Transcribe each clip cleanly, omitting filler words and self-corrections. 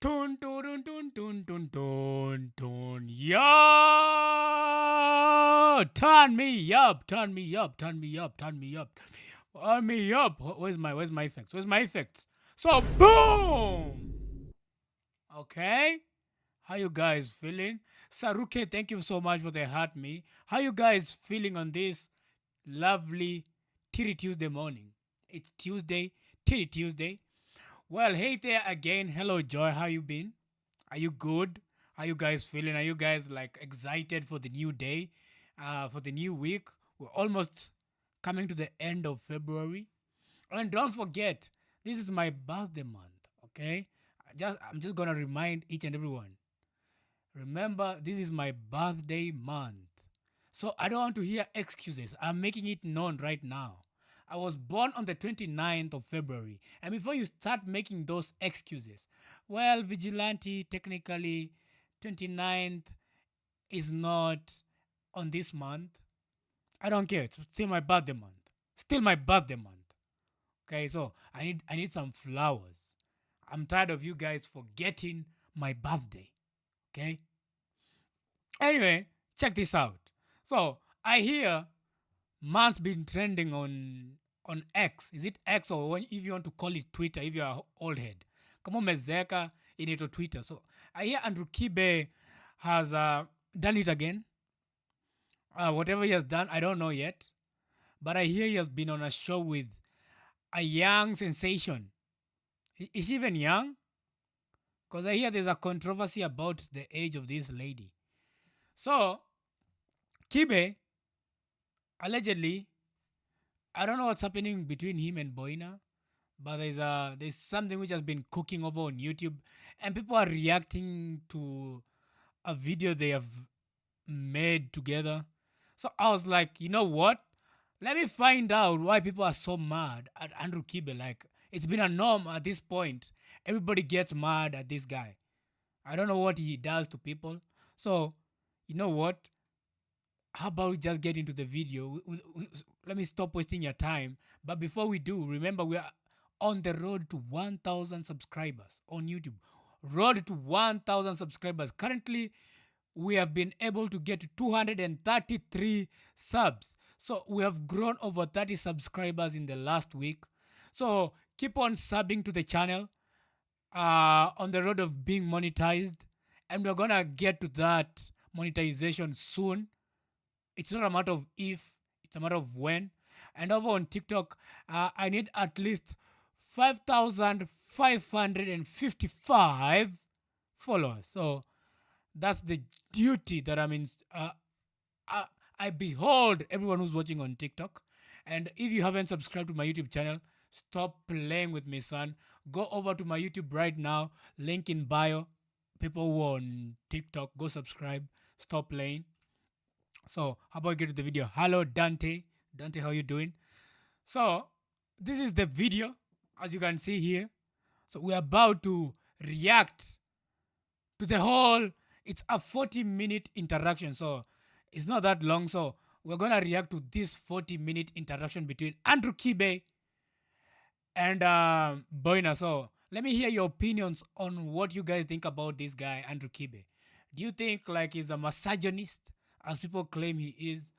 Tun tun tun tun tun tun tun. Yo! Turn me up, turn me up, turn me up, turn me up. Turn me up. Where's my effects? Where's my effects? So boom! Okay. How you guys feeling? Saruke, thank you so much for the heart me. How you guys feeling on this lovely Titty Tuesday morning? It's Tuesday, Titty Tuesday. Well, hey there again. Hello, Joy. How you been? Are you good? How you guys feeling? Are you guys like excited for the new day, for the new week? We're almost coming to the end of February, and don't forget, this is my birthday month. Okay, I'm just gonna remind each and everyone. Remember, this is my birthday month. So I don't want to hear excuses. I'm making it known right now. I was born on the 29th of February. And before you start making those excuses, well, Vigilante, technically, 29th is not on this month. I don't care. It's still my birthday month. Still my birthday month. Okay, so I need some flowers. I'm tired of you guys forgetting my birthday. Okay? Anyway, check this out. So I hear man's been trending on X. Is it X or if you want to call it Twitter? If you are old head, come on, Mezeka in it or Twitter. So I hear Andrew Kibe has done it again. Whatever he has done, I don't know yet. But I hear he has been on a show with a young sensation. Is she even young? Because I hear there's a controversy about the age of this lady. So Kibe allegedly, I don't know what's happening between him and Boina, but there's something which has been cooking over on YouTube, and people are reacting to a video they have made together. So I was like, you know what? Let me find out why people are so mad at Andrew Kibe. Like, it's been a norm at this point. Everybody gets mad at this guy. I don't know what he does to people. So, you know what? How about we just get into the video? Let me stop wasting your time. But before we do, remember we are on the road to 1,000 subscribers on YouTube. Road to 1,000 subscribers. Currently, we have been able to get to 233 subs. So we have grown over 30 subscribers in the last week. So keep on subbing to the channel on the road of being monetized. And we're going to get to that monetization soon. It's not a matter of if, it's a matter of when. And over on TikTok, I need at least 5,555 followers. So that's the duty that I behold everyone who's watching on TikTok. And if you haven't subscribed to my YouTube channel, stop playing with me, son. Go over to my YouTube right now, link in bio. People who are on TikTok, go subscribe. Stop playing. So how about we get to the video? Hello, Dante. Dante, how you doing? So this is the video, as you can see here. So we're about to react to the whole. It's a 40-minute interaction, so it's not that long. So we're gonna react to this 40-minute interaction between Andrew Kibe and Boina. So let me hear your opinions on what you guys think about this guy, Andrew Kibe. Do you think like he's a misogynist, as people claim he is?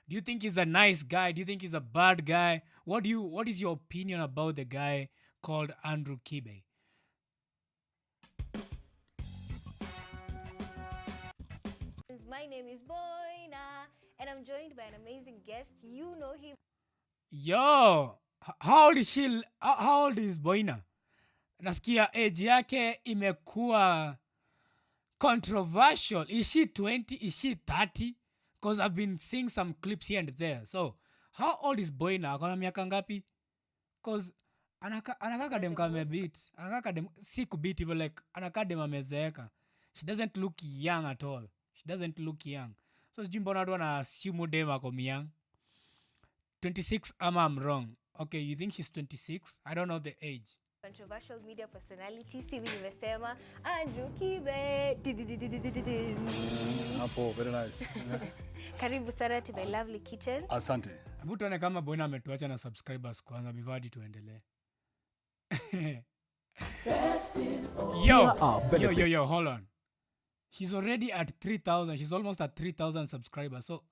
Do you think he's a nice guy? Do you think he's a bad guy? What is your opinion about the guy called Andrew Kibe? My name is Boina, and I'm joined by an amazing guest. You know him. Yo, how old is she? How old is Boina? Nasikia age yake imekuwa controversial. Is she 20? Is she 30? Because I've been seeing some clips here and there. So, how old is Boina? Akona miaka ngapi? Because anakaa That's kadem the kame most. beat. Anakaa kadem si kubit hivyo, like anakaa dem amezeeka. She doesn't look young at all. She doesn't look young. So sijui mbona watu wana assume dem ako young. 26 ama I'm wrong. Okay, you think she's 26? I don't know the age. Controversial media personality, Sivi nimesema Andrew Kibe. Hapo, very nice. Karibu sana to my lovely kitchen. Asante. Hebu tuone kama Boina ametuacha na subscribers kwanza before hadi tuendelee. Yo, hold on. She's already at 3,000. She's almost at 3,000 subscribers. So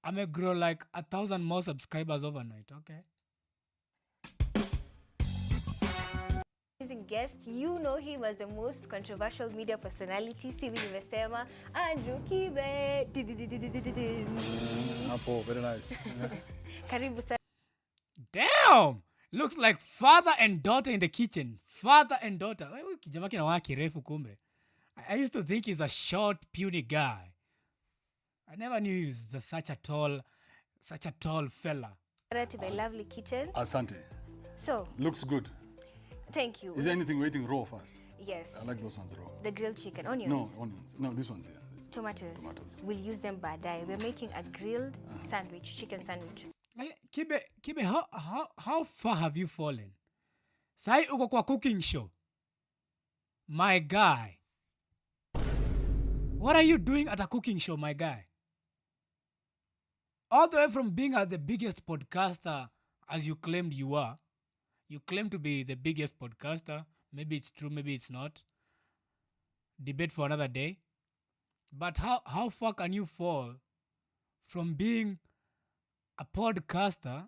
I'm gonna grow like 1,000 more subscribers overnight. Okay. Amazing guest, you know him as the most controversial media personality. Sivi nimesema Andrew Kibe. Apo, very nice. Karibu sana. Damn! Looks like father and daughter in the kitchen. Father and daughter. Huyu kijana kinakuwa kirefu kumbe. I used to think he's a short, puny guy. I never knew he was such a tall fella. To my lovely kitchen. Asante. So, Looks good. thank you. Is there anything waiting raw first? Yes. I like those ones raw. The grilled chicken, onions. No, onions. No, this one's here. Tomatoes. Tomatoes. We'll use them baadaye. We're making a grilled sandwich, chicken sandwich. Like, Kibe, how far have you fallen? Sai uko kwa cooking show. My guy. What are you doing at a cooking show, my guy? All the way from being the biggest podcaster as you claimed you are. You claim to be the biggest podcaster. Maybe it's true, maybe it's not. Debate for another day. But how far can you fall from being a podcaster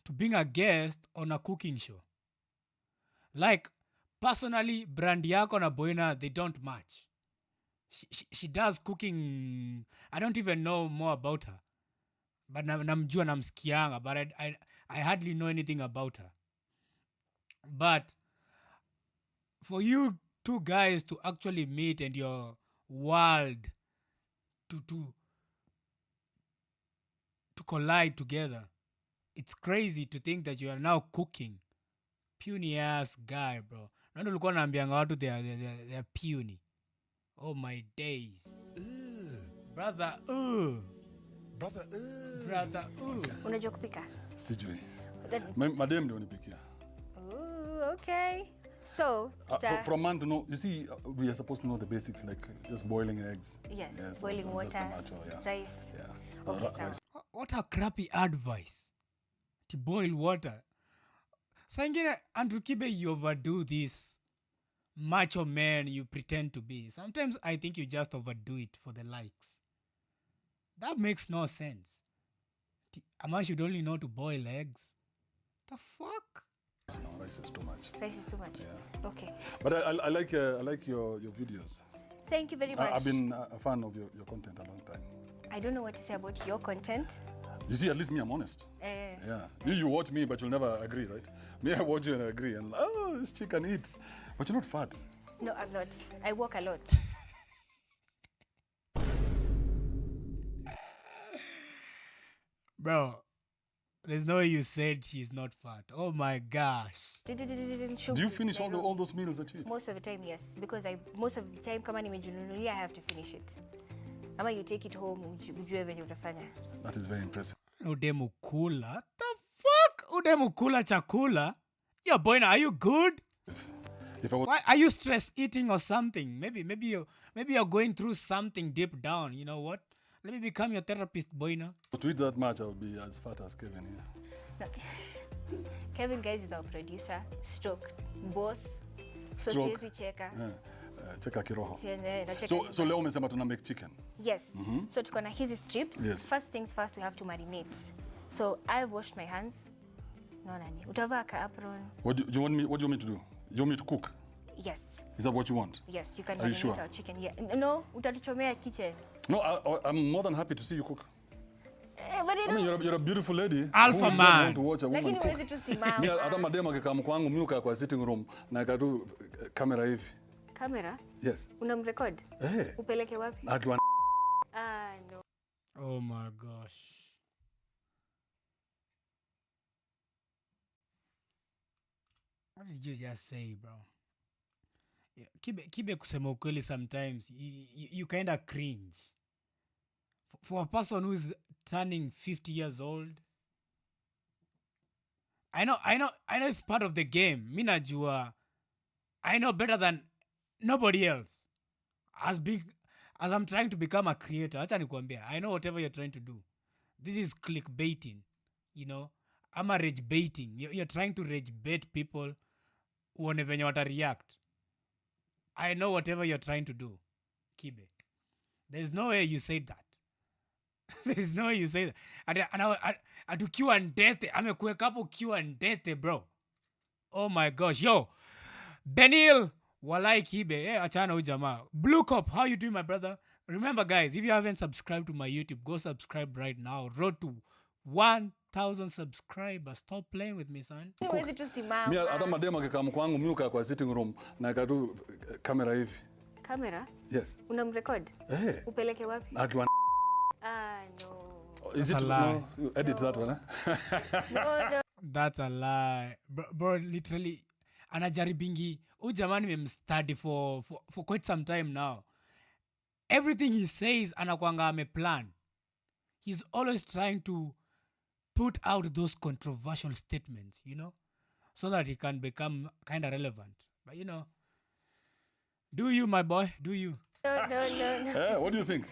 to being a guest on a cooking show? Like, personally, brand yako na Boina, they don't match. She does cooking. I don't even know more about her. But namjua namsikianga, but I hardly know anything about her. But for you two guys to actually meet and your world to collide together, it's crazy to think that you are now cooking. Puny ass guy, bro. Nando ulikuwa naambianga watu they are puny. Oh my days. Brother, Brother, Unajua kupika? Sijui. Madam ndio unipikia. Ooh, okay. So, for a man to know, you see, we are supposed to know the basics, like just boiling eggs. yes, boiling water, just tomato, yeah. rice. Yeah. Okay, Rice. what a crappy advice. To boil water. Saa ingine, Andrew Kibe, you overdo this macho man you pretend to be. Sometimes I think you just overdo it for the likes. That makes no sense. A man should only know to boil eggs. The fuck? No, rice is too much. Rice is too much. Yeah. Okay. But I like your videos. Thank you very much. I've been a fan of your content a long time. I don't know what to say about your content. You see, at least me, I'm honest. Yeah. You watch me, but you'll never agree, right? Me, I watch you and I agree. And this chick can eat. But you're not fat. No, I'm not. I walk a lot. Bro, there's no way you said she's not fat. Oh my gosh. Do you finish all those meals that you eat? Most of the time, yes. Because most of the time, kama nimejinunulia, I have to finish it. Ama you take it home, ujue venye utafanya. That is very impressive. Udemu kula? The fuck? Udemu kula chakula? Yo, Boina, are you good? If I was Why are you stress eating or something? Maybe you're going through something deep down. You know what? Let me become your therapist, Boina. to eat that much, I would be as fat as Kevin here. No. Kevin, guys, is our producer, stroke, boss. So Stroke. siwezi cheka. Cheka kiroho. Nacheka So leo umesema tuna make chicken. Yes. So tuko na hizi strips. Yes. First things first, we have to marinate. So I've washed my hands. No nani. Utavaa ka apron. What do you want me to do? You want me to cook? Yes. Is that what you want? Yes, you can Are you marinate sure? our chicken. Yeah. No, utatuchomea kitchen. No, I'm more than happy to see you cook. But you I mean, know, you're a beautiful lady. Alpha Who would man. want to watch a woman lakini cook? huwezi tu simama. Mimi hata madem akikaa kwangu mimi ukaa kwa sitting room na akatu kamera hivi. Kamera? Yes. Unamrecord? Upeleke wapi? Akiwa No. Oh my gosh. What did you just say, bro? Yeah, Kibe kusema ukweli sometimes you kind of cringe. For a person who's turning 50 years old. I know it's part of the game. Mi najua. I know better than nobody else. As I'm trying to become a creator, acha nikuambia, I know whatever you're trying to do. This is clickbaiting, you know. I'm a rage baiting. You're trying to rage bait people uone venye wata react. I know whatever you're trying to do, Kibe. There's no way you said that. There's no way you say that. Atukiwa ndete, amekuweka hapo ukiwa ndete, bro. Oh my gosh, yo. Benil, walai Kibe, achana huyu jamaa. Blue Cop, how you doing, my brother? Remember, guys, if you haven't subscribed to my YouTube, go subscribe right now. Road to 1,000 subscribers. Stop playing with me, son. Huwezi tu simama. Mimi hata madema kikamu kwangu miuka kwa sitting room na katu kamera hivi. Kamera? Yes. Unamrecord? Upeleke wapi? Akiwa No. Is it no? You edit that one, No. That's a lie. Bro, literally, anajaribingi. Huyu jamaa nimemstudy for quite some time now. Everything he says, anakuanga ameplan. He's always trying to put out those controversial statements, you know, so that he can become kind of relevant. But, you know, do you, my boy? Do you? No. what do you think?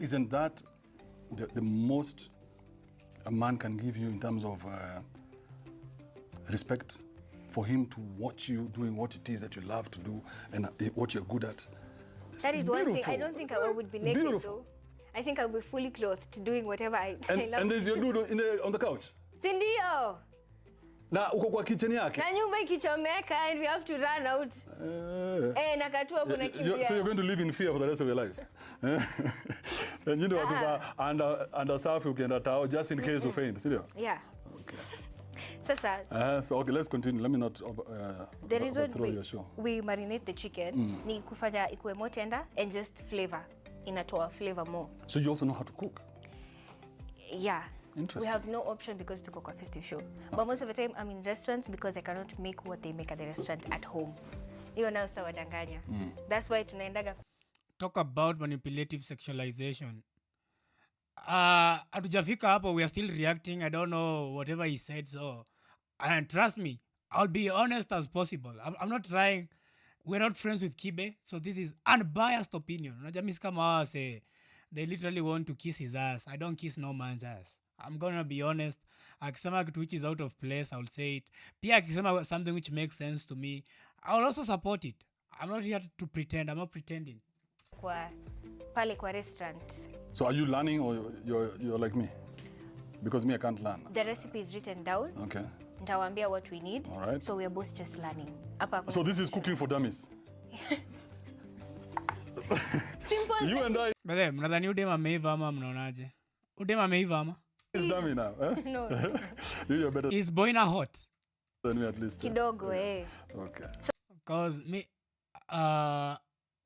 Isn't that the most a man can give you in terms of respect? For him to watch you doing what it is that you love to do and what you're good at. That is one thing. I don't think I would be naked though. I think I'll be fully clothed doing whatever I love. And there's your dude on the couch? Sindio. Na uko kwa kitchen yake? Na nyumba ikichomeka and we have to run out. Nakatua hapo nakimbia. So you're going to live in fear for the rest of your life? And you know, under safi ukienda tao just in case you faint, sindio? Yeah. Okay. So okay, let's continue. Let me not the reason overthrow your show. We marinate the chicken ni kufanya ikuwe more tender and just flavor. Inatoa flavor more. So you also know how to cook? Yeah. Interesting. We have no option because to cook a festive show. But most of the time I'm in restaurants because I cannot make what they make at the restaurant at home. Hiyo nao sitawadanganya. That's why tunaendaga. Talk about manipulative sexualization. Atujafika hapo, we are still reacting. I don't know whatever he said, so and trust me, I'll be honest as possible. I'm not trying. We're not friends with Kibe, so this is unbiased opinion. Unajua kama say they literally want to kiss his ass. I don't kiss no man's ass. I'm gonna be honest. Akisema kitu which is out of place, I'll say it. Pia akisema something which makes sense to me, I'll also support it. I'm not here to pretend. I'm not pretending. Pale kwa restaurant. So are you learning or you're like me? Because me, I can't learn. The recipe is written down. Okay. Nitawaambia what we need. All right. So we are both just learning. So this is cooking for dummies. Simple. You and I. Bale, mnadhani udema ameiva ama mnaonaje? Udema ameiva ama? He's dummy now. No. You're better Is Boina hot? than me at least. Kidogo, Okay. Cause me,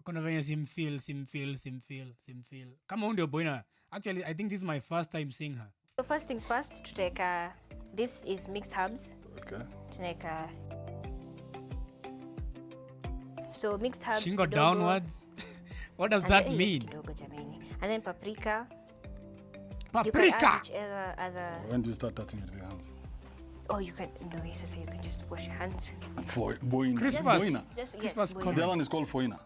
kuna venye simfeel. Kama ndio Boina. Actually, I think this is my first time seeing her. So first things first, to take this is mixed herbs. Okay. To take so mixed herbs. Shingo kidogo, downwards. What does that mean? Kidogo, jamani. And then paprika. Paprika. You can add whichever other. When do you start touching it with your hands? Oh, you can. No, he says you can just wash your hands. Boina. Christmas. Boina. Just Christmas yes. The Boina. other one is called foina.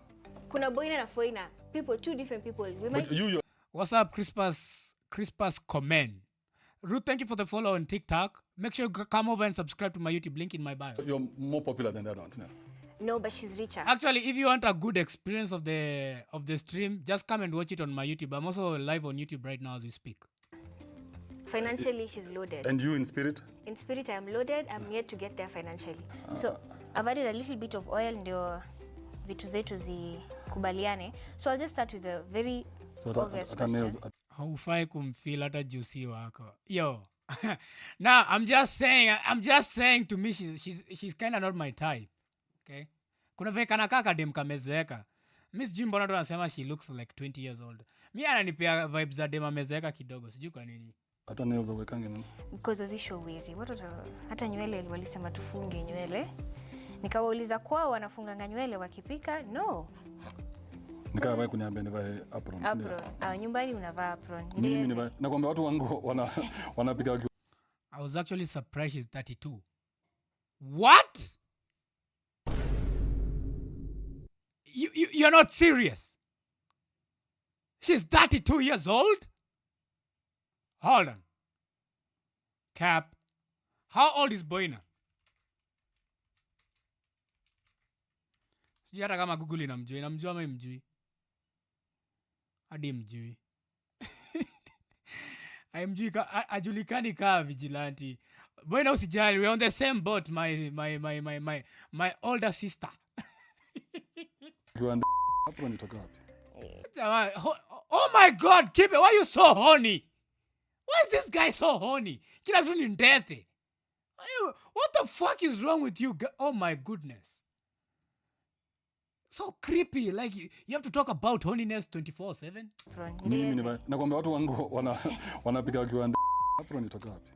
Kuna boina na foina. People, two different people. We might. But you What's up, Crispus comment. Ruth, thank you for the follow on TikTok. Make sure you come over and subscribe to my YouTube, link in my bio. you're more popular than the other ones. Yeah. No, but she's richer. Actually, if you want a good experience of the stream, just come and watch it on my YouTube. I'm also live on YouTube right now as we speak. Financially, she's loaded. And you in spirit? In spirit, I'm loaded. I'm yet to get there financially. So I've added a little bit of oil ndio vitu zetu zikubaliane. So I'll just start with a very obvious question. Haufai kumfeel hata juicy wako. Yo. Now, I'm just saying to me she's kind of not my type. Okay? Kuna vile kana kaka dem kamezeeka. Mimi sijui mbona ndo anasema she looks like 20 years old. Mimi ananipea vibes za dem amezeeka kidogo. Sijui kwa nini. Hata nails awekange nini? Because of issue wizi. Hata nywele walisema tufunge nywele. Nikawauliza kwao wanafunganga nywele wakipika? No. Nikaa wewe kuniambia nivae apron. Nyumbani unavaa apron. Mimi nivae. Nakwambia watu wangu wanapika. I was actually surprised she's 32. What? You're not serious? She's 32 years old? Hold on. Cap. How old is Boina? Sijui hata kama Google inamjua ama imjui. Hadi mjui. Aimjui ajulikani kaa vigilante. Boina usijali, we're on the same boat, my older sister. Hapo nitoka wapi? Oh my God, Kibe, why are you so horny? Why is this guy so horny? Kila kitu ni ndete. What the fuck is wrong with you? Oh my goodness. So creepy. Like you have to talk about horniness 24/7. Mimi nakwambia watu wangu wanapika wakiwa hapo nitoka wapi?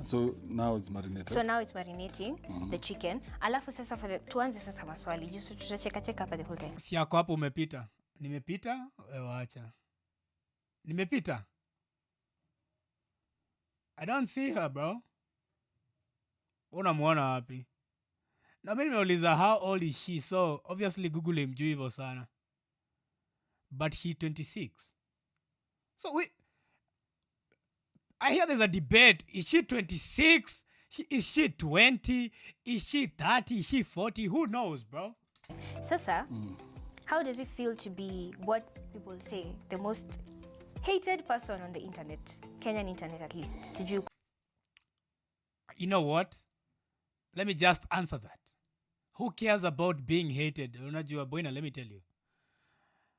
So now it's marinated. So now it's marinating the chicken. Alafu sasa tuanze sasa maswali. Just tutacheka hapa the whole time. Si yako hapo umepita. Nimepita, wewe acha. Nimepita. I don't see her, bro. Unamuona wapi? Na mimi nimeuliza how old is she? So obviously Google imjui hivyo sana. But she 26. So I hear there's a debate. Is she 26? Is she 20? Is she 30? Is she 40? Who knows, bro? Sasa, how does it feel to be what people say the most hated person on the internet? Kenyan internet at least. Sijui. You know what? Let me just answer that. Who cares about being hated? Unajua Boina, let me tell you.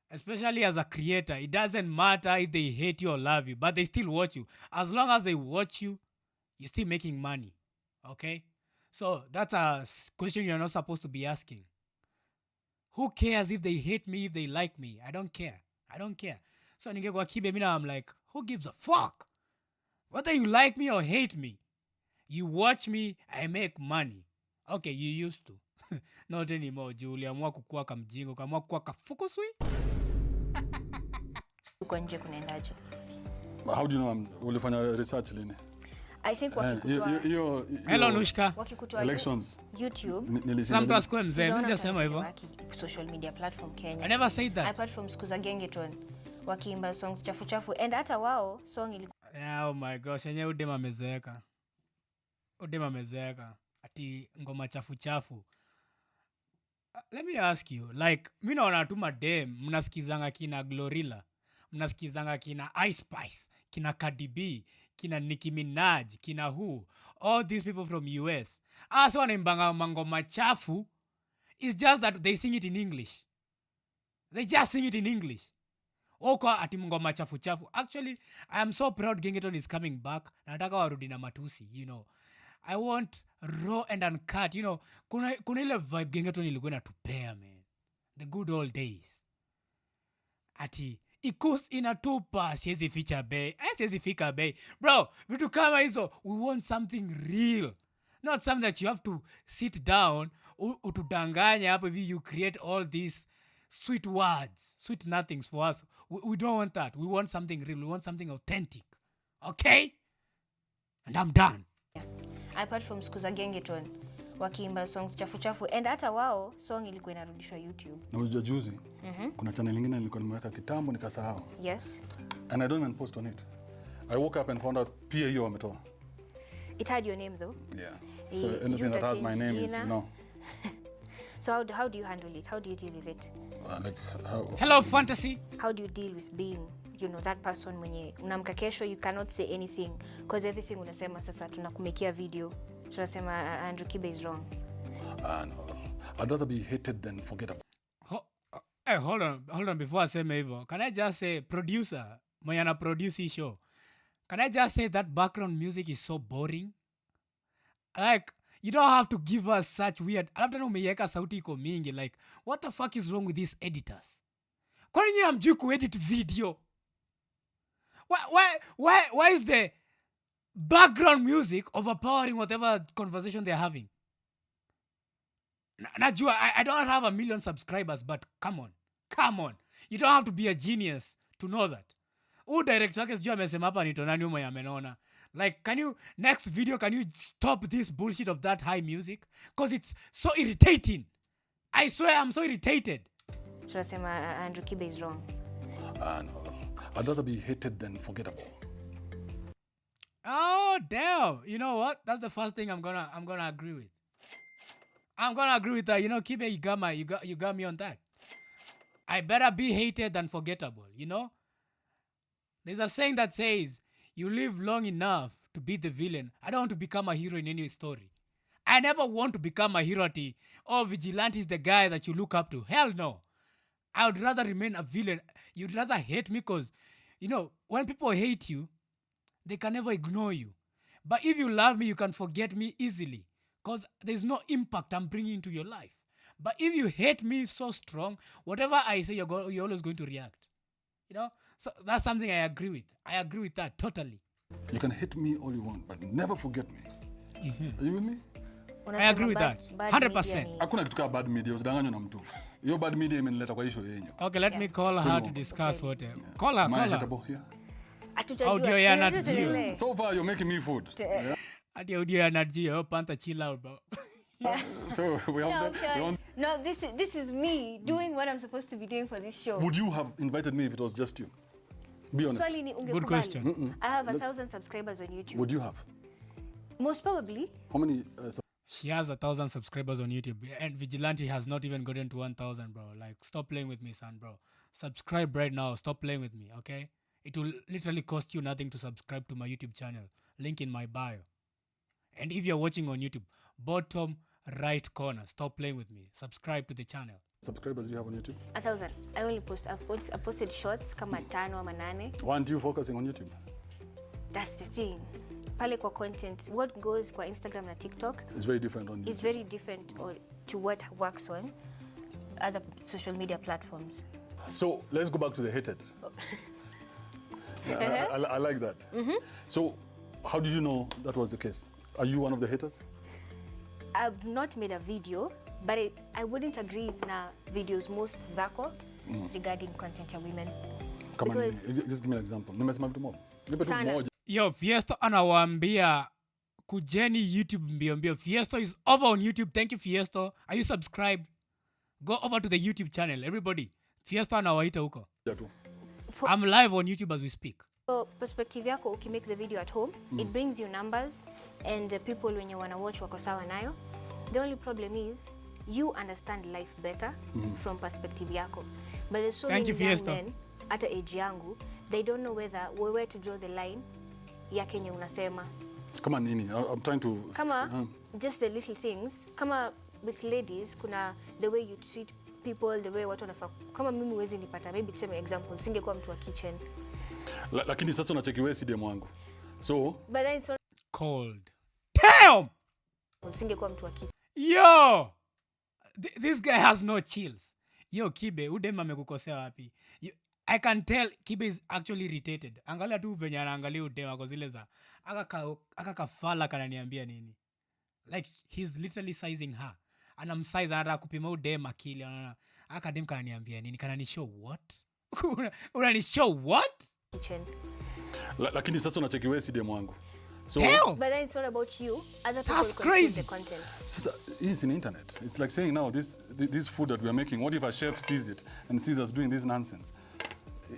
Especially as a creator, it doesn't matter if they hate you or love you, but they still watch you. As long as they watch you, you're still making money. Okay? So that's a question you're not supposed to be asking. Who cares if they hate me, if they like me? I don't care. I don't care. So ningekuwa Kibe, I'm like, who gives a fuck? Whether you like me or hate me, you watch me, I make money. Okay, you used to. Not anymore. Uliamua kukua kamjingo, ukaamua kukua kafukuswi. Uko nje kunaendaje? How do you know ulifanya research lini? I think wakikutoa Hello Nushka. Wakikutoa elections YouTube. Some askwe mzee, mimi sijasema hivyo. Social media platform Kenya. I never said that. Apart from siku za Gengeton wakiimba songs chafu and hata wao song ilikuwa oh my gosh, yenyewe udema amezeeka. Ati ngoma chafu. Let me ask you, like, mimi naona tu madem, mnasikizanga kina Glorilla, mnasikizanga kina Ice Spice, kina Cardi B, kina Nicki Minaj, kina who, all these people from US. So wanaimbanga mangoma chafu, it's just that they sing it in English. They just sing it in English. Kwa ati ngoma chafu. Actually, I am so proud Gengeton is coming back. Nataka warudi na matusi, you know. I want raw and uncut, you know. Kuna ile vibe Gengeton ilikuwa inatupea, man. The good old days. Ati ikus inatupa siwezi ficha bei. Siwezi fika bei. Bro, vitu kama hizo, we want something real. Not something that you have to sit down utudanganya hapo hivi you create all these sweet words, sweet nothings for us. We don't want that. We want something real. We want something authentic. Okay? And I'm done. Apart from siku za Gengeton wakiimba songs chafu and hata wao song ilikuwa inarudishwa YouTube. Na unajua juzi kuna channel nyingine nilikuwa nimeweka kitambo nikasahau. Yes. And I don't even post on it. I woke up and found out pia hiyo wametoa. It had your name though. Yeah. So anything that has my name is, you know. So how do you handle it? How do you deal with it? Hello Fantasy. How do you deal with being, you know, that person mwenye unamka kesho you cannot say anything because everything unasema sasa tunakumekia video. Tunasema Andrew Kibe is wrong. No. I'd rather be hated than forgettable. Hold on before I say hivyo. Can I just say producer, mwenye ana produce hii show. Can I just say that background music is so boring? Like, you don't have to give us such weird. After umeiweka sauti iko mingi, like, what the fuck is wrong with these editors? Kwani nyinyi hamjui kuedit video? Why is the background music overpowering whatever conversation they're having? Najua, I don't have 1 million subscribers, but come on. You don't have to be a genius to know that. Director wake sijui amesema hapa nito nani umo yamenona. Like, next video, can you stop this bullshit of that high music? Because it's so irritating. I swear I'm so irritated. Tunasema Andrew Kibe is wrong. No. I'd rather be hated than forgettable. Oh, damn. You know what? That's the first thing I'm gonna agree with. I'm gonna agree with that. You know, Kibe, you got me on that. I better be hated than forgettable, you know? There's a saying that says, you live long enough to be the villain. I don't want to become a hero in any story. I never want to become a hero. Oh, vigilante is the guy that you look up to. Hell no. I would rather remain a villain. You'd rather hate me because, you know, when people hate you, they can never ignore you. But if you love me, you can forget me easily because there's no impact I'm bringing into your life. But if you hate me so strong, whatever I say, you're always going to react. You know? So that's something I agree with. I agree with that totally. You can hate me all you want, but never forget me. Mm-hmm. Are you with me? I agree with that. 100%. Hakuna kitu kama bad media, usidanganywe na mtu. Hiyo bad media imenileta kwa issue yenyu. Okay, let me call her to discuss what. Call her. Audio ya Natjio. So far you're making me food. Audio ya Natjio, Panther chill out, bro. So we have No, this is me doing what I'm supposed to be doing for this show. Would you have invited me if it was just you? Be honest. Good question. I have 1,000 subscribers on YouTube. Would you have? Most probably. How many? She has 1,000 subscribers on YouTube, and Vigilante has not even gotten to 1,000, bro. Like, stop playing with me, son, bro. Subscribe right now. Stop playing with me, okay? It will literally cost you nothing to subscribe to my YouTube channel. Link in my bio. And if you're watching on YouTube, bottom right corner, stop playing with me. Subscribe to the channel. Subscribers do you have on YouTube? 1,000. I only post. I've posted shorts kama 5 ama 8. Why aren't you focusing on YouTube? That's the thing. Pale kwa content, what goes kwa Instagram na TikTok it's very different on YouTube. It's very different to what works on other social media platforms. So let's go back to the hated. I like that. So how did you know that was the case? Are you one of the haters? I've not made a video, but I wouldn't agree na videos most zako regarding content ya women. Come on, just give me an example. Nimesema vitu moja. Yo, Fiesto anawaambia kujeni YouTube mbio mbio. Fiesto is over on YouTube. Thank you, Fiesto. Are you subscribed? Go over to the YouTube channel, everybody. Fiesto anawaita huko. I'm live on YouTube as we speak. So, perspective yako, uki make the video at home, it brings you numbers, and the people when you wanna watch wako sawa nayo. The only problem is, you understand life better from perspective yako. But there's so many young men at age yangu, they don't know where to draw the line ya kenye unasema. Kama nini? I'm trying to... Kama, just the little things. Kama with ladies, kuna the way you treat people, the way watu wanafaa. Kama mimi huwezi nipata, maybe tuseme example, singekuwa mtu wa kitchen. Lakini sasa unacheki si demu wangu. So... But then it's not... Cold. Damn! Singekuwa mtu wa kitchen. Yo! This guy has no chills. Yo, Kibe, udem amekukosea wapi? I can tell Kibe is actually irritated. Angalia tu venye anaangalia udem ako zile za aka kafala kananiambia nini. Like he's literally sizing her. Anamsize anataka kupima udem akili. Aka dem kananiambia nini? Kananishow what? Unanishow what? Kitchen. Lakini sasa unacheki si demu wangu. So, but then it's not about you. Other people consume the content. It's in the internet. It's like saying now this food that we are making, what if a chef sees it and sees us doing this nonsense?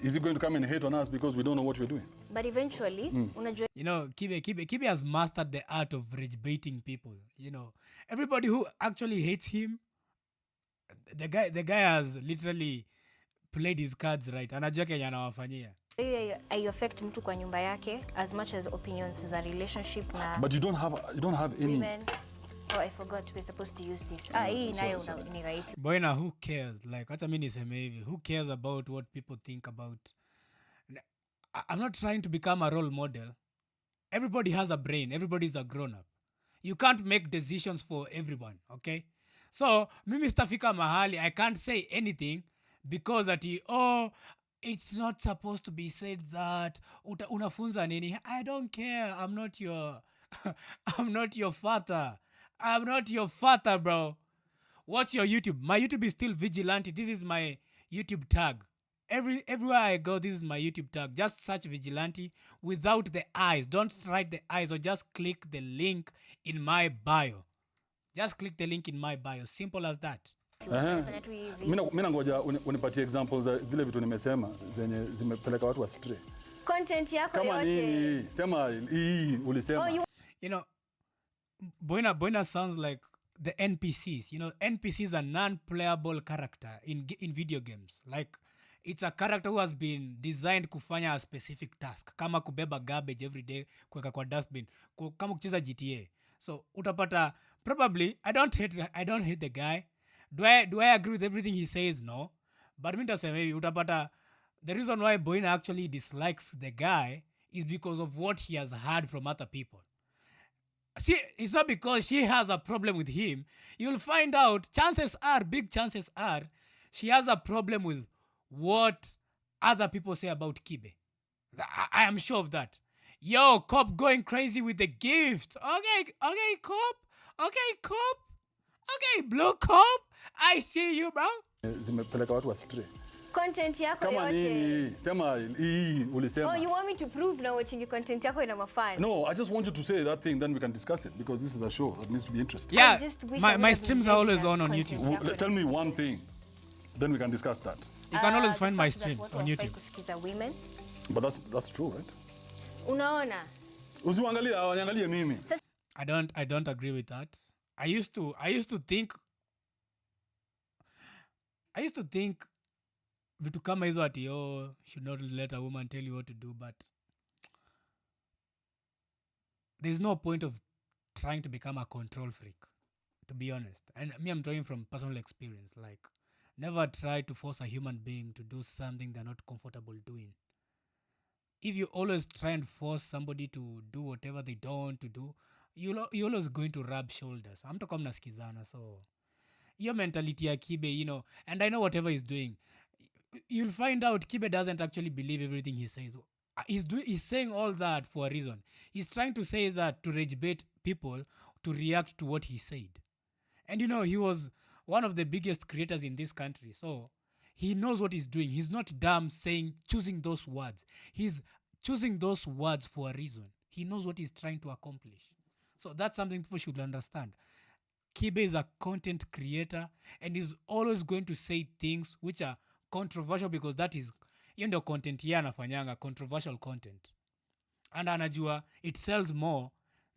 Is he going to come and hate on us because we don't know what we're doing? But eventually, you know, Kibe has mastered the art of rage baiting people. You know, everybody who actually hates him, the guy has literally played his cards right. Anajua kenye anawafanyia. I affect mtu kwa nyumba yake as much as opinions za relationship na. But you don't have any. Women. Oh, I forgot we're supposed to use this. Hii nayo ni rahisi. Boina, who cares? Like, hata mimi niseme hivi. Who cares about what people think about? I'm not trying to become a role model. Everybody has a brain. Everybody's a grown-up. You can't make decisions for everyone, okay? So, mimi stafika mahali, I can't say anything because it's not supposed to be said that unafunza nini. I don't care. I'm not your father. I'm not your father, bro. What's your YouTube? My YouTube is still Vigilante. This is my YouTube tag. Everywhere I go, this is my YouTube tag. Just search Vigilante without the eyes. Don't write the eyes or just click the link in my bio. Just click the link in my bio. Simple as that. Mimi nangoja unipatie examples za zile vitu nimesema zenye zimepeleka watu astray. Content yako yote. Kama nini? Sema hii ulisema. You know, Boina sounds like the NPCs. You know, NPCs are non-playable character in video games. Like, it's a character who has been designed kufanya a specific task, kama kubeba garbage every day, kuweka kwa dustbin, kama kucheza GTA. So utapata probably I don't hate the guy. Do I agree with everything he says? No. But me to say maybe utapata the reason why Boina actually dislikes the guy is because of what he has heard from other people. See, it's not because she has a problem with him. You'll find out, big chances are, she has a problem with what other people say about Kibe. I am sure of that. Yo, cop going crazy with the gift. Okay, cop. Okay, cop. Okay, blue cop. I see you, bro. Zimepeleka watu astray. Content yako Kama yote. nini? Sema hii ulisema. Oh, you want me to prove now watching your content yako ina mafan? No, I just want you to say that thing, then we can discuss it, because this is a show that needs to be interesting. Yeah, I just wish I would my have streams been are always doing on that YouTube. content. Tell me one thing, then we can discuss that. You can always The find my fact that streams watu on hawafai YouTube. kusikiza women. But that's true, right? Unaona? Usiangalie, waniangalie mimi. I don't agree with that. I used to think vitu kama hizo ati should not let a woman tell you what to do, but there's no point of trying to become a control freak, to be honest. And me, I'm talking from personal experience. Like, never try to force a human being to do something they're not comfortable doing. If you always try and force somebody to do whatever they don't want to do, you're always going to rub shoulders. I'm talking mnasikizana, so your mentality ya Kibe, you know, and I know whatever he's doing, you'll find out Kibe doesn't actually believe everything he says. He's saying all that for a reason. He's trying to say that to rage bait people to react to what he said. And you know, he was one of the biggest creators in this country, so he knows what he's doing. He's not dumb choosing those words. He's choosing those words for a reason. He knows what he's trying to accomplish. So that's something people should understand. Kibe is a content creator and is always going to say things which are controversial, because that is the content here anafanyanga, controversial content. And anajua it sells more.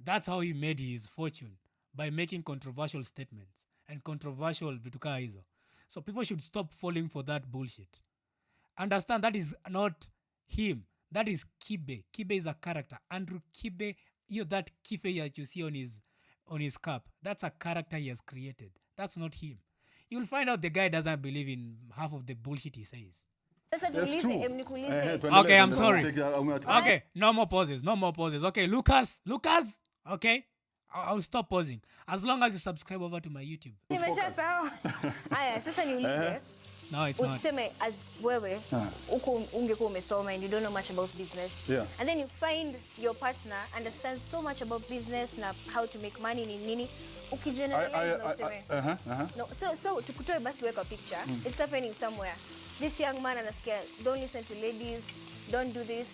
That's how he made his fortune, by making controversial statements and controversial vitu kaa hizo. So people should stop falling for that bullshit. Understand that is not him. That is Kibe. Kibe is a character. Andrew Kibe, that Kife that you see on his cap, that's a character he has created. That's not him. You'll find out the guy doesn't believe in half of the bullshit he says. That's true. Okay, I'm sorry. Okay, no more pauses. Okay, Lucas. Okay, I'll stop pausing as long as you subscribe over to my YouTube. Nimeshasahau. Aya, sasa niulize. No, it's not. Useme as wewe uko ungekuwa umesoma and you don't know much about business. Yeah. And then you find your partner understands so much about business na how to make money nini. Ukigeneralize na useme. No, so tukutoe basi weka picture. It's happening somewhere. This young man anasikia, don't listen to ladies, don't do this.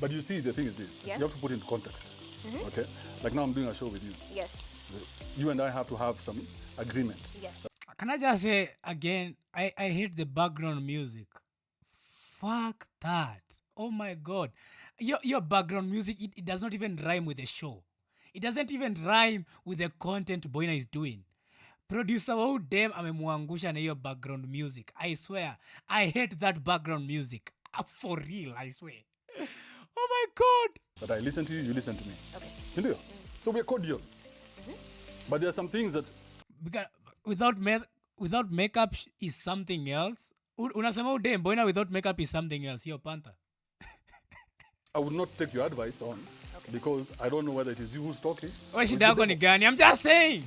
But you see, the thing is this. Yes. You have to put it into context. Okay? Like now I'm doing a show with you. Yes. You and I have to have some agreement. Yes. Can I just say again, I hate the background music. Fuck that. Oh my God. Your background music, it does not even rhyme with the show. It doesn't even rhyme with the content Boina is doing. Producer who damn amemwangusha na hiyo background music. I swear, I hate that background music. For real, I swear. Oh my God. But I listen to you, you listen to me. Okay. So we're cordial. But there are some things that... Because without makeup is something else. Unasema damn, Boina without makeup is something else. Yo, Panther. I would not take your advice on, because I don't know whether it is you who's talking. Shida yako ni gani? I'm just saying.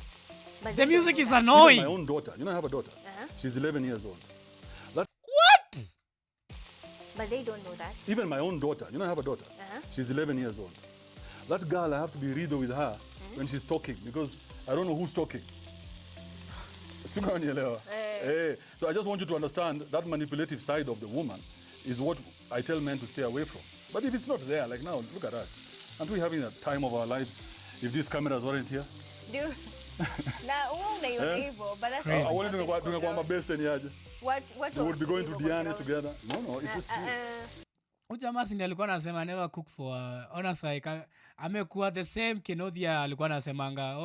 But The music is Even annoying. my own daughter. You know I have a daughter. She's 11 years old. What? But they don't know that. Even my own daughter. You know I have a daughter. She's 11 years old. That girl, I have to be real with her when she's talking, because I don't know who's talking. So I just want you to understand that manipulative side of the woman is what I tell men to stay away from. But if it's not there, like now, look at us. Aren't we having a time of our lives if these cameras weren't here? Dude. Na uone hivyo, but that's I wanted to go my best and what we would be going to Diani together. No, it's just true. Ujamaa si alikuwa anasema never cook for honest, like amekuwa the same Kenodia alikuwa anasemanga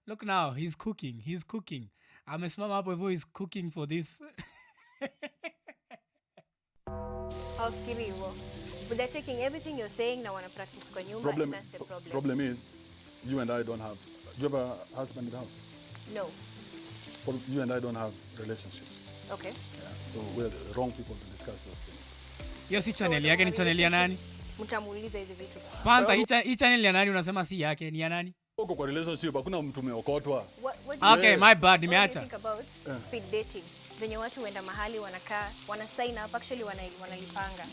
Look now, he's cooking. He's cooking. Amesimama hapo hivyo, he's cooking for this. Haufikiri hivyo. But they're taking everything you're saying na wana practice kwa nyumba. Problem, That's the problem. problem is, you and I don't have. Do you have a husband in the house? No. You and I don't have relationships. Okay. Yeah. So we're the wrong people to discuss those things. Hiyo si channel yake, ni channel ya nani? Mtamuuliza hizi vitu. Panta, hii channel ya nani unasema si yake, ni ya nani? Uko kwa relationship, hakuna mtu umeokotwa. Okay, my bad, nimeacha. What do you think about speed dating? Venye watu huenda mahali wanakaa, wana sign up, actually wanalipanga.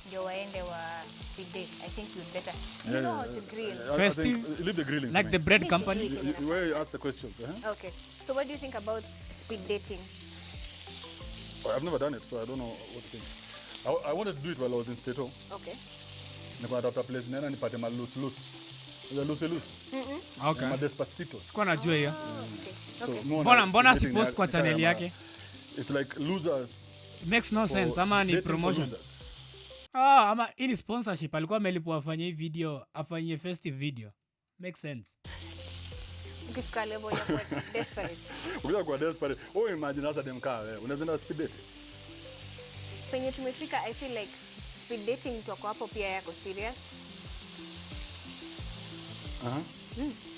Ndio waende wa speed date. I think you'd better. You know how to grill. I think, leave the grilling. Like the bread company. Where you ask the questions. Okay. So what do you think about speed dating? Well, I've never done it, so I don't know what to think. I wanted to do it while I was in Stato. Okay. Nilikuwa natafuta place nena nipate ma loose. Okay. Ma despacitos. Sikuwa najua hiyo. Okay. Mbona si post kwa channel yake? It's like losers. It makes no sense. Ama ni promotion. Ama ini sponsorship. Alikuwa amelipwa afanye video, afanye festive video. Makes sense. Ukifika level ya kuwa desperate. Ukija kwa desperate. Oh, imagine hasa dem kaa wewe. Unaweza speed date. Penye tumefika, I feel like speed dating tuko hapo pia yako serious.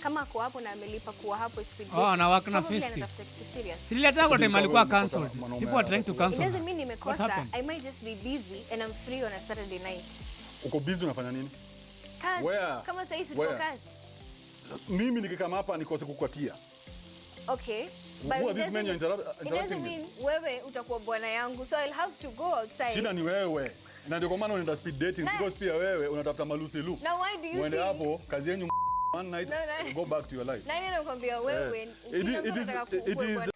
Kama ako hapo na amelipa kuwa hapo speed dating. Na work na festive. Silileta kwa time alikuwa cancelled. People are trying to cancel. It doesn't mean nimekosa. I might just be busy and I'm free on a Saturday night. Uko busy unafanya nini? Kazi. Where? Kama sasa hivi tuko kazi. Mimi nikikama hapa nikose kukuatia. Okay. But who are these men you're interacting it doesn't mean wewe utakuwa bwana yangu, so I'll have to go outside. Shida ni wewe. Na ndio kwa maana unaenda speed dating because pia wewe unatafuta malusi lu. Now why do you Mwende hapo kazi yenu one night go back to your life. Nani anakuambia wewe it is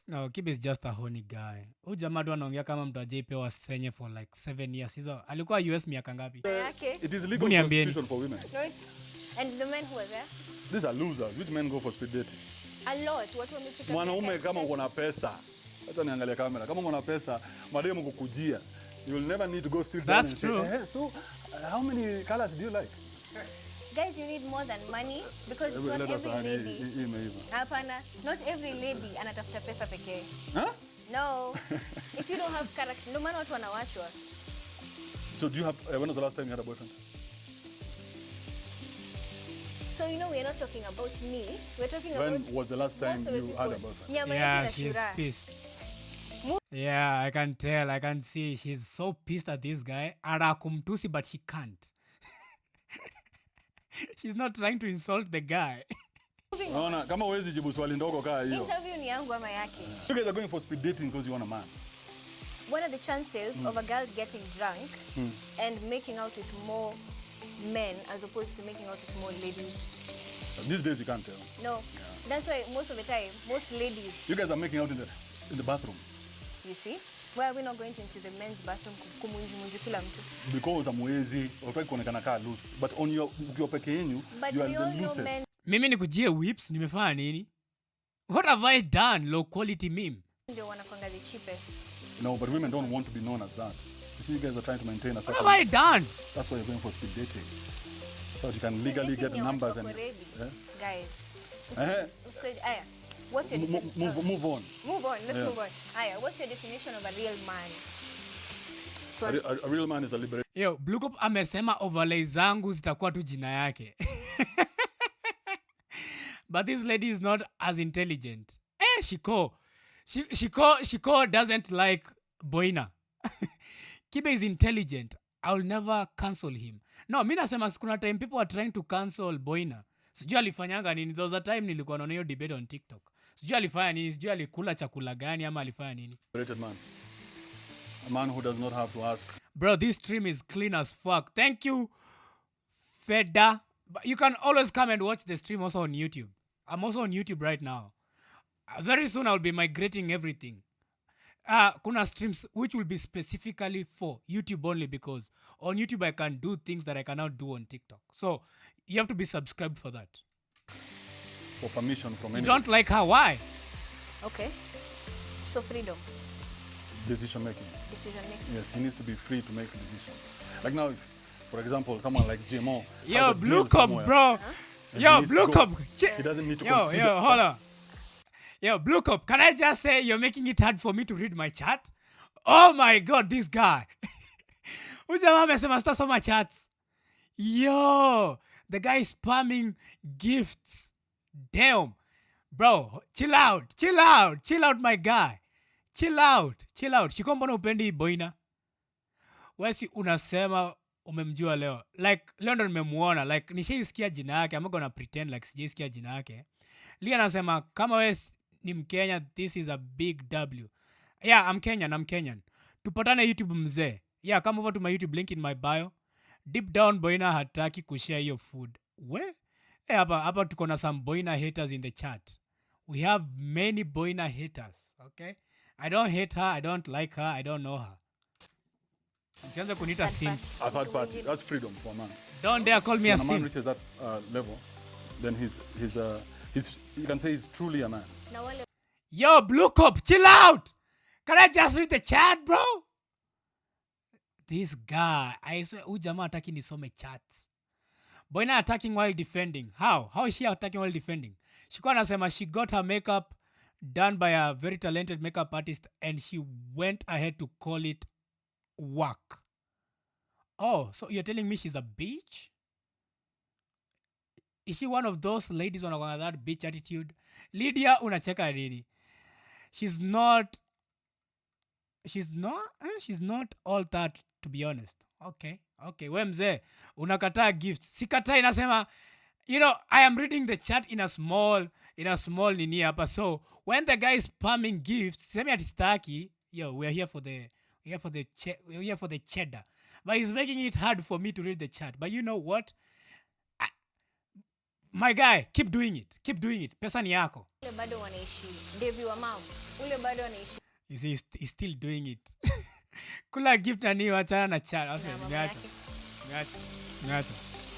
No, Kibe is just a horny guy. Huyu jamaa tu anaongea kama mtu ajaipewa senye for like 7 years. Hizo alikuwa US miaka ngapi? It is legal prostitution for women. No, and the men who were there? These are losers. Which men go for speed dating? A lot. Watu wamefika. Mwanaume kama uko na pesa. Hata niangalia kamera. Kama uko na pesa, mademu kukujia. You will never need to go sit down and say, hey, so how many colors do you like? Guys, you need more than money because it's not every lady. Hapana, not every lady anatafuta pesa pekee. Huh? No. If you don't have character, no matter watu wanawachwa. So do you have, when was the last time you had a boyfriend? So you know we're not talking about me. We're talking about when was the last time you had a boyfriend? Yeah, she's pissed. Yeah, I can tell. I can see she's so pissed at this guy. Arakumtusi, but she can't. She's not trying to insult the guy. Naona kama huwezi jibu swali ndogo kaa hiyo. Interview ni yangu ama yake. You guys are going for speed dating because you want a man. What are the chances of a girl getting drunk and making out with more men as opposed to making out with more ladies? These days you can't tell. No. That's why most of the time, most ladies. You guys are making out in the bathroom. You see? Why are we not going into the men's bathroom kumunju kila mtu? Because amwezi, utaki kuonekana kaa loose. But on your peke yenu, you are the loosest. Mimi nikujie whips, nimefanya nini? What have I done? Low quality meme. Ndio wanakwanga the cheapest. No, but women don't want to be known as that. You see, you guys are trying to maintain a certain... What have I done? That's why you're going for speed dating. So that you can legally get numbers and... Guys, what's your move on. Move on, let's move on. Aya, what's your definition of a real man? A real man is a liberator. Yo, Blue Cup amesema overlay zangu zitakuwa tu jina yake. But this lady is not as intelligent. Shiko. Shiko doesn't like Boina. Kibe is intelligent. I'll never cancel him. No, mi nasema kuna time people are trying to cancel Boina. Sijui alifanyanga nini. There was a time nilikuwa naona hiyo debate on TikTok. Sijui alifanya nini, sijui alikula chakula gani ama alifanya nini. Man. A man who does not have to ask. Bro, this stream is clean as fuck. Thank you, Feda. But you can always come and watch the stream also on YouTube. I'm also on YouTube right now. Very soon I'll be migrating everything. Kuna streams which will be specifically for YouTube only because on YouTube I can do things that I cannot do on TikTok. So you have to be subscribed for that. For permission from anyone. You don't like her, why? Okay. So freedom. Decision making. Decision making. Yes, he needs to be free to make decisions. Like now, if, for example, someone like GMO. Yo, Blue Cup, bro. Yo, Blue Cup. He doesn't need to consider. Yo, hold on. Yo, Blue Cup, can I just say you're making it hard for me to read my chat? Oh my god, this guy. Ujamaa amesema sitasoma chats. Yo, the guy is spamming gifts. Damn. Bro, chill out. Chill out. Chill out, my guy. Chill out. Chill out. Shiko mbona upendi Boina? Wesi unasema umemjua leo. Like, leo ndo nimemuona. Like, nishaisikia jina yake. I'm not gonna pretend like sijaisikia jina yake. Lia anasema, kama wewe ni Mkenya, this is a big W. Yeah, I'm Kenyan. Tupatane YouTube mzee. Yeah, come over to my YouTube, link in my bio. Deep down, Boina hataki kushare your food. We? Hapa tuko na some Boina haters in the chat. We have many Boina haters, okay? I don't hate her, I don't like her, I don't know her. Msianze kunita sim. A third party. That's freedom for a man. Don't dare call me a When a man sim. reaches that level, then you can say he's truly a man. Na wale Yo, Blue Cup, chill out! Can I just read the chat, bro? This guy, I swear, huyu jamaa hataki nisome chats. Boina attacking while defending. How? How is she attacking while defending? Shikuwa anasema she got her makeup done by a very talented makeup artist and she went ahead to call it work. Oh, so you're telling me she's a bitch? Is she one of those ladies with that bitch attitude? Lydia, unacheka nini? She's not all that, to be honest. Okay. We mzee, unakataa gifts. Sikatai nasema, you know, I am reading the chat in a small nini hapa. So, when the guy is spamming gifts, semi atistaki, yo, we're here for the cheddar. But he's making it hard for me to read the chat. But you know what? My guy, keep doing it. Pesa ni yako. ule bado wanaishi. Devi wa mama. Ule bado wanaishi. You see, he's still doing it. Kula gift na niyo achana na chat. Okay, niacha.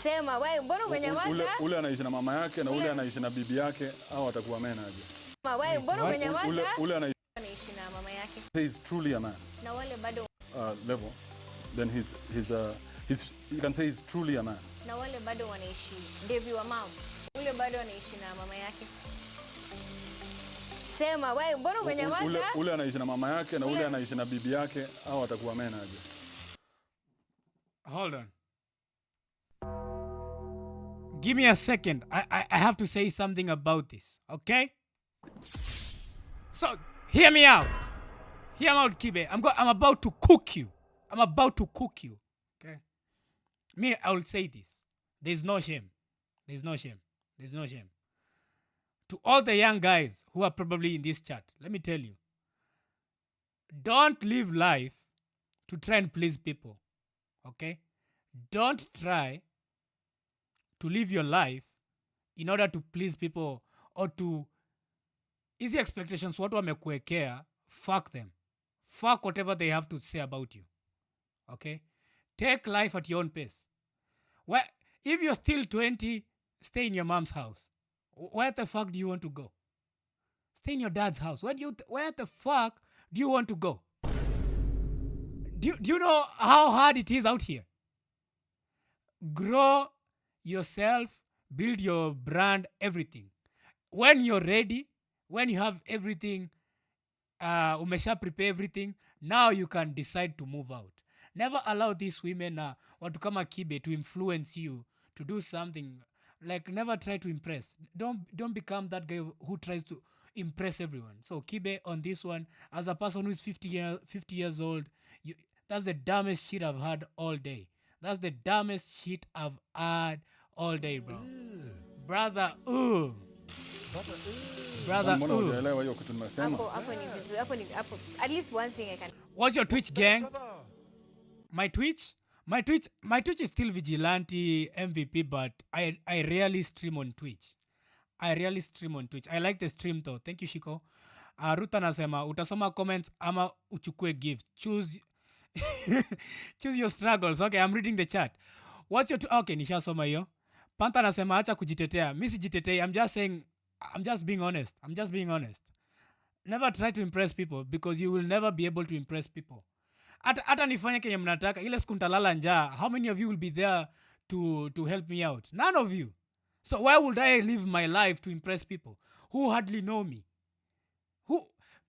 Sema, wewe mbona umenyamaza? Ule anaishi na mama yake na ule anaishi na bibi yake, au atakuwa mena aje? Sema, wewe mbona umenyamaza? Ule anaishi Na mama yake. He's truly a man. Na wale bado level, then you can say he's truly a man. na wale bado wanaishi. Devi wa mama. Ule bado anaishi na mama yake. Sema, wewe mbona umenyamaza? Ule anaishi na mama yake na ule anaishi na bibi yake, au atakuwa mena aje? Hold on. Give me a second. I have to say something about this, okay? So, hear me out. Hear me out, Kibe. I'm about to cook you. Okay? Me, I will say this. There's no shame. To all the young guys who are probably in this chat, let me tell you. Don't live life to try and please people, okay? Don't try to live your life in order to please people or to easy expectations. Watu wamekuwekea, fuck them. Fuck whatever they have to say about you. Okay? Take life at your own pace. If you're still 20, stay in your mom's house. Where the fuck do you want to go? Stay in your dad's house. Where the fuck do you want to go? Do you know how hard it is out here? Grow yourself, build your brand, everything. When you're ready, when you have everything, umesha prepare everything, now you can decide to move out. Never allow these women, watu kama Kibe, to influence you to do something. Like, never try to impress. Don't become that guy who tries to impress everyone. So Kibe, on this one, as a person who is 50 years old, that's the dumbest shit I've heard all day. That's the dumbest shit I've heard all day, bro. Brother, Brother, Mbona hujaelewa hiyo kitu nimesema? Hapo ni vizuri. Hapo. At least one thing I can. What's your Twitch, gang? My Twitch is still Vigilante MVP, but I rarely stream on Twitch. I like the stream though. Thank you, Shiko. Ruth anasema utasoma comments ama uchukue gift. Choose your struggles. Okay, I'm reading the chat. What's your okay, nishasoma hiyo. Panta anasema acha kujitetea. Mimi sijitetei. I'm just being honest. Never try to impress people because you will never be able to impress people. Hata nifanye kenye mnataka, ile siku nitalala njaa, how many of you will be there to help me out? None of you. So why would I live my life to impress people who hardly know me?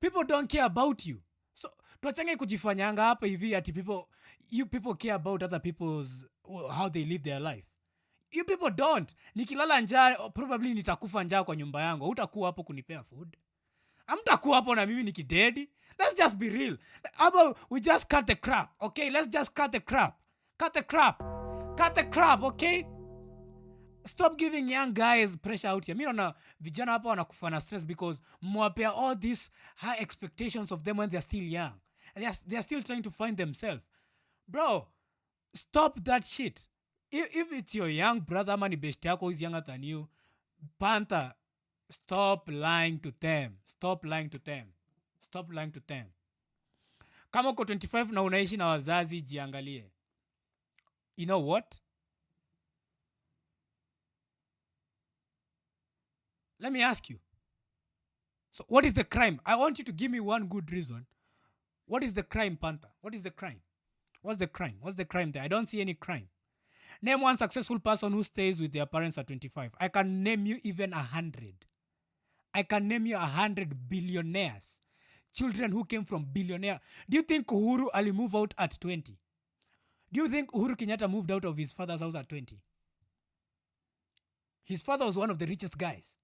People don't care about you. So tuachange kujifanyanga hapa hivi ati you people care about other people's how they live their life. You people don't. Nikilala njaa probably nitakufa njaa kwa nyumba yangu. Hutakuwa hapo kunipea food. Hamtakuwa hapo na mimi nikidedi. Let's just be real. How about we just cut the crap, okay? Let's just cut the crap. Cut the crap. Cut the crap, okay? Stop giving young guys pressure out here. Mimi naona vijana hapa wanakufa na stress because mwapea all these high expectations of them when they're still young. They're still trying to find themselves. Bro, stop that shit. If it's your young brother, man, best yako is younger than you, Panther, stop lying to them. Stop lying to them. Stop lying to them. Kama uko 25 na unaishi na wazazi, jiangalie. You know what? Let me ask you. So what is the crime? I want you to give me one good reason. What is the crime, Panther? What is the crime? What's the crime? What's the crime there? I don't see any crime. Name one successful person who stays with their parents at 25. I can name you even 100. I can name you 100 billionaires. Children who came from billionaire. Do you think Uhuru Ali moved out at 20? Do you think Uhuru Kenyatta moved out of his father's house at 20? His father was one of the richest guys.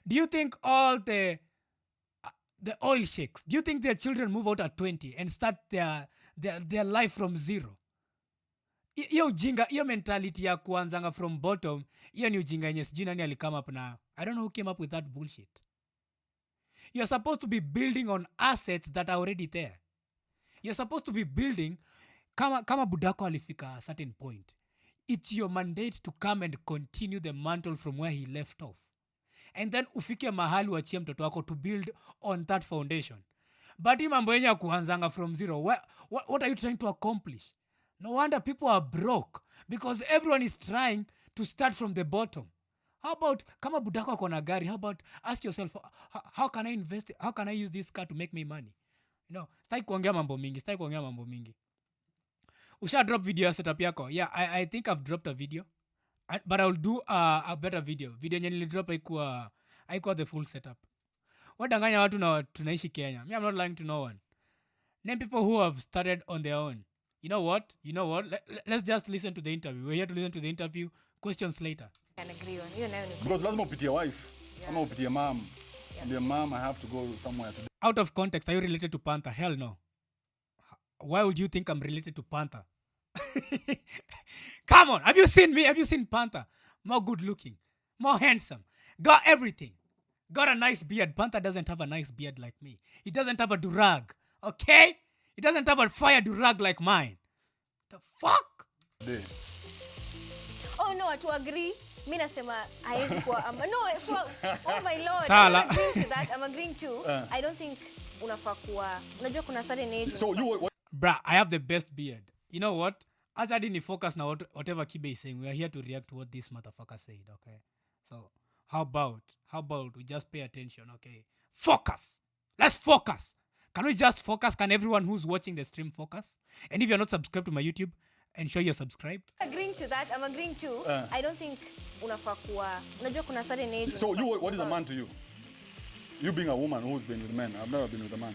Do you think all the oil sheikhs, do you think their children move out at 20 and start their life from zero? Hiyo ujinga, hiyo mentality ya kuanzanga from bottom, hiyo ni ujinga yenye sijui nani alikama up na. I don't know who came up with that bullshit. You're supposed to be building on assets that are already there. You're supposed to be building, kama budako alifika a certain point. It's your mandate to come and continue the mantle from where he left off. And then ufike mahali wachie mtoto wako to build on that foundation. But hii mambo yenye ya kuanzanga from zero, what are you trying to accomplish? No wonder people are broke because everyone is trying to start from the bottom. How about, kama budako ako na gari, how about ask yourself, how can I invest, how can I use this car to make me money? You know, sitaki kuongea mambo mingi. Usha drop video ya setup yako? Yeah, I think I've dropped a video. But I'll do a better video. Video yenye nilidrop haikuwa the full setup. Wadanganya watu na tunaishi Kenya. Me, I'm not lying to no one. Name people who have started on their own. You know what? Let's just listen to the interview. We're here to listen to the interview. Questions later. Can agree on. You know. Because lazima upitie wife. Ama upitie mom. And your mom, I have to go somewhere today. Out of context, are you related to Panther? Hell no. Why would you think I'm related to Panther? Come on. Have you seen me? Have you seen Panther? More good looking. More handsome. Got everything. Got a nice beard. Panther doesn't have a nice beard like me. He doesn't have a durag. Okay? He doesn't have a fire durag like mine. The fuck? Oh no, to agree. Mi nasema haiwezi kuwa oh my lord. Sala. I'm agreeing to that. I'm agreeing too. I don't think unafaa kuwa. Unajua kuna certain age. So you what? Bruh, I have the best beard. You know what? Acha didn't focus now whatever Kibe is saying. We are here to react to what this motherfucker said, okay? So, how about we just pay attention, okay? Focus. Let's focus. Can we just focus? Can everyone who's watching the stream focus? And if you're not subscribed to my YouTube, ensure you're subscribed. Agreeing to that. I'm agreeing too. I don't think unafaa kuwa. Unajua kuna certain age. So you what is a man to you? You being a woman who's been with men. I've never been with a man.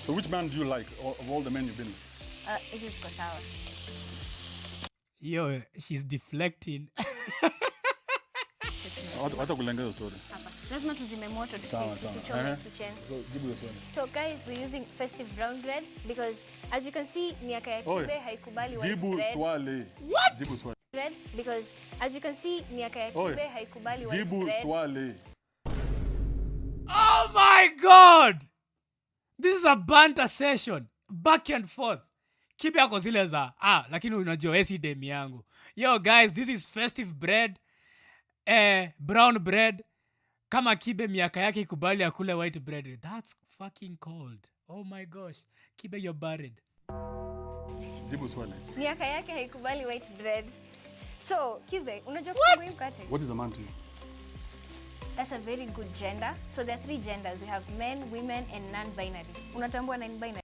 So which man do you like of all the men you've been with? It is kwa sawa. Yo, she's deflecting. Wacha kulengeza story. Hapa. Lazima tuzime moto tusichome tuchene. So jibu hiyo swali. So guys, we're using festive brown bread because as you can see miaka ya Kibe haikubali white Jibu bread. swali. What? Jibu swali. Bread because as you can see miaka ya Kibe haikubali white Jibu bread. swali. Oh my God! This is a banter session. Back and forth. Kibe yako zile za, lakini unajua esi demi yangu. Yo guys, this is festive bread. Brown bread. Kama Kibe miaka yake ikubali akule white bread. That's fucking cold. Oh my gosh. Kibe, you're buried. Jibu swali. Miaka yake haikubali white bread. So, Kibe, unajua kwa mkate? What is a man to you? That's a very good gender. So there are 3 genders. We have men, women, and non-binary. Unatambua non-binary?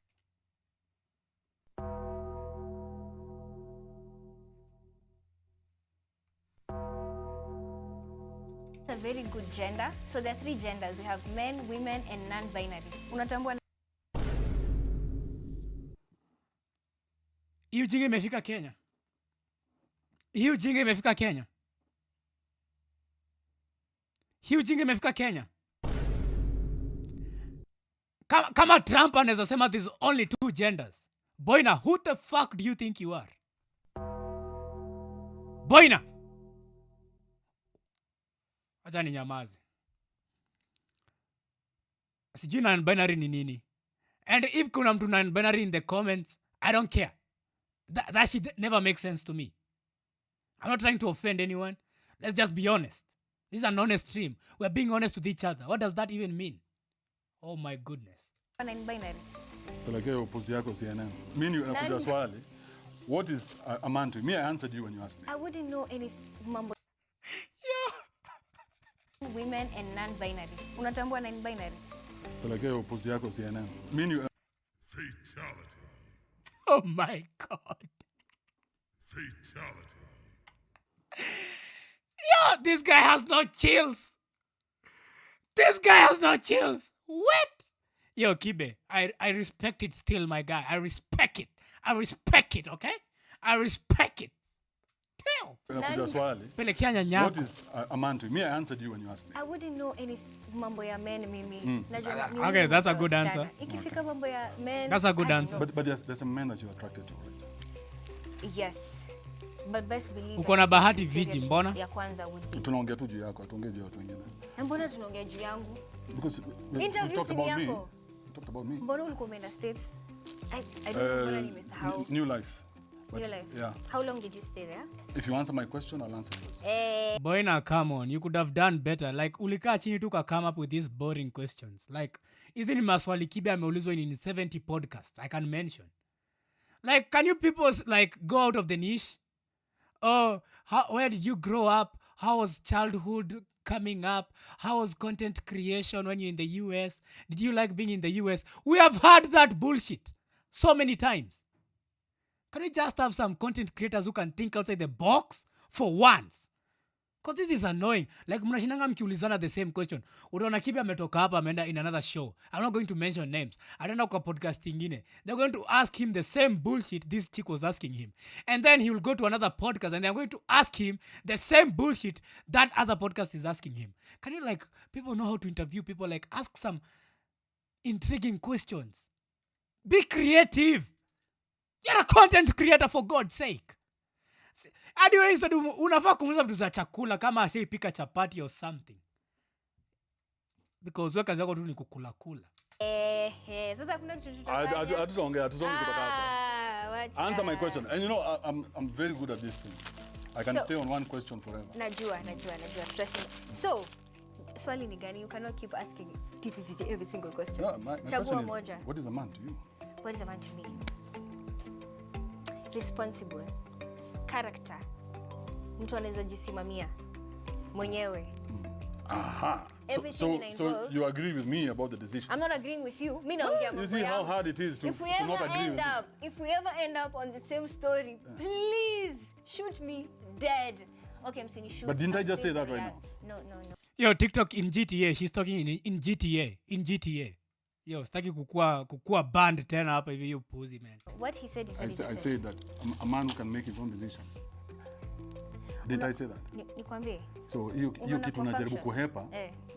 That's a very good with gender. So there are 3 genders. We have men, women, and non-binary. Unatambua Hii ujinga imefika Kenya. Hii ujinga imefika Kenya. Hii ujinga imefika Kenya. Kama Trump anaweza sema there's only 2 genders. Boina, who the fuck do you think you are? Boina! Acha ni nyamaze. Sijui non-binary ni nini. And if kuna mtu non-binary in the comments, I don't care. That shit never makes sense to me. I'm not trying to offend anyone. Let's just be honest. This is an honest stream. We're being honest with each other. What does that even mean? Oh my goodness. non-binary. Pelekea upuzi yako CNN. Mimi nakuja swali. What is a man to you? Me, I answered you when you asked me. I wouldn't know any mambo. Women and non-binary. Unatambua non-binary? Pelekea upuzi yako CNN. Mimi Fatality. Oh my God. Fatality. Yo, this guy has no chills. This guy has no chills. What? Yo, Kibe, I respect it still, my guy. I respect it. I respect it, okay? I respect it. Damn. nakuja swali. Pelekea nyanyako. What is a man to you? Me, I answered you when you asked me. I wouldn't know any mambo ya men mimi. Najua ni Okay, that's a good wasichana. answer. Ikifika mambo ya men. That's a good I don't answer. know. But there's some men that you're attracted to, right? Yes. But best believe Uko na that bahati period viji, mbona? ya kwanza would be. Tunaongea tu juu yako, tuongee juu ya watu wengine. Na mbona tunaongea juu yangu? Because we Interview talked si about me. yako. We talked about me. Mbona ulikuwa umeenda States? I don't know mbona nimesahau. New life. But, New life. Yeah. How long did you stay there? If you answer my question, I'll answer yours. Boina, come on. You could have done better. Like, ulikaa chini tu ka come up with these boring questions. Like, hizi ni maswali Kibe ameulizwa in 70 podcasts I can mention. Like, can you people, like, go out of the niche? Oh, where did you grow up? How was childhood coming up? How was content creation when you're in the US? Did you like being in the US? We have heard that bullshit so many times. Can we just have some content creators who can think outside the box for once? Because this is annoying. Like, mnashinanga mkiulizana the same question. Unaona Kibe ametoka hapa ameenda in another show. I'm not going to mention names. Ataenda kwa podcast ingine. They're going to ask him the same bullshit this chick was asking him. And then he will go to another podcast and they're going to ask him the same bullshit that other podcast is asking him. Can you, like, people know how to interview people? Like, ask some intriguing questions. Be creative. You're a content creator, for God's sake. Anyways, unafaa kumuuliza vitu za chakula kama ashaipika chapati or something. Because wewe kazi yako tu ni kukula kula. Sasa kuna kitu Hatutaongea, tusonge kutoka hapa. Answer my question. And you know, I'm very good at this thing. I can stay on one question forever. Najua. Trust me. So, swali ni gani? You cannot keep asking every single question. Yeah, my question is, what is a man to you? What is a man to me? Responsible. Character. Mtu anaweza jisimamia mwenyewe. Aha. Everything So you agree with me about the decision? I'm not agreeing with you. Mimi naongea mambo. You see how hard it is to not agree with me? If we ever end up on the same story, please shoot me dead. Okay, I'm saying shoot. But didn't I just say that right now? No. Yo, TikTok in GTA. She's talking in GTA. In GTA. Yo, sitaki kukua band tena hapa hivi pussy, man. What he said is very different. I said that a man who can make his own decisions. Didn't I say that? Nikwambie. So hiyo kitu unajaribu kuhepa,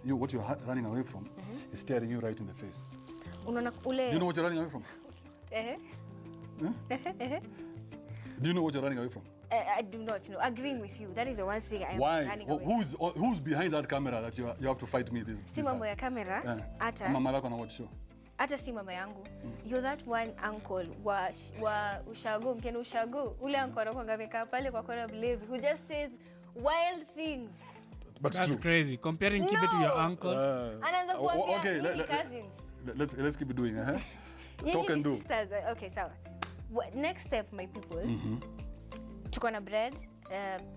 what you're running away from is staring you right in the face. Unaona ule. Do you know what you're running away from? Do you know what you're running away from? I do not know. Agreeing with you. That is the one thing I am running away. Who's behind that camera that you have to fight me this? Si mambo ya kamera hata. Mama yako na watch show. Hata si mama yangu. You're that one uncle wa ushago, mkeni ushago. Ule uncle anakuanga amekaa pale kwa kona mlevi who just says wild things. But that's true. Crazy. Comparing Kibe to your uncle. Anaanza kuambia cousins. Let's keep it doing, Talk and do. Sisters. Okay, sawa. Next step, my people. Tuko na bread.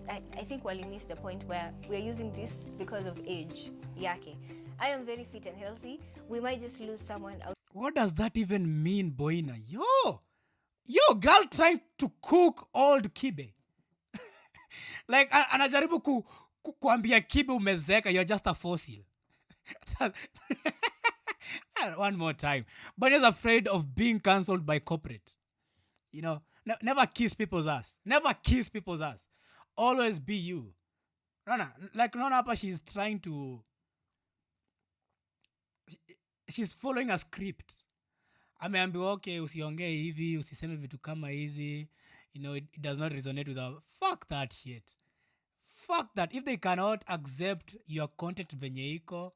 I think wali missed the point where we're using this because of age yake. I am very fit and healthy. We might just lose someone out. What does that even mean, Boina? Yo, girl trying to cook old Kibe. Like, anajaribu kuambia Kibe umezeka, you're just a fossil. One more time. But he's afraid of being cancelled by corporate. You know, never kiss people's ass. Never kiss people's ass. Always be you. Nona, like Nona hapa, she's trying to... She's following a script. Ameambiwa, okay, usiongee hivi, usiseme vitu kama hizi. You know, it does not resonate with her. Fuck that shit. Fuck that. If they cannot accept your content venye iko,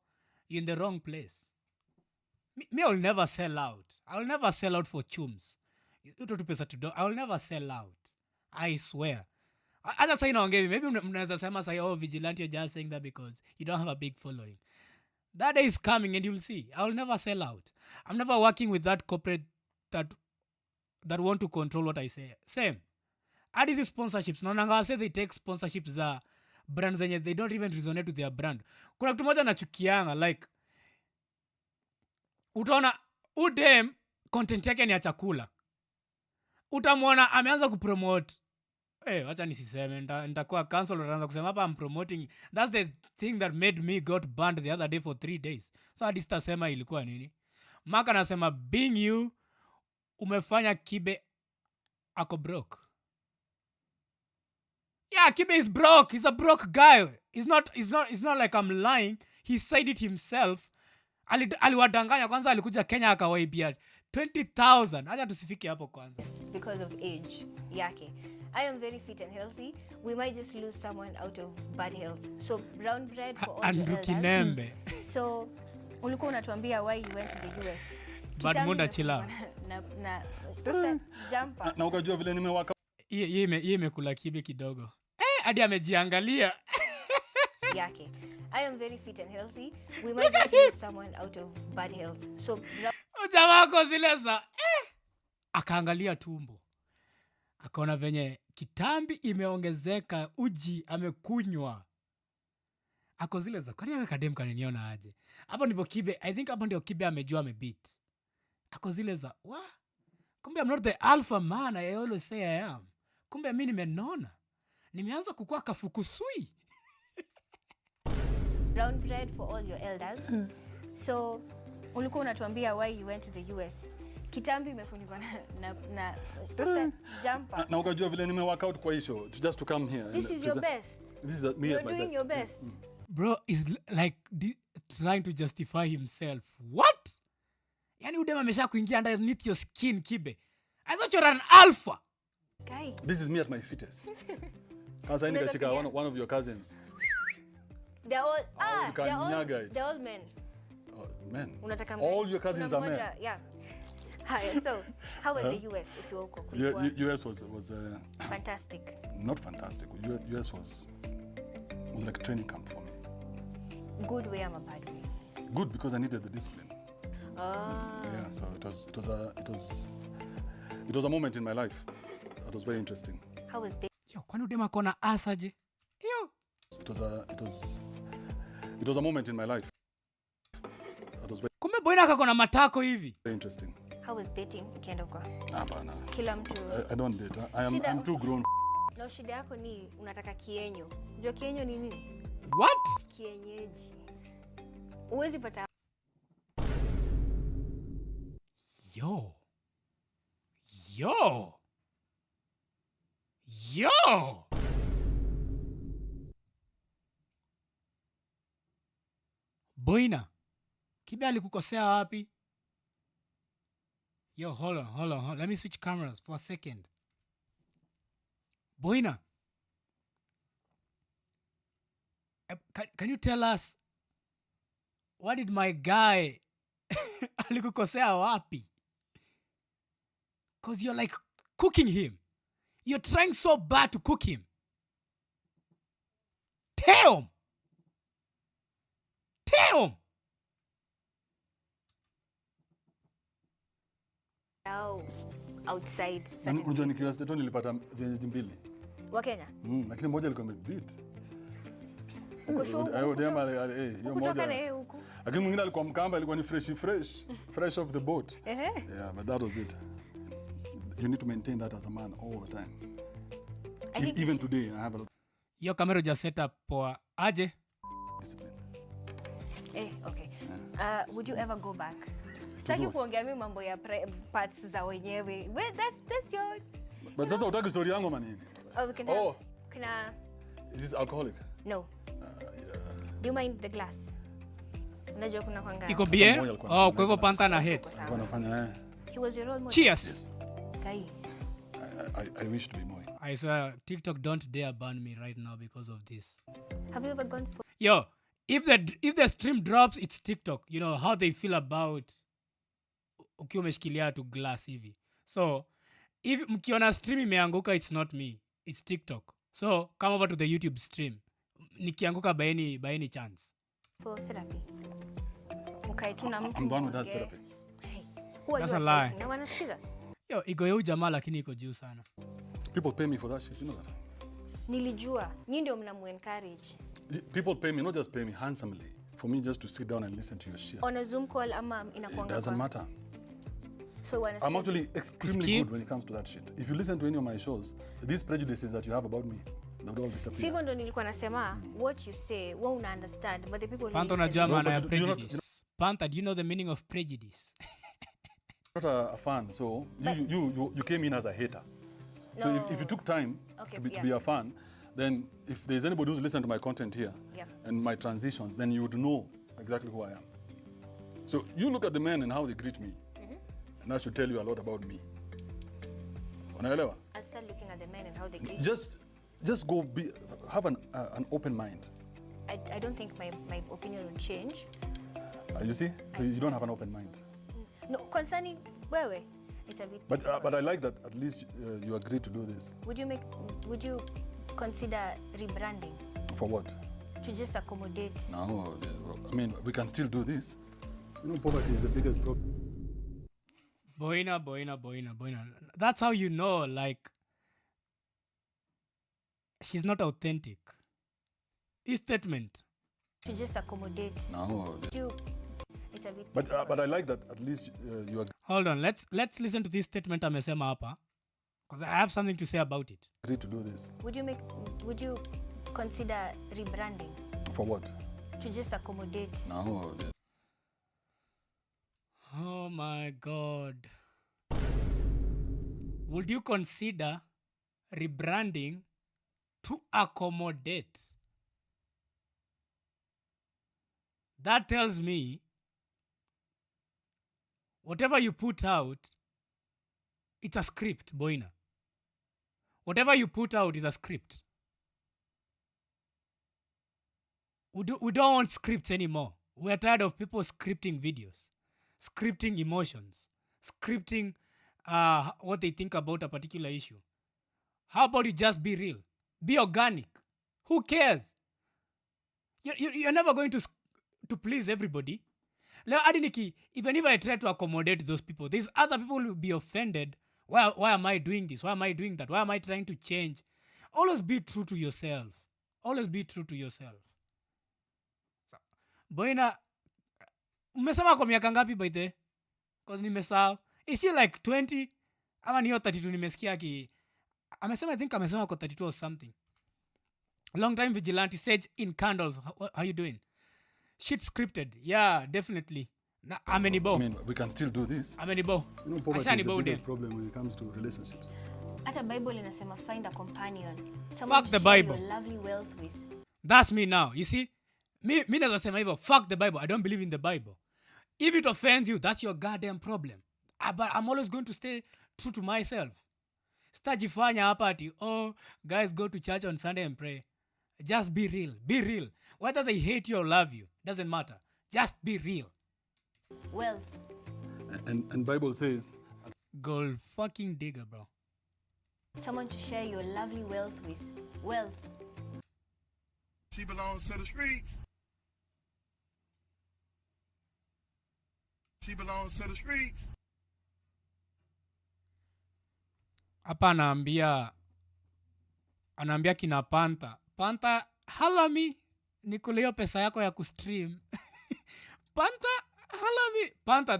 you're in the wrong place. Me, I'll never sell out. I'll never sell out for chums. I'll never sell out. I swear. Hata sasa inaongea, maybe mnaweza sema sasa, oh, vigilante, you're just saying that because you don't have a big following. That day is coming and you'll see. I'll never sell out. I'm never working with that corporate that want to control what I say. Same. Add these sponsorships. Naonanga say they take sponsorships za brands zenye they don't even resonate with their brand. Kuna kitu moja nachukianga, like utaona udem content yake ni ya chakula. Utamwona ameanza kupromote. Wacha nisiseme, nitakuwa cancel, utaanza kusema hapa I'm promoting. That's the thing that made me got banned the other day for 3 days. So hadi sitasema ilikuwa nini. Mark anasema being you umefanya Kibe ako broke. Yeah, Kibe is broke. He's a broke guy. It's not like I'm lying. He said it himself. Aliwadanganya kwanza, alikuja Kenya akawaibia 20,000. Acha tusifike hapo kwanza. Because of age yake. I am very fit and healthy. We might just lose someone out of bad health. So brown bread for all Andrew the Kinembe. So ulikuwa unatuambia why you went to the US. But Munda chill out. Tosta jumper. Na ukajua vile nimewaka. Yeye imekula Kibe kidogo. Hadi amejiangalia. Yake. I am very fit and healthy. We might just lose someone out of bad health. So Ujamako zile za akaangalia tumbo. Akaona venye kitambi imeongezeka, uji amekunywa. Ako zile za kwani akadem kaniniona aje. Hapo ndipo Kibe, I think hapo ndio Kibe amejua amebeat. Ako zile za kumbe I'm not the alpha man I always say I am. Kumbe mimi nimenona. Nimeanza kukua kafukusui. Brown bread for all your elders. So ulikuwa unatuambia why you went to the US. Kitambi imefunikwa na tosta jumper. Na ukajua vile nimewaka out kwa show just to come here. This is your best. This is me at my best. You're doing your best. Bro is like trying to justify himself. What? Yani udema amesha kuingia underneath your skin, Kibe. I thought you're an alpha. Guy. This is me at my fittest. Kwanza nikashika one of your cousins. They're all men. Oh, men. All your cousins are men. Yeah. Hi, so how was the US if you were US was fantastic. Not fantastic. US was like a training camp for me. Good way or bad way? Good because I needed the discipline. Yeah, so it was a moment in my life that was very interesting. How was day? Yo, kwani udema kona asaje? Yo. It was a moment in my life that was very Kumbe Boina kakona matako hivi. interesting. How was dating ukienda kwa? Hapana. Kila mtu. I don't date. I'm too grown. No, shida yako ni unataka kienyo. Unajua kienyo ni nini? What? Kienyeji. Uwezi pata. Yo. Boina, Kibe alikukosea wapi? Yo, hold on. Let me switch cameras for a second. Boina, can you tell us what did my guy alikukosea wapi? Because you're like cooking him. You're trying so bad to cook him. Tell him. Outside. Unajua nikiwa state nilipata vienyeji mbili. Wa Kenya? Lakini moja ilikuwa imebeat. Uko sure? Hiyo moja. Lakini mwingine alikuwa Mkamba, ilikuwa ni fresh off the boat. Yeah, but that was it. You need to maintain that as a man all the time. Even today, I have a lot. Your camera just set up poa. Aje? Discipline. Okay. Would you ever go back? Sitaki kuongea mimi mambo ya parts za wenyewe. Well, that's your... But sasa utaki story yangu manini? Kuna... Is this alcoholic? No. Do you mind the glass? Unajua kuna kwanga. Iko bie? Kwa hivyo Panther na hate. Wanafanya He was your role model. Cheers. Yes. Guy. I wish to be more. I swear TikTok don't dare ban me right now because of this. Have you ever gone for... Yo, if the stream drops, it's TikTok. You know how they feel about ukiwa umeshikilia to glass hivi. So, if mkiona stream imeanguka, it's not me. It's TikTok. So, come over to the YouTube stream. Nikianguka by any chance. For therapy. Okay, tuna mtu. I'm the one who does therapy. Hey, who are That's you a lie. advising? Na wanasikiza? Yo, iko yeu jamaa lakini iko juu sana. People pay me for that shit, you know that? Nilijua. Nyinyi ndio mnamu-encourage. People pay me, not just pay me handsomely, for me just to sit down and listen to your shit. On a Zoom call ama It inakuanga doesn't matter. So wanasikiza. I'm actually extremely good when it comes to that shit. If you listen to any of my shows, these prejudices that you have about me, they would all disappear. Sivyo ndo nilikuwa nasema, what you say, wewe una understand, but the people who Panther listen... unajua maana ya No, but you not- prejudice. Panther, do you know the meaning of prejudice? I'm not a fan, so you came in as a hater. So if you took time Okay, to be a fan, then if there's anybody who's listened to my content here and my transitions, then you would know exactly who I am. So you look at the men and how they greet me, and that should tell you a lot about me. Unaelewa? I'll start looking at the men and how they greet. Just go have an open mind. I don't think my opinion will change. You see? So you don't have an open mind. No, concerning wewe, it's a bit... But I like that at least you agreed to do this. Would you consider rebranding For what? to just accommodate? No, I mean, we can still do this. You know, poverty is the biggest problem. Boina. That's how you know, like, she's not authentic. His statement. To just accommodate? No. It's a bit... But I like that at least you agreed. Hold on, let's listen to this statement amesema hapa, because I have something to say about it. Agreed to do this. Would you consider rebranding For what? to just accommodate? No. Oh my God. Would you consider rebranding to accommodate? That tells me whatever you put out, it's a script, Boina. Whatever you put out is a script. We don't want scripts anymore. We're tired of people scripting videos, scripting emotions, scripting what they think about a particular issue. How about you just be real? Be organic. Who cares? You're never going to please everybody. Even if I try to accommodate those people, there's other people who will be offended. Why am I doing this? Why am I doing that? Why am I trying to change? Always be true to yourself. Always be true to yourself. So, Boina, umesema kwa miaka ngapi by the way? Because nimesahau. Is she like 20? Ama niyo 32 nimesikia ki... I think amesema kwa 32 or something. Long time vigilante, Sage in candles. How you doing? Shit scripted. Yeah, definitely. I mean, we can still do this. Amenibo. You know, poverty is the biggest problem when it comes to relationships. Hata Bible inasema find a companion. Fuck the to share Bible. your lovely wealth with. That's me now. You see? Me naweza sema hivyo. Fuck the Bible. I don't believe in the Bible. If it offends you, that's your goddamn problem. But I'm always going to stay true to myself. Stajifanya hapa ati, oh, guys go to church on Sunday and pray. Just be real. Be real. Whether they hate you or love you, doesn't matter. Just be real. Wealth. And Bible says... Gold fucking digger, bro. Someone to share your lovely wealth with. Wealth. She belongs to the streets. She belongs to the streets. Hapa anaambia kina Panther, hala mi nikuleo pesa yako ya kustream. Panther, hala mi. Panther,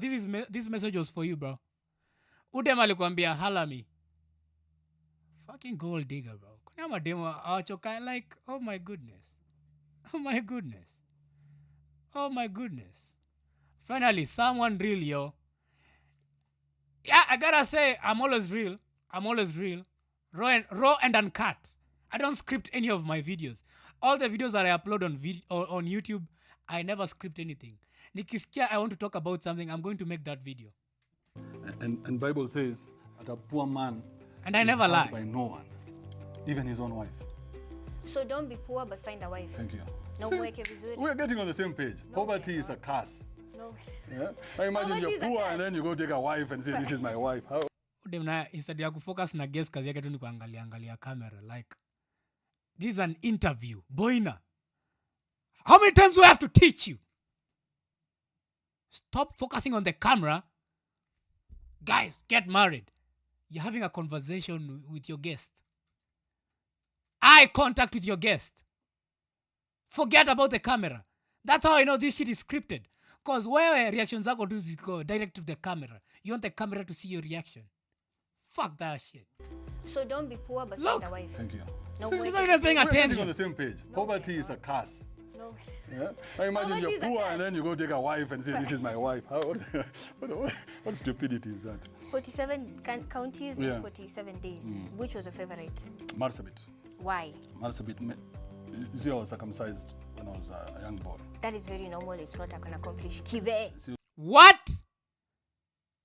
this message was for you, bro. Udem alikuambia hala mi. Fucking gold digger, bro. kuna mademo awachoka like, oh my goodness. Oh my goodness. Oh my goodness. Finally, someone real, yo. Yeah, I gotta say, I'm always real. I'm always real. Raw and uncut. I don't script any of my videos. All the videos that I upload on YouTube, I never script anything. Nikisikia I want to talk about something, I'm going to make that video. And Bible says that a poor man And I is never hurt lie. by no one, even his own wife. So don't be poor but find a wife. Thank you. No See, mweke vizuri. we're getting on the same page. Poverty is a curse. No. Yeah? I imagine Poverty you're is a poor curse. and then you go take a wife and say, this is my wife. How? Udemna instead ya kufocus na guest kazi yake tu ni kuangalia camera like this is an interview. Boina. How many times do I have to teach you? Stop focusing on the camera. Guys, get married. You're having a conversation with your guest. Eye contact with your guest. Forget about the camera. That's how I know this shit is scripted. Because where reactions are going to go direct to the camera. You want the camera to see your reaction. Fuck that shit. So don't be poor but Look. find a wife. Thank you. No See, mweke He's not even paying we're getting on attention. the same page. Poverty is a curse. No. Yeah? I imagine Poverty you're is a poor curse. and then you go take a wife and say, this is my wife. How, what stupidity is that? 47 counties Yeah. in 47 days. Which was your favorite? Marsabit. Why? Marsabit. You see, I was circumcised when I was a young boy. That is very normal. It's what I can accomplish. Kibe. What?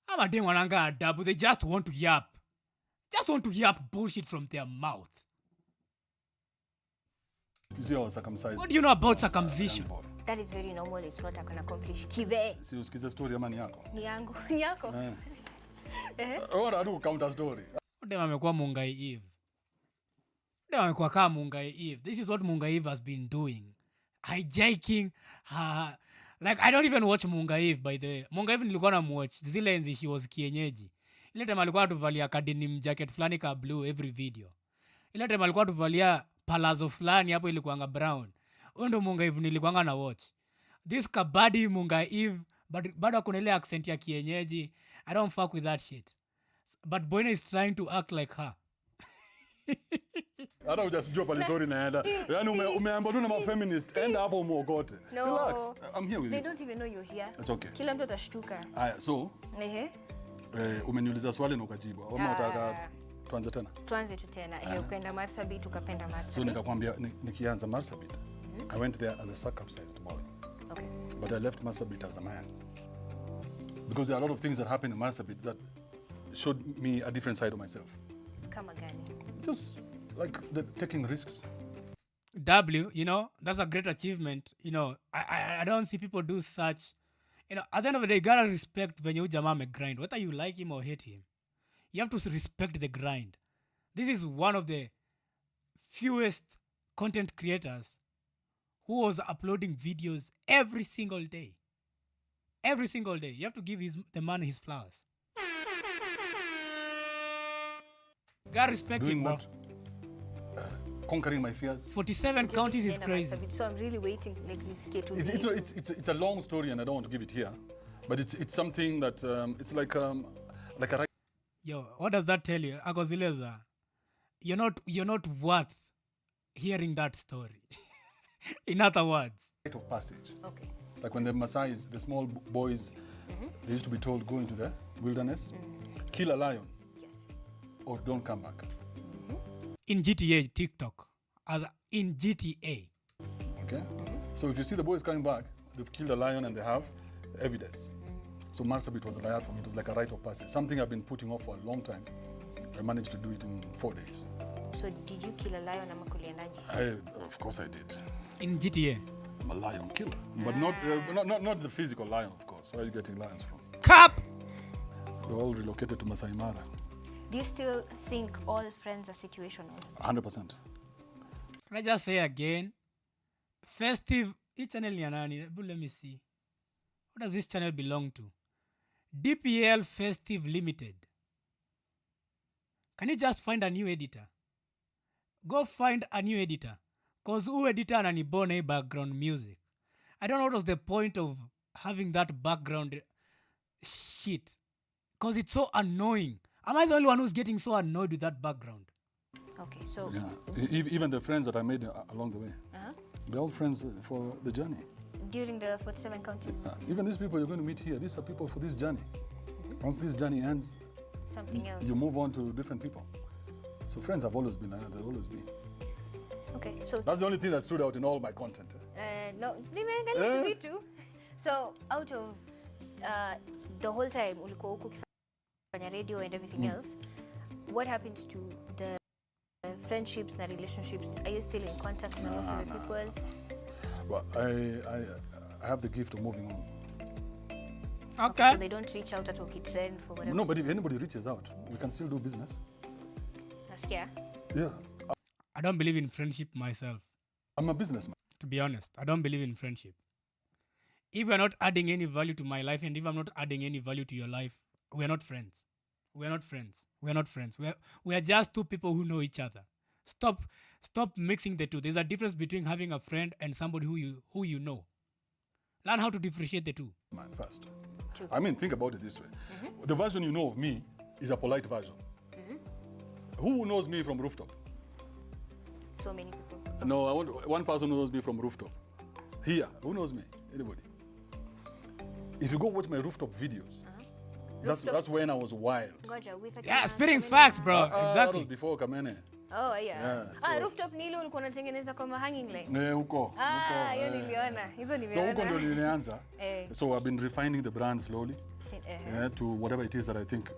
I'm a damn wananga adabu. They just want to yap. Just want to yap bullshit from their mouth. You see, I was circumcised. What do you know about when I was a circumcision? young boy. That is very normal. It's what I can accomplish. Kibe. Si usikize story ama ni yako. Ni yangu. Ni yako. What do counter story? Dem amekuwa Mungai Eve. Dem amekuwa kama Mungai Eve. This is what Mungai Eve has been doing. Hijacking. Like, I don't even watch Mungai Eve, by the way. Mungai Eve nilikuwa na watch. Zile enzi she was kienyeji. Ile time alikuwa tuvalia kadenim jacket flani ka blue every video. Ile time alikuwa tuvalia palazzo flani hapo ilikuwanga brown. Huyo ndo Mungai Eve nilikuwanga na watch. This kabadi Mungai Eve, but bado kuna ile accent ya kienyeji. I don't fuck with that shit. But Boina is trying to act like her. Hata hujasijua pale story inaenda. Yaani umeambiwa tu na mafeminist, enda hapo umuogote. No. Relax. I'm here with They you. don't even know you're here. It's okay. Kila mtu atashtuka. Haya, so Ehe. umeniuliza swali na ukajibu. Ama unataka tuanze tena? Tuanze tu tena. Ukaenda Marsabit, ukapenda So Marsabit. nikakwambia nikianza Marsabit, I went there as a circumcised boy. Okay. But I left Marsabit as a man. Because there are a lot of things that happened in Marsabit that showed me a different side of myself. Kama gani? Just like taking risks. W, you know, that's a great achievement. You know, I don't see people do such. You know, at the end of the day, you gotta respect when you jama grind. Whether you like him or hate him, you have to respect the grind. This is one of the fewest content creators who was uploading videos every single day. Every single day. You have to give the man his flowers. Gotta respect Doing him, bro. what? Conquering my fears. 47 counties is Ukienda crazy. Marsabit, so I'm really waiting like nisikie tu It's, zaidi. it's a long story and I don't want to give it here. But it's something that, it's like a right Yo, what does that tell you? Akozileza, you're not worth hearing that story. In other words. of passage. Okay. Like when the Maasais, the small boys, they used to be told, go into the wilderness, kill a lion, Yes. or don't come back. In GTA, TikTok. In GTA. Okay? So if you see the boys coming back, they've killed a lion and they have evidence. So Marsabit was a layat for me. It was like a rite of passage. Something I've been putting off for a long time. I managed to do it in 4 days. So did you kill a lion ama kuliendaje? Of course I did. In GTA. I'm a lion killer. But not the physical lion, of course. Where are you getting lions from? Cap! They're all relocated to Masai Mara. Do you still think all friends are situational? 100%. Can I just say again? Festive. Each channel ni ya nani? Let me see. What does this channel belong to? DPL Festive Limited. Can you just find a new editor? Go find a new editor. Because who editor ananibona hii background music? I don't know what was the point of having that background shit. Because it's so annoying. Am I the only one who's getting so annoyed with that background? Okay, so Even the friends that I made along the way, they're all friends for the journey. during the 47 counties, Even these people you're going to meet here, these are people for this journey. Once this journey ends, something else. you move on to different people. So friends have always been there. They'll always be. Okay, so That's the only thing that stood out in all my content. no, to be true. So out of the whole time ulikuwa huku ukifanya radio and everything else, what happened to the friendships and relationships? Are you still in contact with most of the people? Well, I have the gift of moving on. Okay. So they don't reach out at trend for whatever. No, but if anybody reaches out, we can still do business. Nasikia? Yeah, I don't believe in friendship myself. I'm a businessman. To be honest, I don't believe in friendship. If you're not adding any value to my life and if I'm not adding any value to your life, we're not friends. We're not friends. We're not friends. We are just two people who know each other. Stop mixing the two. There's a difference between having a friend and somebody who you know. Learn how to differentiate the two. Man, first. True. I mean, think about it this way. The version you know of me is a polite version. Who knows me from rooftop? So many people. No, I want one person who knows me from rooftop. Here, who knows me? Anybody? If you go watch my rooftop videos, that's when I was wild. Ngoja, with Yeah, spitting facts, bro. That Exactly. was before Kamene. Oh yeah. Yeah, so- Rooftop ni ile ulikuwa unatengeneza kama hanging line. Huko. Hiyo niliona. Hizo So huko ndio nimeona. nilianza. Eh. So I've been refining the brand slowly to whatever it is that I think.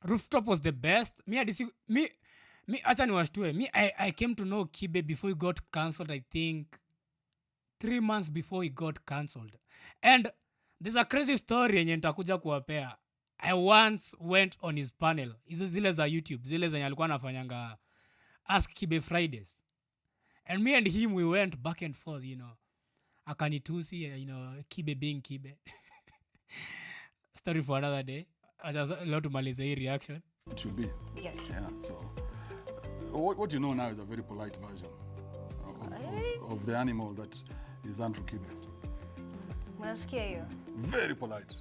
Rooftop was the best. Me acha niwashtue. I came to know Kibe before he got cancelled, I think 3 months before he got cancelled. And there's a crazy story yenye nitakuja kuwapea. I once went on his panel. Hizo zile za YouTube, zile zenye alikuwa anafanyanga Ask Kibe Fridays. And me and him, we went back and forth, Akanitusi, Kibe being Kibe. Story for another day. Leo tumalize hii reaction. It should be. Yes. Yeah. So what you know now is a very polite version of the animal that is Andrew Kibe. Unasikia hiyo? Very polite.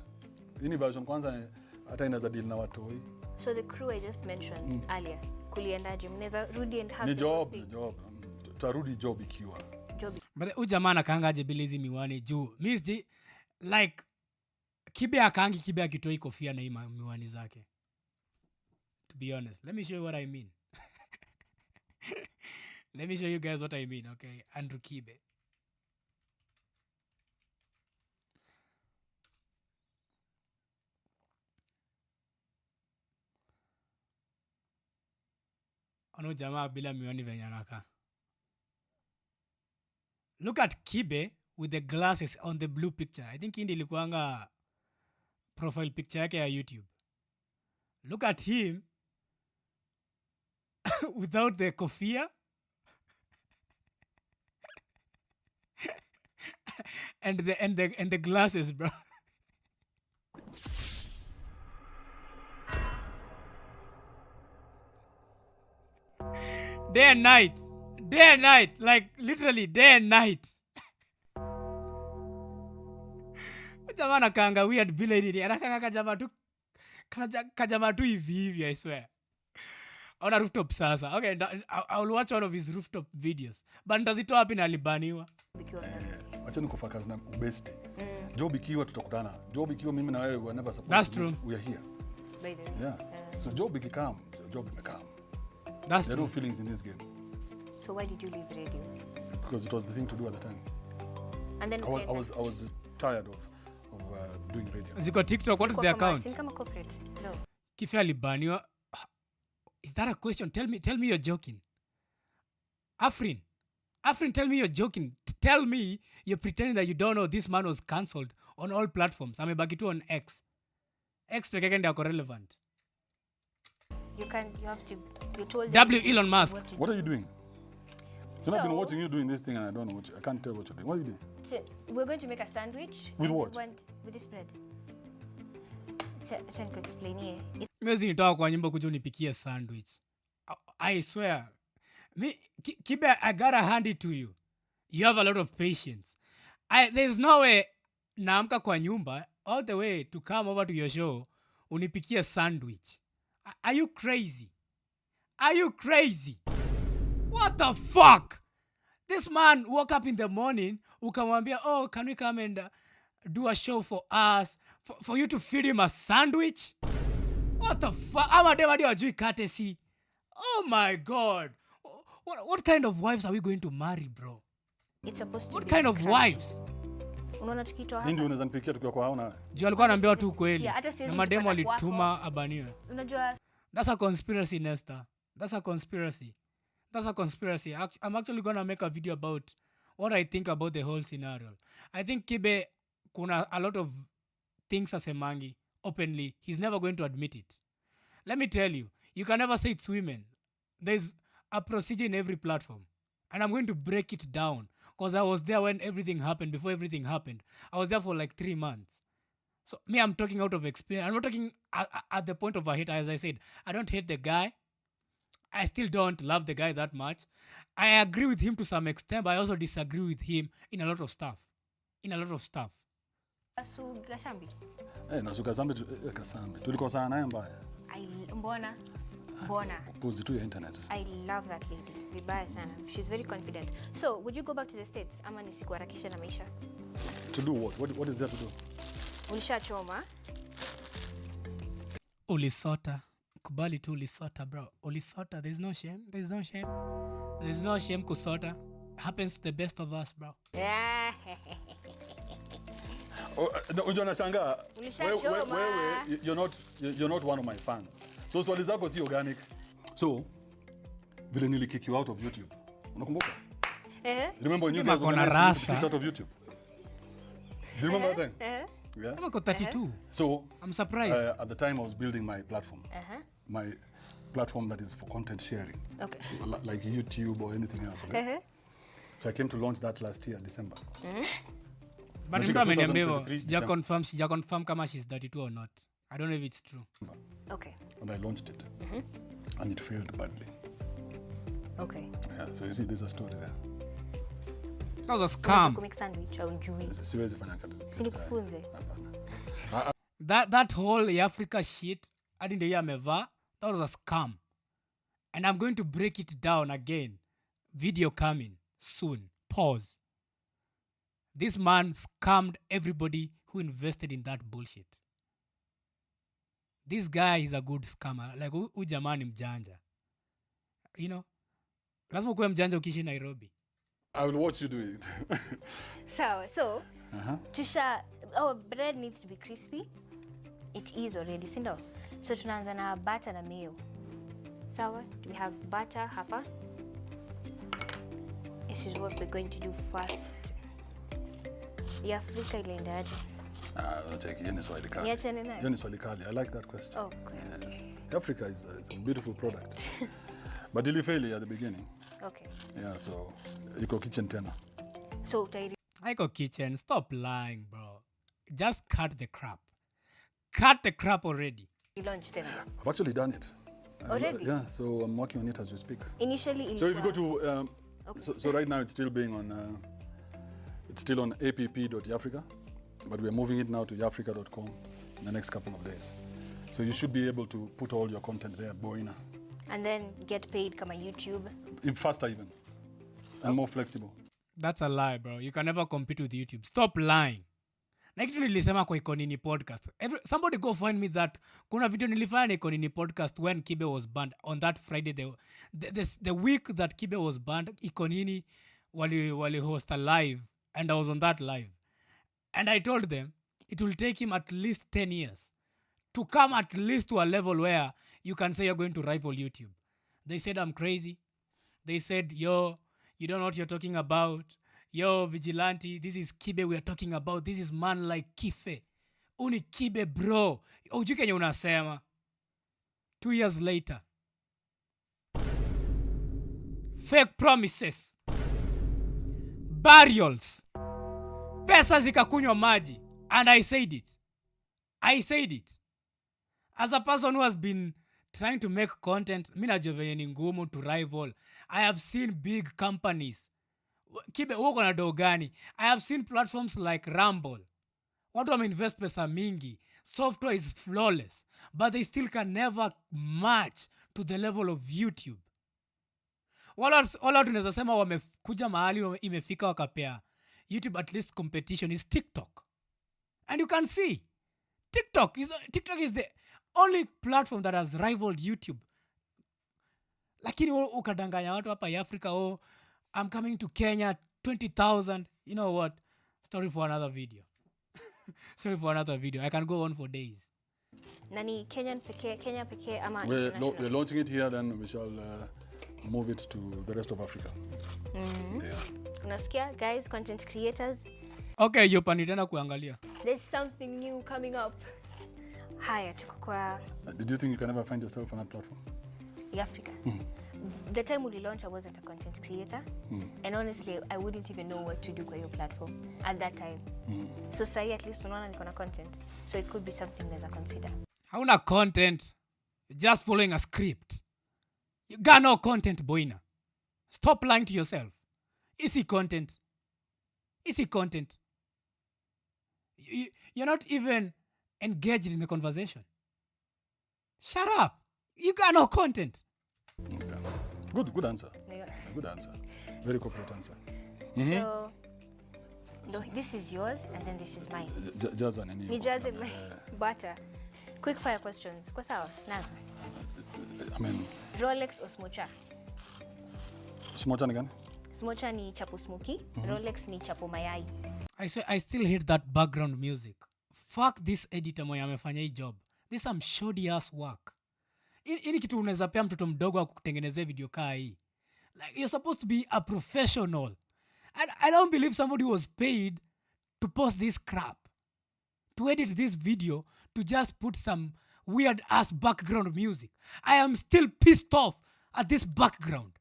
Ini version kwanza hata inaweza deal na watoi. So the crew I just mentioned earlier, kuliendaje? Mnaweza rudi and have Ni the job, whole ni thing? job. Tutarudi job ikiwa. Job. But huyu jamaa anakaangaje bila hizi miwani juu. Like Kibe akaangi Kibe akitoa hii kofia na hii miwani zake. To be honest, let me show you what I mean. Let me show you guys what I mean, okay? Andrew Kibe. Ono jamaa bila miwani venye anakaa. Look at Kibe with the glasses on the blue picture. I think hii ndio ilikuanga profile picture yake ya YouTube. Look at him without the kofia and the glasses, bro. Day and night, like literally day and night. Jamaa anakaanga weird bila nini, anakaanga kajama tu hivi, I swear. On a rooftop sasa. Okay, I'll watch one of his rooftop videos. But nitazitoa wapi na alibaniwa? Acha nikufakazi na ubeste. Job ikiwa tutakutana. Job ikiwa mimi na wewe we are never supposed That's to true. meet. We are here. By the way. Yeah. So job ikikam, job imekam. That's There are true. no feelings in this game So why did you leave radio? because it was the thing to do at the time. And then I was tired of doing radio. Ziko TikTok, what is the account? Kama corporate. No. Kife alibaniwa. Is that a question? Tell me you're joking. Afrin, tell me you're joking. Tell me you're pretending that you don't know this man was cancelled on all platforms. Amebaki tu on X. X peke yake ndio ako relevant. You have to, you told them W. Elon Musk. what to What are you doing? You know, I've been So- watching you doing this thing and I don't know I can't tell what you're doing. What are you doing? So, we're going to make a sandwich. With and we what? want with this bread. Acha nikuexplainie. Mezi nitoka kwa nyumba kuja unipikie sandwich. I swear. Kibe, I gotta hand it to you. You have a lot of patience. There's no way naamka kwa nyumba all the way to come over to your show unipikie sandwich. Are you crazy? Are you crazy? What the fuck? This man woke up in the morning, ukamwambia, oh, can we come and do a show for us? For you to feed him a sandwich? What the fuck? Ama dem hadi wajui courtesy. Oh my God. What kind of wives are we going to marry, bro? It's supposed to What be kind of encouraging. wives? Unaona tukitoa Hii ndio hapa. unaweza nipikia tukiwa kwa hauna. Juu alikuwa anaambiwa tu kweli. Yeah, hata siwezi Na mademu kupata kwako. walituma abaniwe. Unajua That's a conspiracy, Nesta. That's a conspiracy. That's a conspiracy. I'm actually going to make a video about what I think about the whole scenario. I think Kibe kuna a lot of things asemangi openly. He's never going to admit it. Let me tell you, you can never say it's women. There's a procedure in every platform. And I'm going to break it down because I was there when everything happened, before everything happened. I was there for like 3 months. So me, I'm talking out of experience. I'm not talking at the point of a hate. As I said, I don't hate the guy. I still don't love the guy that much. I agree with him to some extent, but I also disagree with him in a lot of stuff. Asu Gashambi. Nasuka Kasambi. Tulikosana naye mbaya. Mbona? Puzi tu ya internet. I love that lady. Vibaya sana. She's very confident. So, would you go back to the States ama nisikuharakisha na maisha? To do what? What is there to do? Ulishachoma. Ulisota. Kubali tu ulisota, bro. Ulisota. There's no shame. There's no shame kusota. Happens to the best of us, bro. Unajua nashangaa. Ulishachoma. Wewe you're not one of my fans. So swali zako si organic. So vile nilikick you out of YouTube. Unakumbuka? Remember when you guys kicked out of YouTube? Do you remember that time? Yeah. I'm 32. So I'm surprised. At the time I was building my platform. My platform that is for content sharing. Okay. Like YouTube or anything else. Okay? So I came to launch that last year, December. But mtu ameniambia sija confirm kama she's 32 or not. I don't know if it's true. Okay. And I launched it. And it failed badly. Okay. Yeah, so you see there's a story there. That was a scam. Kumake sandwich au njui. Siwezi fanya kazi. Sinikufunze. That whole Africa shit, hadi ndio amevaa, that was a scam. And I'm going to break it down again. Video coming soon. Pause. This man scammed everybody who invested in that bullshit. This guy is a good scammer. Like, huyu jamaa ni mjanja. You know? Lazima kuwe mjanja ukiishi Nairobi. I will watch you do it. So, our bread needs to be crispy. It is already, sindo? So tunaanza na butter na mayo. Sawa? We have butter hapa. This is what we're going to do first. Ya Afrika iliendaje? Hiyo ni swali kali. Niachane nayo. Hiyo ni swali kali. I like that question. Oh, okay. Yes. Africa is a beautiful product. But ili fail at the beginning. Okay. Yeah, so iko kitchen tena. So utairi. Iko kitchen. Stop lying, bro. Just cut the crap. Cut the crap already. You launched tena. I've actually done it. Already? Yeah, so I'm working on it as we speak. Initially So if you go to okay. so right now it's still being on it's still on app.yafrica, but we're moving it now to yafrica.com in the next couple of days. So you should be able to put all your content there, Boina. And then get paid kama YouTube. Faster even. And more flexible. That's a lie, bro. You can never compete with YouTube. Stop lying. Na kitu nilisema kwa Ikonini podcast. Somebody go find me that. Kuna video nilifanya na Ikonini podcast when Kibe was banned on that Friday. The week that Kibe was banned, Ikonini wali host a live. And I was on that live. And I told them it will take him at least 10 years to come at least to a level where you can say you're going to rival YouTube. They said I'm crazy. They said, yo, you don't know what you're talking about. Yo, vigilante, this is Kibe we are talking about. This is man like Kife. Uni Kibe, bro. Ujui kenye unasema. 2 years later. Fake promises. Burials. Pesa zikakunywa maji. And I said it. As a person who has been trying to make content, mi najua venye ni ngumu to rival. I have seen big companies. Kibe, uko na doo gani? I have seen platforms like Rumble. Watu wameinvest pesa mingi. Software is flawless. But they still can never match to the level of YouTube. wala tunaweza sema wamekuja mahali imefika wakapea YouTube at least competition is TikTok. And you can see TikTok is the only platform that has rivaled YouTube. Lakini ukadanganya watu hapa Africa, I'm coming to Kenya, 20,000. You know what? Story for another video. I can go on for days. Nani Kenya pekee ama we're launching it here, then we shall move it to the rest of Africa. Yeah. Unasikia guys, content creators? Okay, Yopani tena kuangalia. There's something new coming up. Haya, tuko kwa Did you think you can ever find yourself on that platform? Africa. The time we launched, I wasn't a content creator. And honestly, I wouldn't even know what to do kwa your platform at that time. So say at least unaona niko na content. So it could be something there's a consider. Hauna content. You're just following a script. You got no content, Boina. Stop lying to yourself. Easy content. You're not even engaged in the conversation. Shut up. You got no content. Okay. Good answer. Yeah. Good answer. Very corporate answer. So no, this is yours and then this is mine. Jaza nini? Nijaze my butter. Quick fire questions. Kwa sawa? Nazo. I mean, Rolex or Smocha? Smocha again? Smocha ni chapo smoky, Rolex ni chapo mayai. I still hate that background music. Fuck this editor mwenye amefanya hii job. This some shoddy ass work. Ini kitu unaweza pea mtoto mdogo wa kutengenezea video kaa hii. Like, you're supposed to be a professional. I don't believe somebody was paid to post this crap. To edit this video, to just put some weird ass background music. I am still pissed off at this background.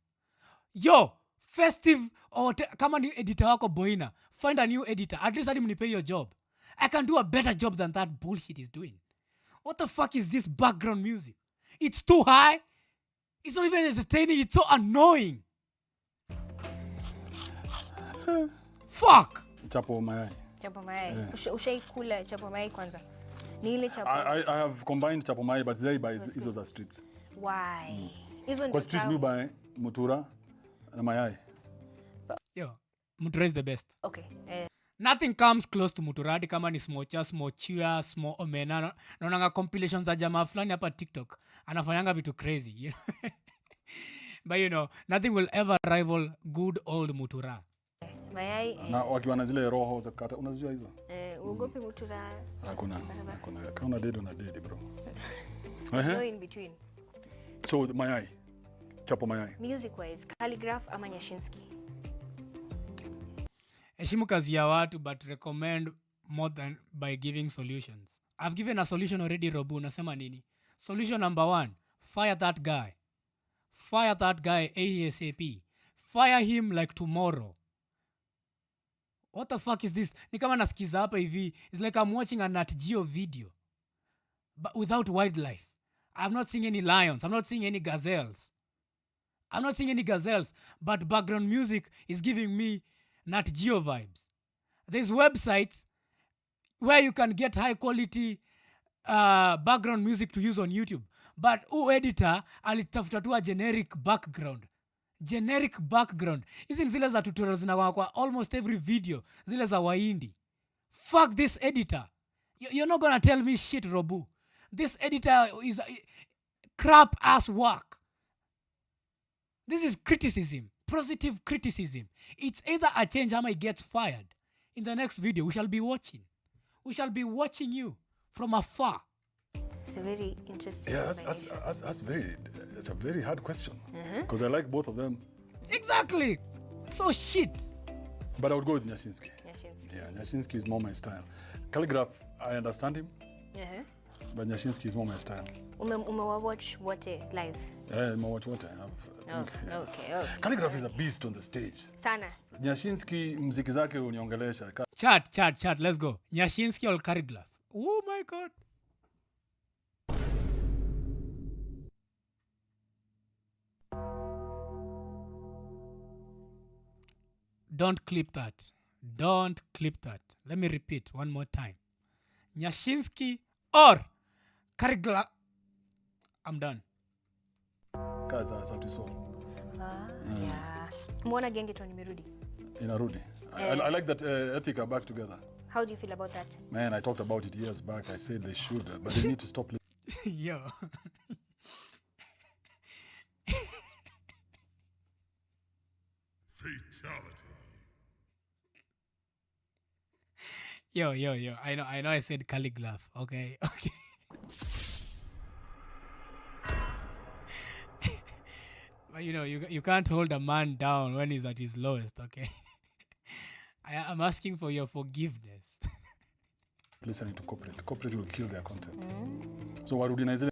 Yo, festive or kama ni editor wako Boina, find a new editor. At least hadi mnipe your job. I can do a better job than that bullshit he's doing. What the fuck is this background music? It's too high. It's not even entertaining. It's so annoying. Fuck. Chapo mayai. Chapo mayai. Yeah. Ushaikula chapo mayai kwanza? Ni ile chapo. I have combined chapo mayai, but they buy hizo za streets. Why? Hizo Kwa streets we buy mutura na mayai. Yo, mutura is the best. Okay. Nothing comes close to muturadi kama ni smocha, smochia, smo omena. Naonanga compilations za jamaa fulani hapa TikTok. Anafanyanga vitu crazy. But you know, nothing will ever rival good old mutura. Mayai. Na wakiwa na zile roho za kata, unazijua hizo? Ugopi mutura. Hakuna. Kauna dead bro. No in between. So mayai. Chapo mayai. Music wise, Calligraph ama Nyashinsky? Heshimu kazi ya watu, but recommend more than by giving solutions. I've given a solution already, Robu. Nasema nini? Solution number 1, fire that guy. Fire that guy ASAP. Fire him like tomorrow. What the fuck is this? Ni kama nasikiza hapa hivi. It's like I'm watching a Nat Geo video. But without wildlife. I'm not seeing any lions. I'm not seeing any gazelles. But background music is giving me Nat Geo vibes. There's websites where you can get high quality background music to use on YouTube. But editor alitafuta tu a generic background. Hizi zile za tutorials zinakuwa kwa almost every video. Zile za Wahindi. Fuck this editor. You're not gonna tell me shit, Robu. This editor is crap ass work. This is criticism. Positive criticism. It's either a change or he gets fired. In the next video, we shall be watching you from afar. It's a very interesting. Yeah, it's a very hard question. Because I like both of them. Exactly. So shit. But I would go with Nyashinsky. Yeah, Nyashinsky is more my style. Calligraph, I understand him. But Nyashinsky is more my style. Watch what live? Yeah, watch what Okay. Calligraph is a beast on the stage. Sana. Nyashinsky mziki zake uniongelesha. Chat. Let's go. Nyashinsky or Calligraph? Oh my God. Don't clip that. Let me repeat one more time. Nyashinsky or Calligraph. I'm done. Kaza Sauti Sol. Yeah. Muona genge tu nimerudi. Inarudi. I like that ethic are back together. How do you feel about that? Man, I talked about it years back. I said they should, but they need to stop. Yo. Fatality. Yo. I know I said calligraph. Okay. But you can't hold a man down when he's at his lowest, okay? I'm asking for your forgiveness. Listening to corporate. Corporate will kill their content. So what would you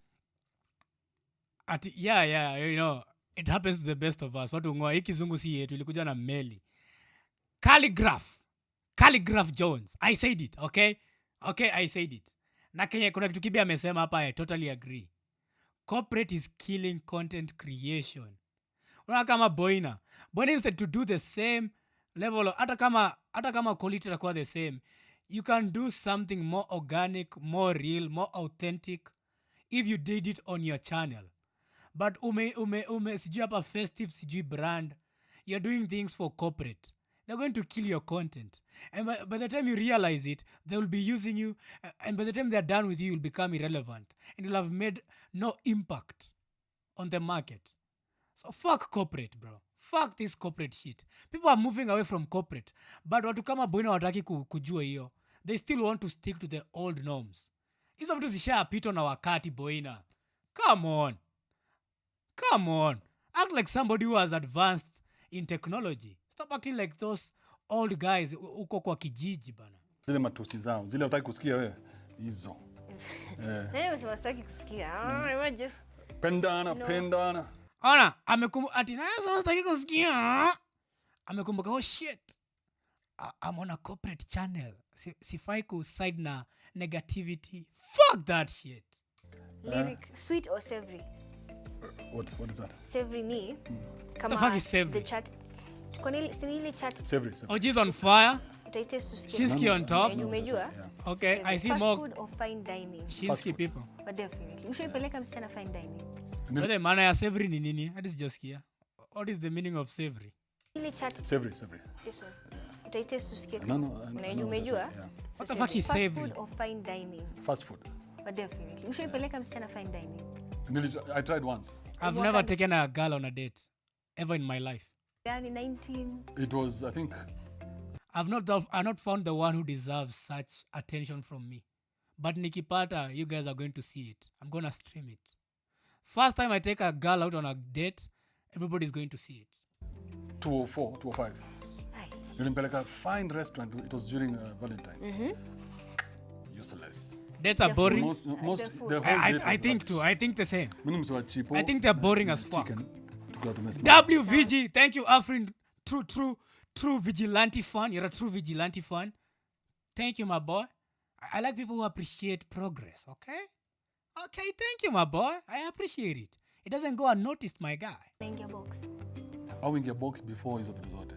Yeah, it happens to the best of us. Watu ngoa hii kizungu si yetu, ilikuja na meli. Calligraph Jones. I said it, okay? Okay, I said it. Na Kenya kuna kitu Kibe amesema hapa, I totally agree. Corporate is killing content creation. Unaona kama Boina instead to do the same level of, hata kama quality itakuwa the same, you can do something more organic, more real, more authentic if you did it on your channel. But sijui hapa festive, sijui brand, you're doing things for corporate. They're going to kill your content. And by the time you realize it, they will be using you. And by the time they're done with you, you'll become irrelevant. And you'll have made no impact on the market. So fuck corporate, bro. Fuck this corporate shit. People are moving away from corporate. But watu kama Boina wataki kujua hiyo. They still want to stick to the old norms. Hizo vitu zishapitwa na wakati, Boina. Come on. Act like somebody who has advanced in technology. Stop acting like those old guys uko kwa kijiji bana. Zile matusi zao, zile utaki kusikia wewe, hizo. Nani usitaki kusikia? I just Pendana. Ona, ati na usitaki kusikia. Amekumbuka, oh shit. I'm on a corporate channel. Sifai ku side na negativity. Fuck that shit. Lyric, sweet or savory? What is that? Savory ni kama the fuck is savory? the chat. Ile chat. Savory. Oh, she's on fire. Utaitest to sikia. Shinski on top. Umejua? Yeah. Okay, Savory. I see Fast more food or fine dining? Shinski people. But definitely. Ushaipeleka msichana fine dining. Whether maana ya savory ni nini? Hadi sijasikia. What is the meaning of savory? Ile chat. Savory. This one. Utaitest to sikia. No. Umejua? Yeah. What the fuck is Fast savory? food or fine dining? Fast food. But definitely. Ushaipeleka msichana fine dining? I tried once. I've never taken a girl on a date ever in my life. Yani 19. It was, I think, I've not found the one who deserves such attention from me. But nikipata, you guys are going to see it. I'm going to stream it. First time I take a girl out on a date, everybody's going to see it. 204, 205. Hi. Nilimpeleka fine restaurant. It was during Valentine's. Useless. Dates are boring. Most The food. the whole date I was think too. I think the same. Mimi msiwa chipo. I think they're boring as fuck. Chicken. Tukiwa tumesema. WVG, thank you, Afrin. True vigilante fan. You're a true vigilante fan. Thank you, my boy. I like people who appreciate progress, okay? Okay, thank you, my boy. I appreciate it. It doesn't go unnoticed, my guy. Naingia box. Au ingia box before hizo vitu zote.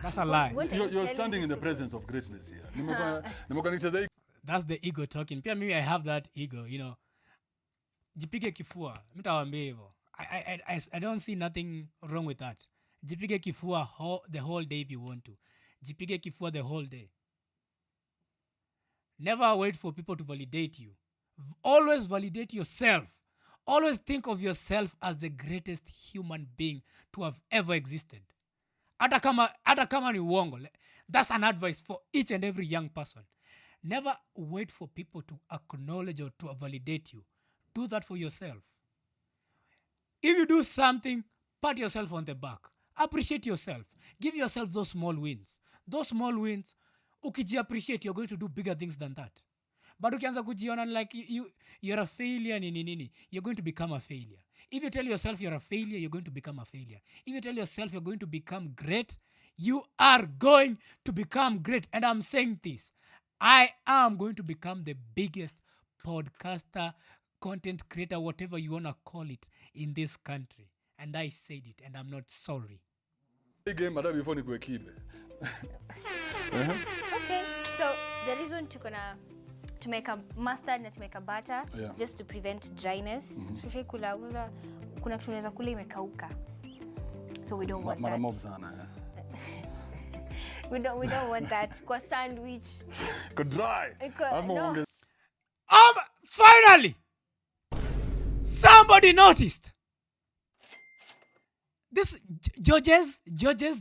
That's a lie. What are you You're telling standing in the these presence of greatness here. Nimekuwa nikicheza hii. That's the ego talking. Pia mimi I have that ego, Jipige kifua. Mtawaambia hivyo. I don't see nothing wrong with that. Jipige kifua the whole day if you want to. Jipige kifua the whole day. Never wait for people to validate you. Always validate yourself. Always think of yourself as the greatest human being to have ever existed. Hata kama ni uongo. That's an advice for each and every young person. Never wait for people to acknowledge or to validate you. Do that for yourself. If you do something, pat yourself on the back. Appreciate yourself. Give yourself those small wins. Those small wins, ukiji-appreciate, you're going to do bigger things than that. But ukianza kujiona like you're a failure, you're going to become a failure. If you tell yourself you're a failure, you're going to become a failure. If you tell yourself you're going to become great, you are going to become great. And I'm saying this. I am going to become the biggest podcaster, content creator, whatever you want to call it, in this country. And I said it, and I'm not sorry. Hii game hata before nikuwe Kibe. Okay, so the reason to make a mustard na to make a butter, Yeah. just to prevent dryness. So kuna kitu unaweza kula imekauka. So we don't want Mara mob that. sana. We don't want that. Kwa sandwich. Could dry. No. Finally! Somebody noticed! This, Georges,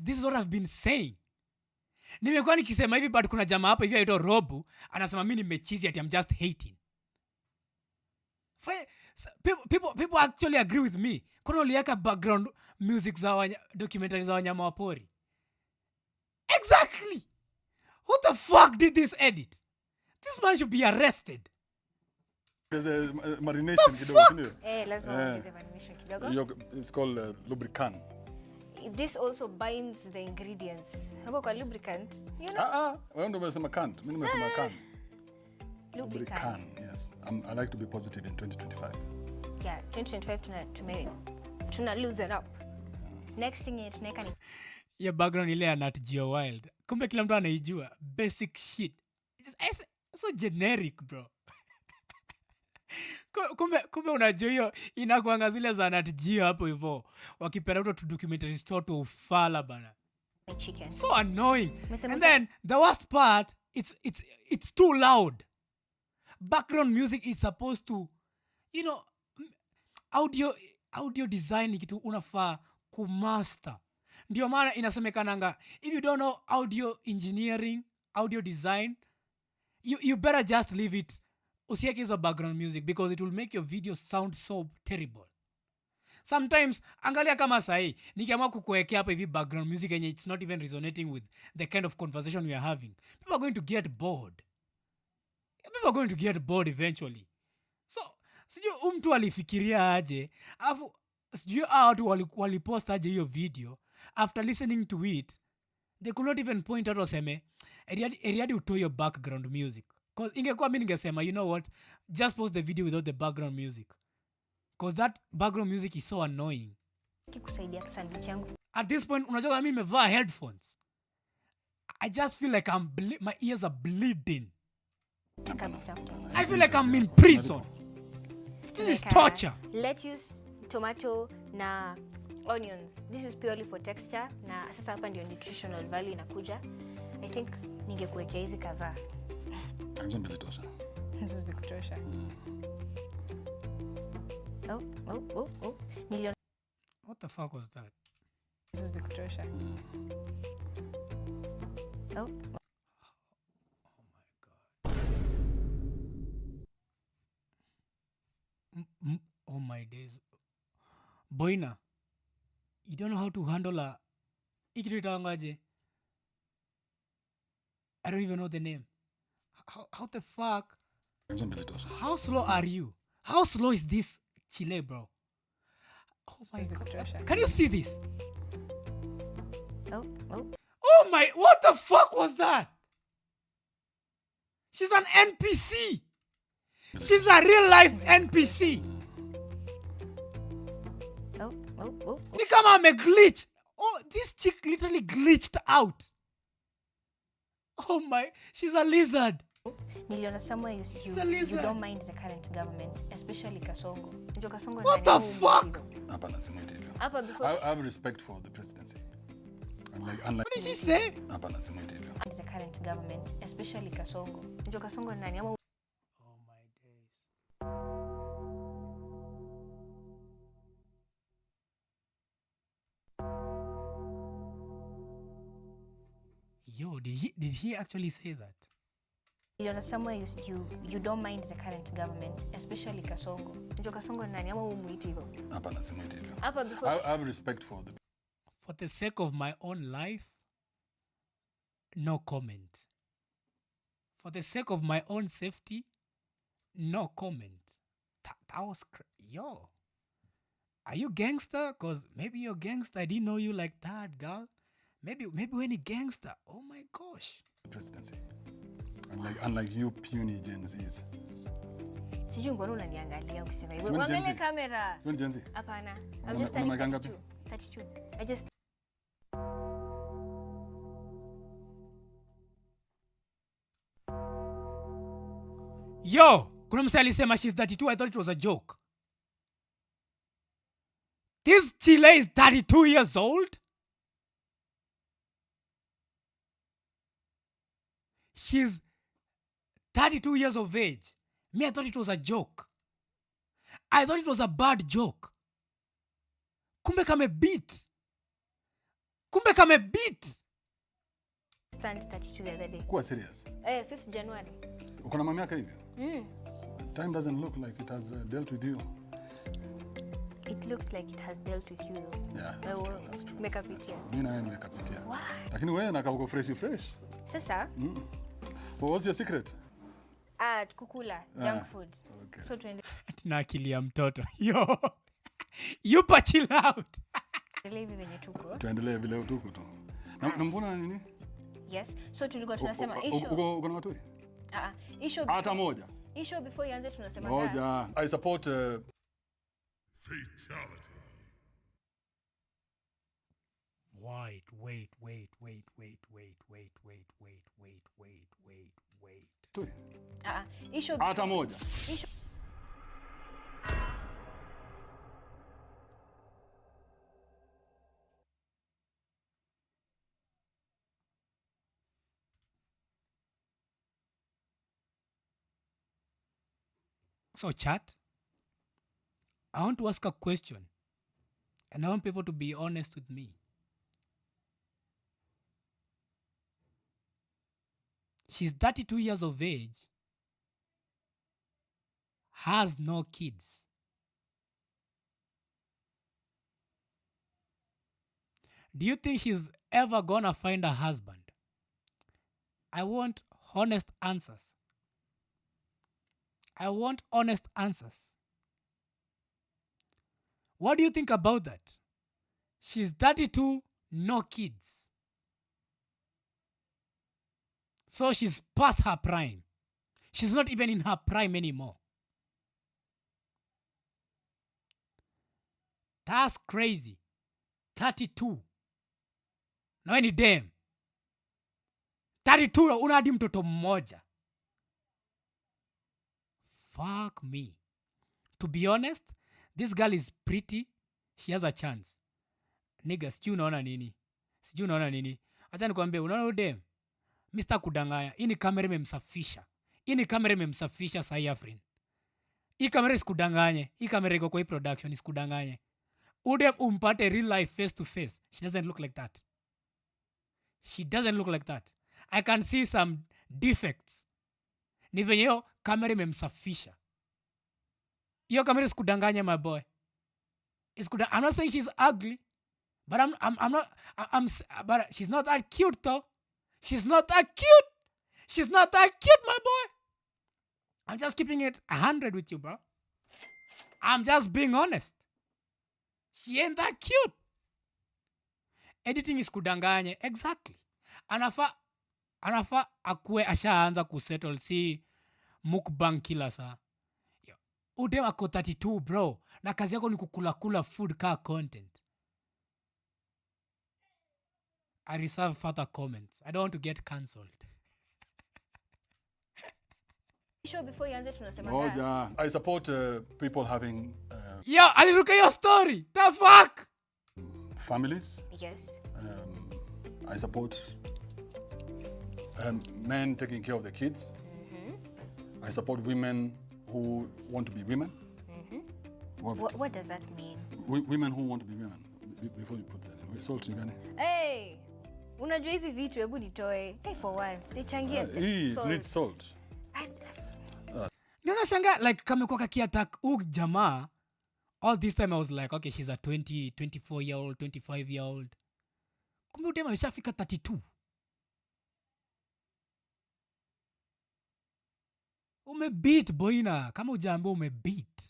this is what I've been saying. Nimekuwa nikisema hivi, but kuna jamaa hapa hivi aitwa Robu, anasema mimi nimechizi ati I'm just hating. People actually agree with me. Kuna uliweka background music za documentary za wanyama wa pori. Exactly! Who the fuck did this edit? This man should be arrested. There's a marination kidogo. Lazima ongeze marination kidogo. It's called lubricant. This also binds the ingredients. Hapo kwa lubricant, you know? Wewe ndio umesema can't. Mimi nimesema can. Lubricant. Yes. I like to be positive in 2025. Yeah, 2025 tuna loosen up. Next thing is tunaweka ni Your background ile ya Nat Geo Wild. Kumbe kila mtu anaijua. Basic shit. It's so generic, bro. Kumbe unajua hiyo inakuanga zile za Nat Geo hapo hivyo. Wakipenda tu documentary store to ufala bana. chicken. So annoying. And then the worst part, it's too loud. Background music is supposed to, you know, audio design ni kitu unafaa kumaster. Ndio maana inasemekananga, if you don't know audio engineering, audio design, you better just leave it. Usiweke hizo background music because it will make your video sound so terrible. Sometimes, angalia kama sahi, nikiamua kukuwekea hapa hivi background music and it's not even resonating with the kind of conversation we are having, people are going to get bored. People are going to get bored eventually. So, sijui mtu alifikiria aje, alafu sijui watu walipost aje hiyo video, after listening to it, they could not even point out waseme, eriadi utoe your background music. Because ingekuwa mimi ningesema, you know what, just post the video without the background music. Because that background music is so annoying. Kikusaidia sandwich yangu. At this point, unajua mimi nimevaa headphones. I just feel like my ears are bleeding. I feel like I'm in prison. This is torture. Lettuce, tomato na onions. This is purely for texture na sasa hapa ndio nutritional value inakuja. I think ningekuwekea hizi kadhaa. Hizo mbili tosha. Hizo zikutosha. Oh. Niliona. What the fuck was that? Hizo zikutosha. Oh. Oh my days. Boina, you don't know how to handle a ikitangaje. I don't even know the name. How the fuck? How slow are you? How slow is this Chile, bro? Oh my god. Can you see this? Oh. Oh my, what the fuck was that? She's an NPC. She's a real life NPC. Oh. Ni kama ame glitch. Oh, this chick literally glitched out. Oh my, she's a lizard. Niliona somewhere you don't mind the current government, especially Kasongo. What the fuck? I have respect for the presidency. Unlike What did she say? The current government, especially Kasongo. Kasongo nani? Oh my days. Yo, did he actually say that? Niliona somewhere you don't mind the current government, especially Kasongo. Kasongo nani? Ama umuiti hivyo? Hapa because I have respect for the sake of my own life, no comment. For the sake of my own safety, no comment. That was yo. Are you gangster? Cause maybe you're gangster. I didn't know you like that, girl. Maybe when you gangster. Oh my gosh. the presidency. Unlike you puny Gen Zs. Sijui mbona unaniangalia ukisema hivyo. Siwe Gen Angalia Z. kamera. Siwe Gen Z. Hapana. Una- I'm just una miaka 32. 32. I just Yo, kuna msee alisema she's 32. I thought it was a joke. This Chile is 32 years old. She's 32 years of age. Me, I thought it was a joke. I thought it was a bad joke. Kumbe kame beat. Stand 32 the other day. Kuwa serious. 5th January. Uko na mamiaka hivyo? Time doesn't look like it has dealt with you. It looks like it has dealt with you though. Yeah, that's true. Mekapitia. Mimi naye nimekapitia. Why? Lakini wewe naka uko fresh. Sasa? What's your secret? Kukula, junk food. Okay. So tuende. Tina akili ya mtoto. Yo. You chill out. Hivi venye tuko. Tuendelee vile tuko tu. Na mbona nini? Yes. So tulikuwa tunasema issue. Uko na matoi? Issue. Hata moja. Issue before ianze tunasema moja. I support Fatality. Wait. Toi. Issue. Hata moja. Issue. So chat, I want to ask a question, and I want people to be honest with me. She's 32 years of age, has no kids. Do you think she's ever gonna find a husband? I want honest answers. What do you think about that? She's 32, no kids. So she's past her prime. She's not even in her prime anymore. That's crazy. 32. Na wewe ni dem. 32 una hadi mtoto mmoja. Fuck me. To be honest, this girl is pretty. She has a chance. Nigga, sijui unaona nini? Acha nikwambie, unaona udem? Mr. Kudanganya. Hii ni kamera imemsafisha sahi Afrin. Hii kamera isikudanganye. Hii kamera iko kwa hii production isikudanganye. Udem umpate real life face to face. She doesn't look like that. I can see some defects. Ni venye hiyo kamera imemsafisha. Hiyo kamera isikudanganye my boy. I'm not saying she's ugly, but but she's not that cute though. She's not that cute, my boy. I'm just keeping it 100 with you, bro. I'm just being honest. She ain't that cute. Editing is kudanganye. Exactly. Anafa akue ashaanza kusettle si mukbang kila saa. Udem ako 32 bro. Na kazi yako ni kukula food kaa content. I reserve further comments. I don't want to get cancelled. Issue before ianze tunasema moja. I support people having Yo, aliruka your story. The fuck? Families. Yes. I support men taking care of the kids. I support women who want to be women. What does that mean? Women who want to be women. Before you put that in. Salt gani? Hey! Unajua hizi vitu hebu nitoe. Hey, for once. Nichangie. It needs salt. Nina shanga like kamekuwa kakiattack jamaa. All this time I was like, okay, she's a 24-year-old, 25-year-old. Kumbe udema ameshafika 32. Umebeat Boina. Kama ujaambia umebeat.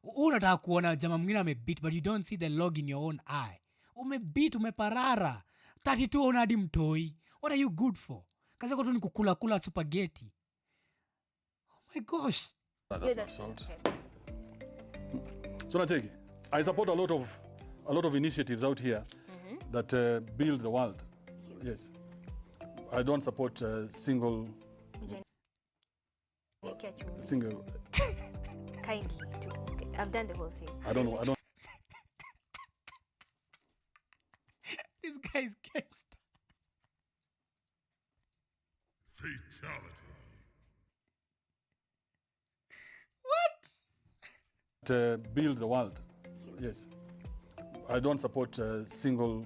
Unataka kuona jamaa mwingine amebeat but you don't see the log in your own eye. Umebeat, umeparara. 32 una hadi mtoi. What are you good for? Kazi yako tu ni kukula spaghetti. Oh my gosh. That's not salt. So Nacheki, I support a lot of initiatives out here that build the world. Yes. I don't support single. Kindly. I've done the whole thing. I don't know. gangster. Fatality. What? Build the world. Yes. I don't support single.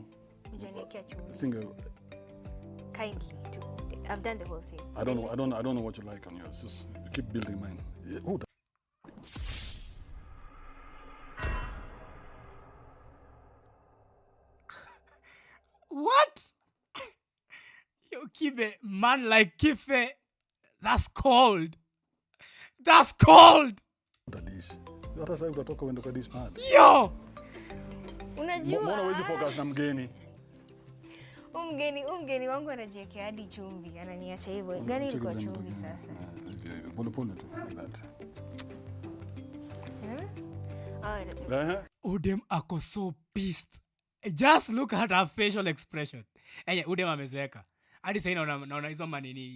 Kindly too. I've done the whole thing. I don't know what you like on yours. Just keep building mine. Yeah, who What? Yo, Kibe, man like Kife, that's cold. That's cold. Dalish. Hata sasa utatoka uende kwa dish mahali. Yo! Mbona huwezi focus na mgeni? Umgeni wangu anajiwekea hadi chumvi, ananiacha hivyo. Gani ilikuwa chumvi sasa? Pole tu like that. Udem ako so pissed. Just look at her facial expression. Udem amezeeka. Hadi sasa naona hizo manini,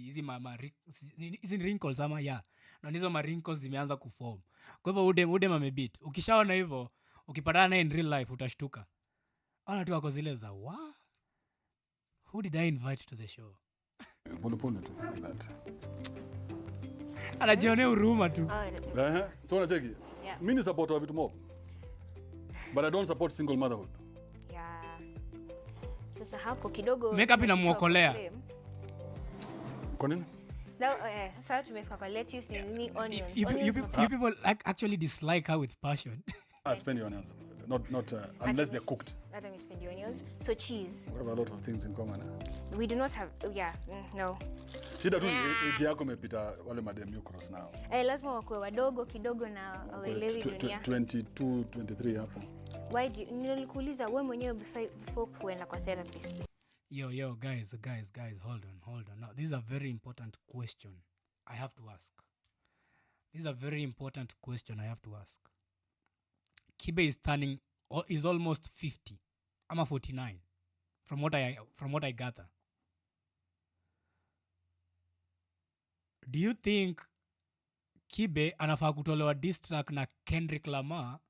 hizi wrinkles ama ya. Na hizo wrinkles zimeanza kuform. Kwa hivyo Udem amebit. Ukishaona hivyo, ukipatana naye in real life utashtuka. Ona tu ako zile za wa. Who did I invite to the show? Pole tu like that. Anajionea huruma tu. So unacheki? Yeah. Mimi ni supporter wa vitu mob. But I don't support single motherhood. Yeah. Sasa hapo kidogo Makeup inamuokolea. Kwa nini? Sasa tumefika kwa lettuce ni onions. You people actually dislike her with passion. I spend your onions. Not unless they're cooked. Let me spend the onions. So cheese. We have a lot of things in common. We do not have, no. Shida tu age yako imepita wale madem Eucros now. Lazima wakuwe wadogo kidogo na waelewi dunia. 22, 23 hapo. Why do nilikuuliza wewe mwenyewe before kuenda kwa therapist? Yo, guys, hold on. Now, this is a very important question I have to ask. Kibe is almost 50. I'm a 49 from what I gather. Do you think Kibe anafaa kutolewa diss track na Kendrick Lamar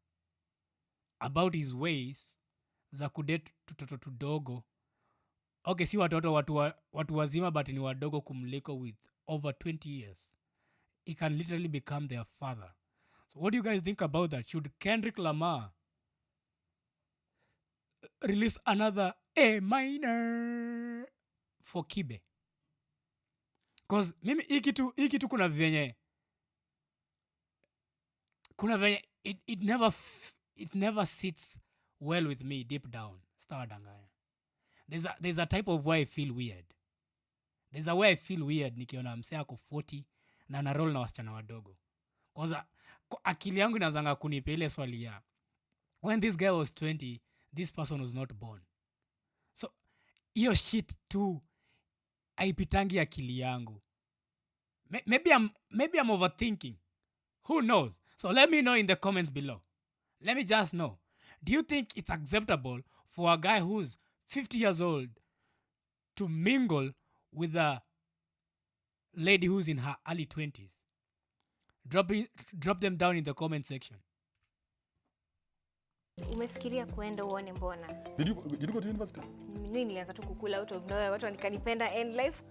about his ways za kudate tutoto tudogo? Okay, si watoto watu wazima but ni wadogo kumliko with over 20 years. He can literally become their father. So what do you guys think about that? Should Kendrick Lamar release another A minor for Kibe? Because mimi hii kitu kuna venye it never sits well with me deep down. Stawadanganya. There's a type of way I feel weird. There's a way I feel weird nikiona msee ako 40 na ana roll na wasichana wadogo. Kwanza akili yangu inazanga kunipa ile swali ya when this guy was 20, this person was not born. So hiyo shit tu haipitangi akili yangu. Maybe I'm overthinking. Who knows? So let me know in the comments below. Let me just know. Do you think it's acceptable for a guy who's 50 years old to mingle with a lady who's in her early 20s? Drop them down in the comment section. Umefikiria kuenda uone mbona? Did you go to university? Mimi nilianza tu kukula out of nowhere, watu wanikanipenda and life,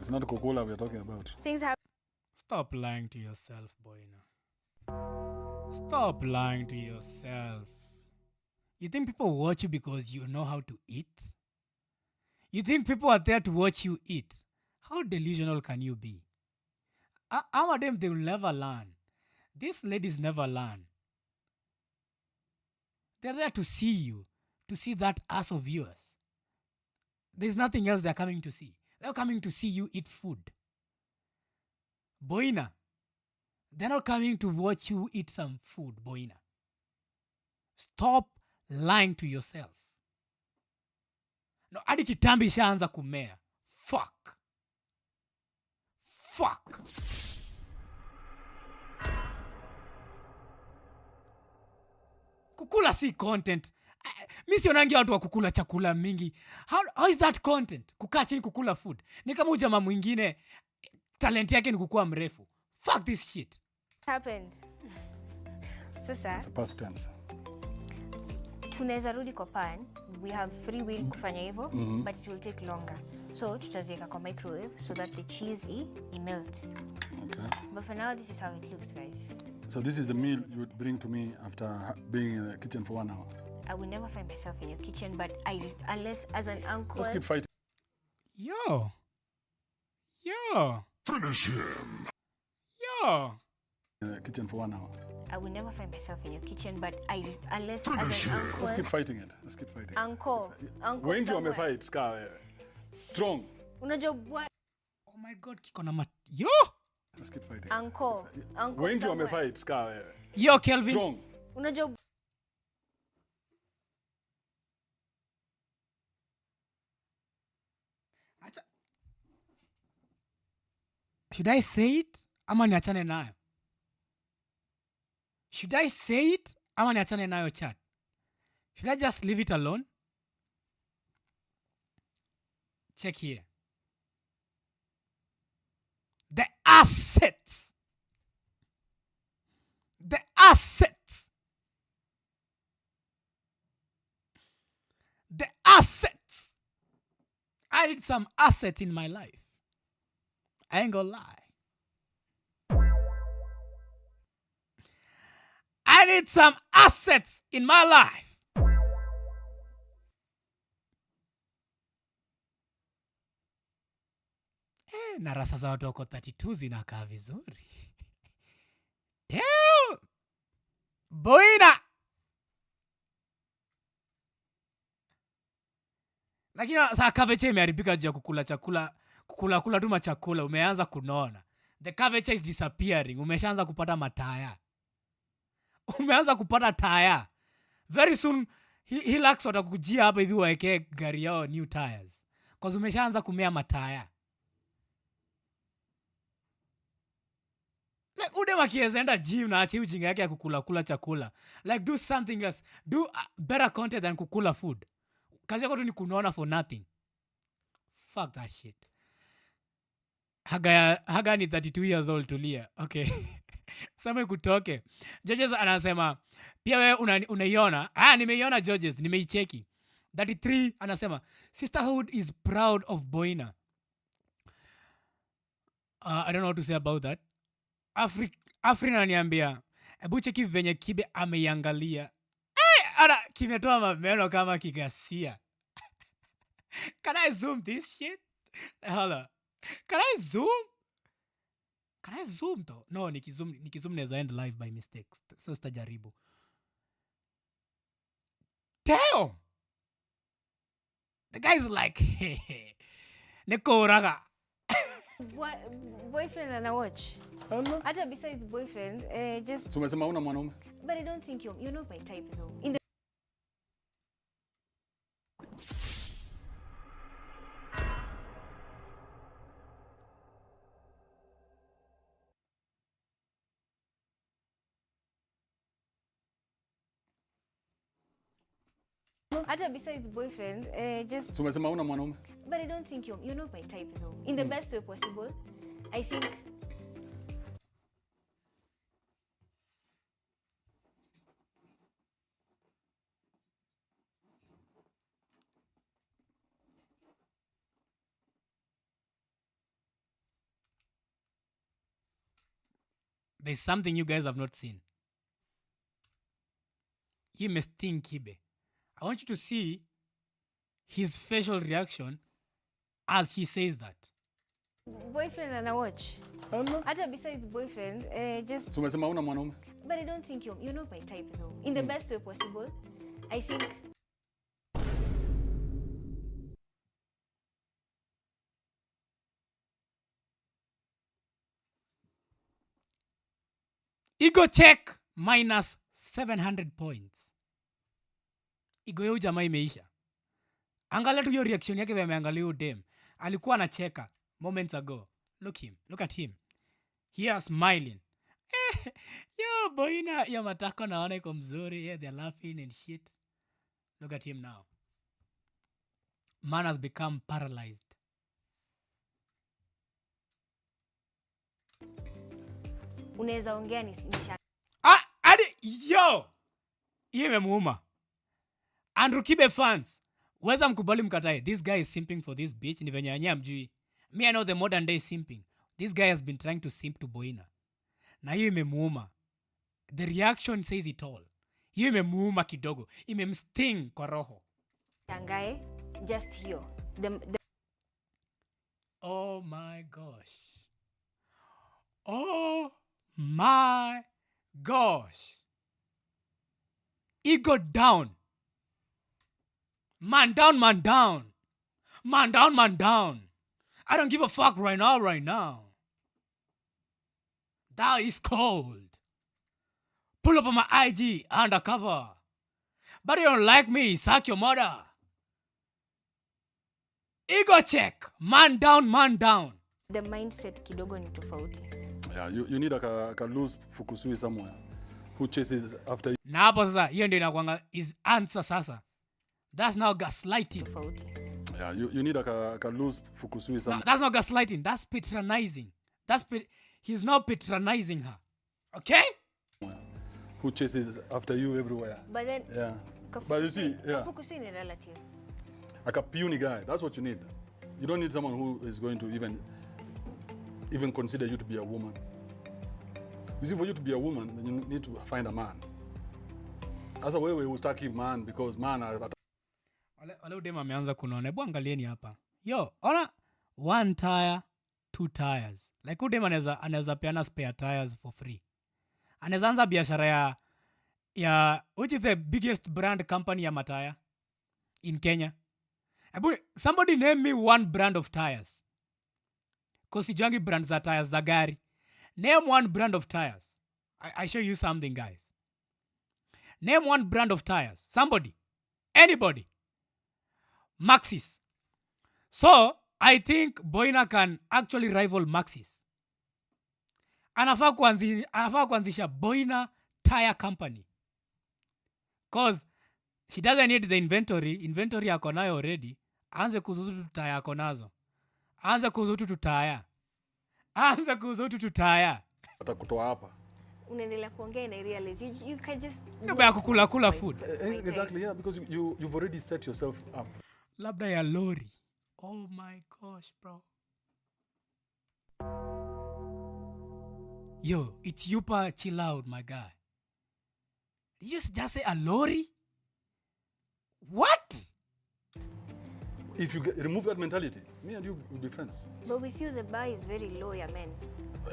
It's not Coca-Cola we're talking about. things happen. Stop lying to yourself, Boina. Stop lying to yourself. You think people watch you because you know how to eat? You think people are there to watch you eat? How delusional can you be? Some of them, they will never learn. These ladies never learn. They're there to see you, to see that ass of yours. There's nothing else they're coming to see. They're coming to see you eat food. Boina, they're not coming to watch you eat some food, Boina. Stop lying to yourself. No, hadi kitambi ishaanza kumea. Fuck. Kukula si content. Mi sionangi watu wa kukula chakula mingi. How is that content? Kukaa chini kukula food. Ni kama ujamaa mwingine talent yake ni kukua mrefu. Fuck this shit. Happened. Sasa It's a past tense. tunaweza rudi kwa pan. We have free will kufanya hivyo, but it will take longer. So tutaziweka kwa microwave so that the cheese melt. Okay. But for now, this is how it looks, guys. So this is the meal you would bring to me after being in the kitchen for 1 hour. I will never find myself in your kitchen, but unless as an uncle. Let's keep fighting. Yo. Finish him. Yo. In the kitchen for 1 hour. I will never find myself in your kitchen, but unless Finish as an him. uncle. Let's keep fighting it. Let's keep fighting. Uncle. Wengi somewhere. wamefight ka wewe. Strong. Unajua bwana. Oh my god, kiko na yo. Let's keep fighting. Uncle. Wengi somewhere. wamefight ka wewe. Yo, Kelvin. Strong. Unajua Should I say it? Ama niachane nayo? Should I say it? Ama niachane nayo chat? Should I just leave it alone? Check here. The assets. The assets. The assets. I need some assets in my life. I ain't gonna lie. I need some assets in my life. Na rasa za watu wako 32 zinakaa vizuri. Damn! Boina! Lakini saa cabbage imeharibika juu ya kukula tu machakula, umeanza kunona. The cabbage is disappearing. Umeshaanza kupata mataya. Umeanza kupata taya. Very soon Hilux watakujia hapa hivi waekee gari yao new tires. Cause umeshaanza kumea mataya. Like ude wakienda gym na achi ujinga yake ya kukula chakula. Like do something else. Do better content than kukula food. Kazi yako tu ni kunona for nothing. Fuck that shit. Haga ni 32 years old, tulia. Okay. Sema kutoke. Judges anasema pia wewe unaiona. Nimeiona Judges, nimeicheki. 33 anasema sisterhood is proud of Boina. I don't know what to say about that. Afrina ananiambia hebu cheki venye Kibe ameiangalia. Ana kimetoa mameno kama kigasia. Can I zoom this shit? Hold on. Can I zoom? Can I zoom though? No, nikizoom neza end live by mistake. So sitajaribu. Damn! The guy's like, hey. Neko raga. boyfriend ana watch. Hello. Hata besides boyfriend, just. So umesema una mwanaume? But I don't think you're not my type though. In the Hata besides boyfriend, just. So umesema una mwanaume? But I don't think you're not my type though. In the best way possible, I think. There's something you guys have not seen. You must think Kibe. I want you to see his facial reaction as he says that. Boyfriend ana watch. Hello. Hata besides boyfriend, just. So umesema una mwanaume? But I don't think you're not my type though. In the best way possible, I think. Ego check minus 700 points. Ego yau jamaa imeisha. Angalia tu hiyo reaction yake vile ameangalia huyo dem. Alikuwa anacheka moments ago. Look at him. Here smiling. Yo Boina, ya matako naona iko mzuri. Yeah, they're laughing and shit. Look at him now. Man has become paralyzed. Unaweza ongea ni Adi yo. Hiyo imemuuma. Andrew Kibe fans, weza mkubali mkatae, this guy is simping for this bitch, ni venye yenyewe amjui. Me, I know the modern day simping. This guy has been trying to simp to Boina. Na hiyo imemuuma. The reaction says it all. Hiyo imemuuma kidogo. Imemsting kwa roho. Shangae, just hiyo. Oh my gosh. Oh my gosh. Ego down. Man down, man down. Man down, man down. I don't give a fuck right now. That is cold. Pull up on my IG undercover. But you don't like me, suck your mother. Ego check. Man down, man down. The mindset kidogo ni tofauti. Yeah, you need a loose fukusui somewhere who chases after you. Na hapo sasa, hiyo ndio inakuanga is answer sasa. That's now gaslighting. Tofauti. Yeah, you need a loose fukusui No, somewhere. that's not gaslighting. That's patronizing. He's now patronizing her. Okay? Who chases after you everywhere. But then, Yeah. But you see, yeah, kafukusi ni relative. like a puny guy. That's what you need. You don't need someone who is going to even consider you to be a woman. You see, for you to be a woman, then you need to find a man. As a way we will start keep man because man are Wale udema ameanza kunona. Hebu angalieni hapa. Yo, ona 1 tire, 2 tires. Like udema anaweza peana spare tires for free. Anaweza anza biashara ya which is the biggest brand company ya mataya in Kenya. Hebu somebody name me one brand of tires. Cause sijuangi brand za tires za gari. Name one brand of tires. I show you something, guys. Name one brand of tires. Somebody. Anybody. Maxis. So, I think Boina can actually rival Maxis. Anafaa kuanzisha Boina Tire Company. Cause she doesn't need the inventory. Inventory yako nayo already. Aanze kuzutu tire yako nazo. Aanze kuzutu tutaya. atakutoa hapa. Unaendelea kuongea na realize you can just Ndio ya kukula food. Exactly, yeah, because you've already set yourself up. Labda ya lori. Oh my gosh, bro. Yo, it's Yupa, chill out, my guy. Did you just say a lorry? What? If you remove that mentality, me and you will be friends. But with you the bar is very low, ya men.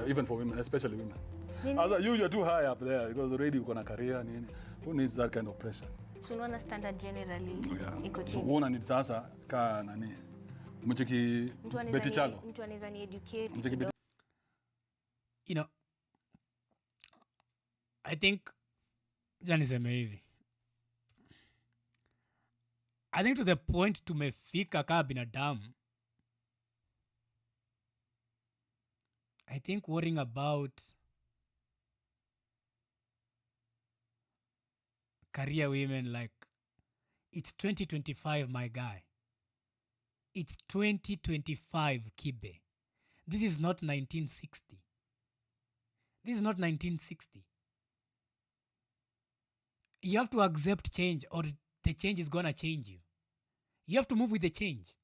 Even for women, especially women. Nini? You're too high up there because already you're gonna career. Who needs that kind of pressure? So unaona standard generally iko So chini. uona ni sasa ka nani? Umecheki Betty Chalo. Mtu anaweza ni educate Mcheki kidogo. You know, I think janiseme hivi. I think to the point tumefika kaa binadamu. I think worrying about career women, like, it's 2025, my guy. It's 2025, Kibe. This is not 1960. This is not 1960. You have to accept change or the change is gonna change you. You have to move with the change.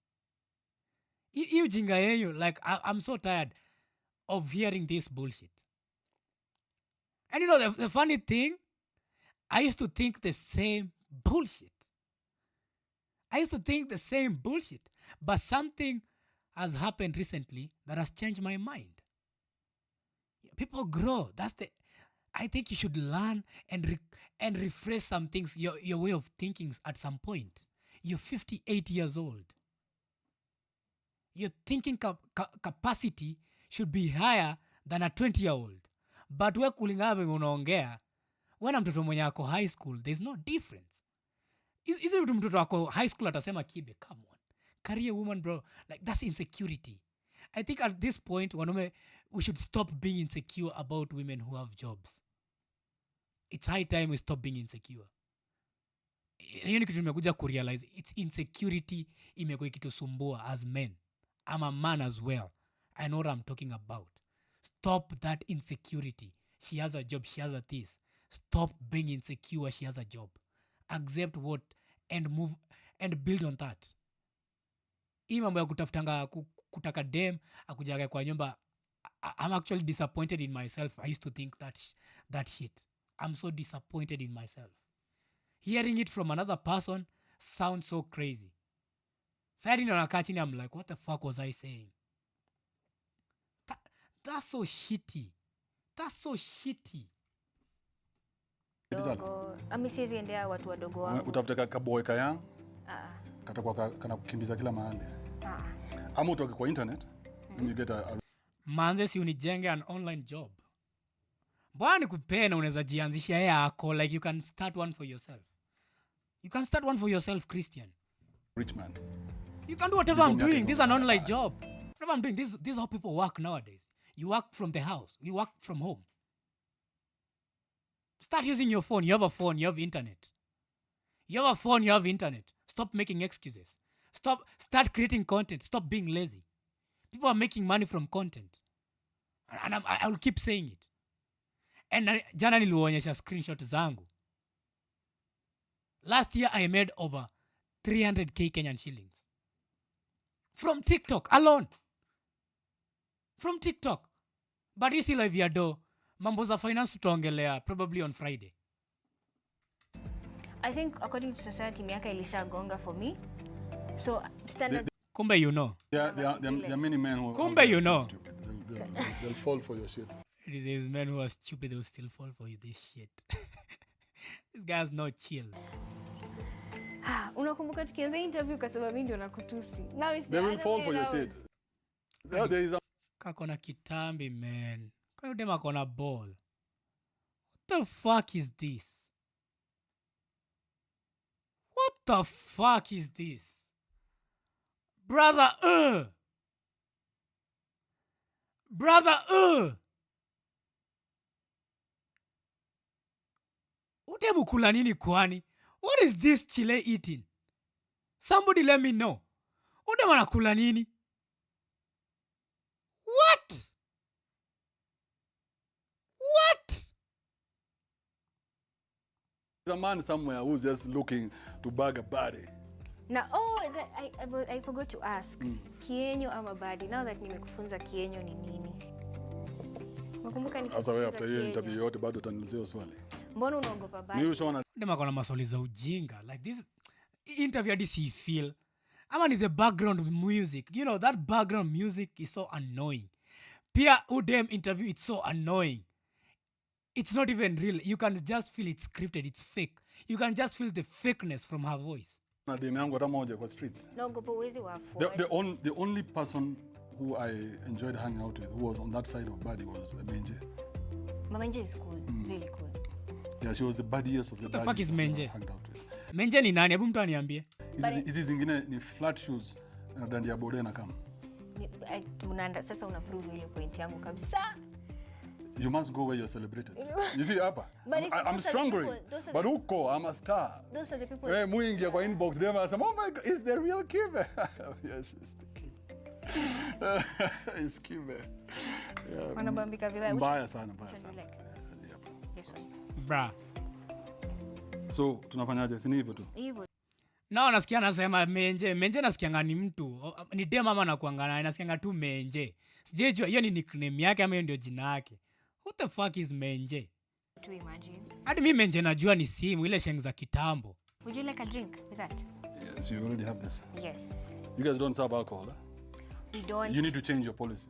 You jinga yenyu, like, I'm so tired of hearing this bullshit. And you know, the funny thing, I used to think the same bullshit. But something has happened recently that has changed my mind. People grow. I think you should learn and refresh some things, your way of thinking at some point. You're 58 years old. Your thinking capacity should be higher than a 20-year-old. But we kulingana venye unaongea, wana mtoto mwenye ako high school, there's no difference. Hizi mtoto ako high school atasema Kibe, come on. Career woman, bro. Like, that's insecurity. I think at this point, wanaume, we should stop being insecure about women who have jobs. It's high time we stop being insecure. Hiyo ni kitu nimekuja kurealize. It's insecurity imekuwa ikitusumbua as men. I'm a man as well. I know what I'm talking about. Stop that insecurity. She has a job. She has a this. Stop being insecure. She has a job. Accept what and move and build on that. Hii mambo ya kutaka dem akujaga kwa nyumba, I'm actually disappointed in myself. I used to think that shit. I'm so disappointed in myself. Hearing it from another person sounds so crazy. Sasa ninakaa chini, I'm like, what the fuck was I saying? That's so shitty. That's so shitty. Dogo. Ami siwezi endea watu wadogo wangu. Utafuta kaboy kaya? Katakuwa kana kukimbiza kila mahali. Ama utoke kwa internet and you get a Manze si unijenge an online job. Bwana nikupenda unaweza jianzisha yako, like you can start one for yourself. You can start one for yourself, Christian. Rich man. You can do whatever I'm doing. This is an online job. Whatever I'm doing, this is how people work nowadays. You work from the house. You work from home. Start using your phone. You have a phone. You have internet. You have a phone. You have internet. Stop making excuses. Start creating content. Stop being lazy. People are making money from content. And I will keep saying it. And jana nilionyesha screenshot zangu. Last year I made over 300k Kenyan shillings. From TikTok alone. From TikTok. But isi live ya do. Mambo za finance tutaongelea probably on Friday. I think according to society miaka ilishagonga for me. So standard. Kumbe you know. Yeah, there are many men who Kumbe you know. They'll fall for your shit. There's men who are stupid, they will still fall for you this shit. This guy has no chills. Unakumbuka tukianza interview kasema mimi ndio nakutusi. Now it's They will fall for your shit. Yeah, there is a Kakona kitambi, man. Kwa dem akona ball. What the fuck is this? What the fuck is this? Brother, Brother, Udemu kula nini kwani? What is this chile eating? Somebody let me know. Udemu anakula nini? What? There's a man somewhere who's just looking to bag a body. Now, I forgot to ask. Kienyo ama badi? Now that nimekufunza kienyo ni nini? Unakumbuka nikifunza Sasa wewe after hiyo kienyo? interview yote bado utanilizia swali. Mbona unaogopa badi? Mimi ushaona Udemu akona maswali za ujinga. Like this interview hadi si feel. Ama ni the background music. You know, that background music is so annoying. Pia udem interview, it's so annoying. It's not even real. You can just feel it's scripted. It's fake. You can just feel the fakeness from her voice. na demu yangu hata moja kwa streets. Naogopa uwezi wafu. The only person who I enjoyed hanging out with who was on that side of Badi was Menje. Menje is cool. Really cool. Yeah, she was the buddiest of the What the fuck is Menje? hanged out with. Menje ni nani? Hebu mtu aniambie. Hizi zingine ni flat shoes na dandia Boina kama. Sasa unaprove ile point yangu kabisa. You must go where you're celebrated. You see hapa? I'm struggling. But uko, I'm a star. Those are the people. Hey, muingia kwa inbox dem anasema, "Oh my God, is the real Kibe?" Yes, it's the Kibe. It's Kibe. Yeah. Wanabambika vibaya. Mbaya sana, mbaya Which one sana. you like? Yeah. This one. Bra. So, tunafanyaje? Si ni hivyo tu. Hivyo. Nao nasikia nasema Menje. Menje nasikianga ni mtu. Ni dem ama nakuanga naye. Nasikianga tu Menje. Sijejua hiyo ni nickname yake ama hiyo ndio jina yake. What the fuck is Menje? To imagine. Hadi mimi Menje najua ni simu ile sheng za kitambo. Would you like a drink with that? Yes, you already have this. Yes. You guys don't serve alcohol, huh? We don't. You need to change your policy.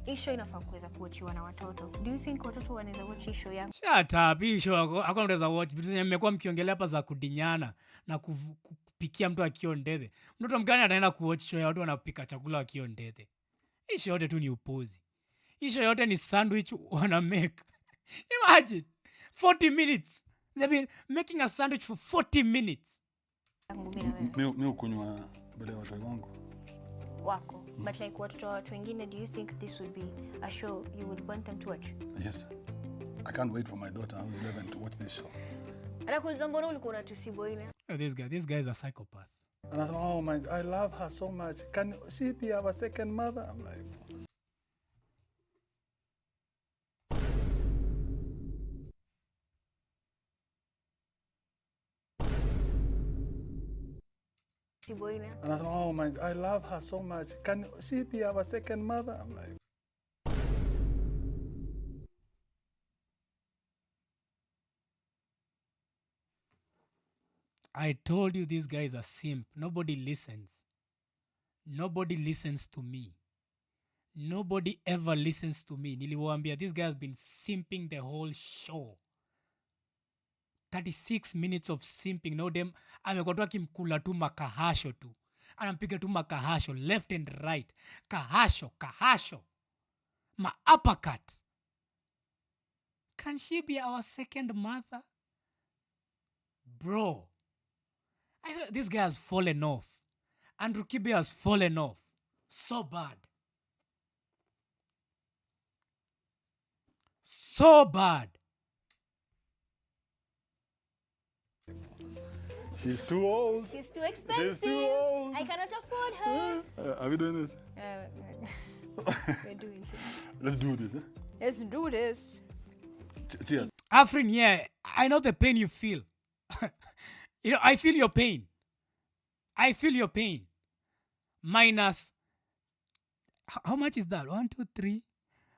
Hii show inafaa kuweza kuochiwa na watoto. Do you think watoto wanaweza watch hii show yangu? Shut up. Hii show hakuna mtu anaweza watch. Vitu zenye mmekuwa mkiongelea hapa za kudinyana na kupikia mtu akiwa ndethe. Mtoto mgani ataenda kuwatch show ya watu wanapika chakula wakiwa ndethe? Hii show yote tu ni upuzi. Hii show yote ni sandwich wana make. Imagine 40 minutes. They've been making a sandwich for 40 minutes. Mimi ukunywa mbele ya watu wangu. Wako. But like watoto wa watu wengine, do you think this would be a show you would want them to watch? Yes. I can't wait for my daughter who's 11 to watch this show. Anakuuliza mbona ulikuwa unatusi Boina? This guy is a psychopath. And I said, "Oh my, I love her so much. Can she be our second mother?" I'm like, Boina. And I said, oh my, I love her so much. Can she be our second mother? I'm like, I told you these guys are simp. Nobody listens. Nobody listens to me. Nobody ever listens to me. Niliwaambia, this guy has been simping the whole show. 36 minutes of simping. No dem amekuwa tu akimkula tu makahasho tu. Anampiga tu makahasho left and right. Kahasho. Ma uppercut. Can she be our second mother? Bro. I swear, this guy has fallen off. Andrew Kibe has fallen off. So bad. So bad. she's too old. She's too expensive. She's too old. I cannot afford her. Are we doing this? We're doing this. Let's do this. Let's do this. Cheers. Afrin, yeah, I know the pain you feel. You know, I feel your pain. Minus, how much is that? 1, 2, 3.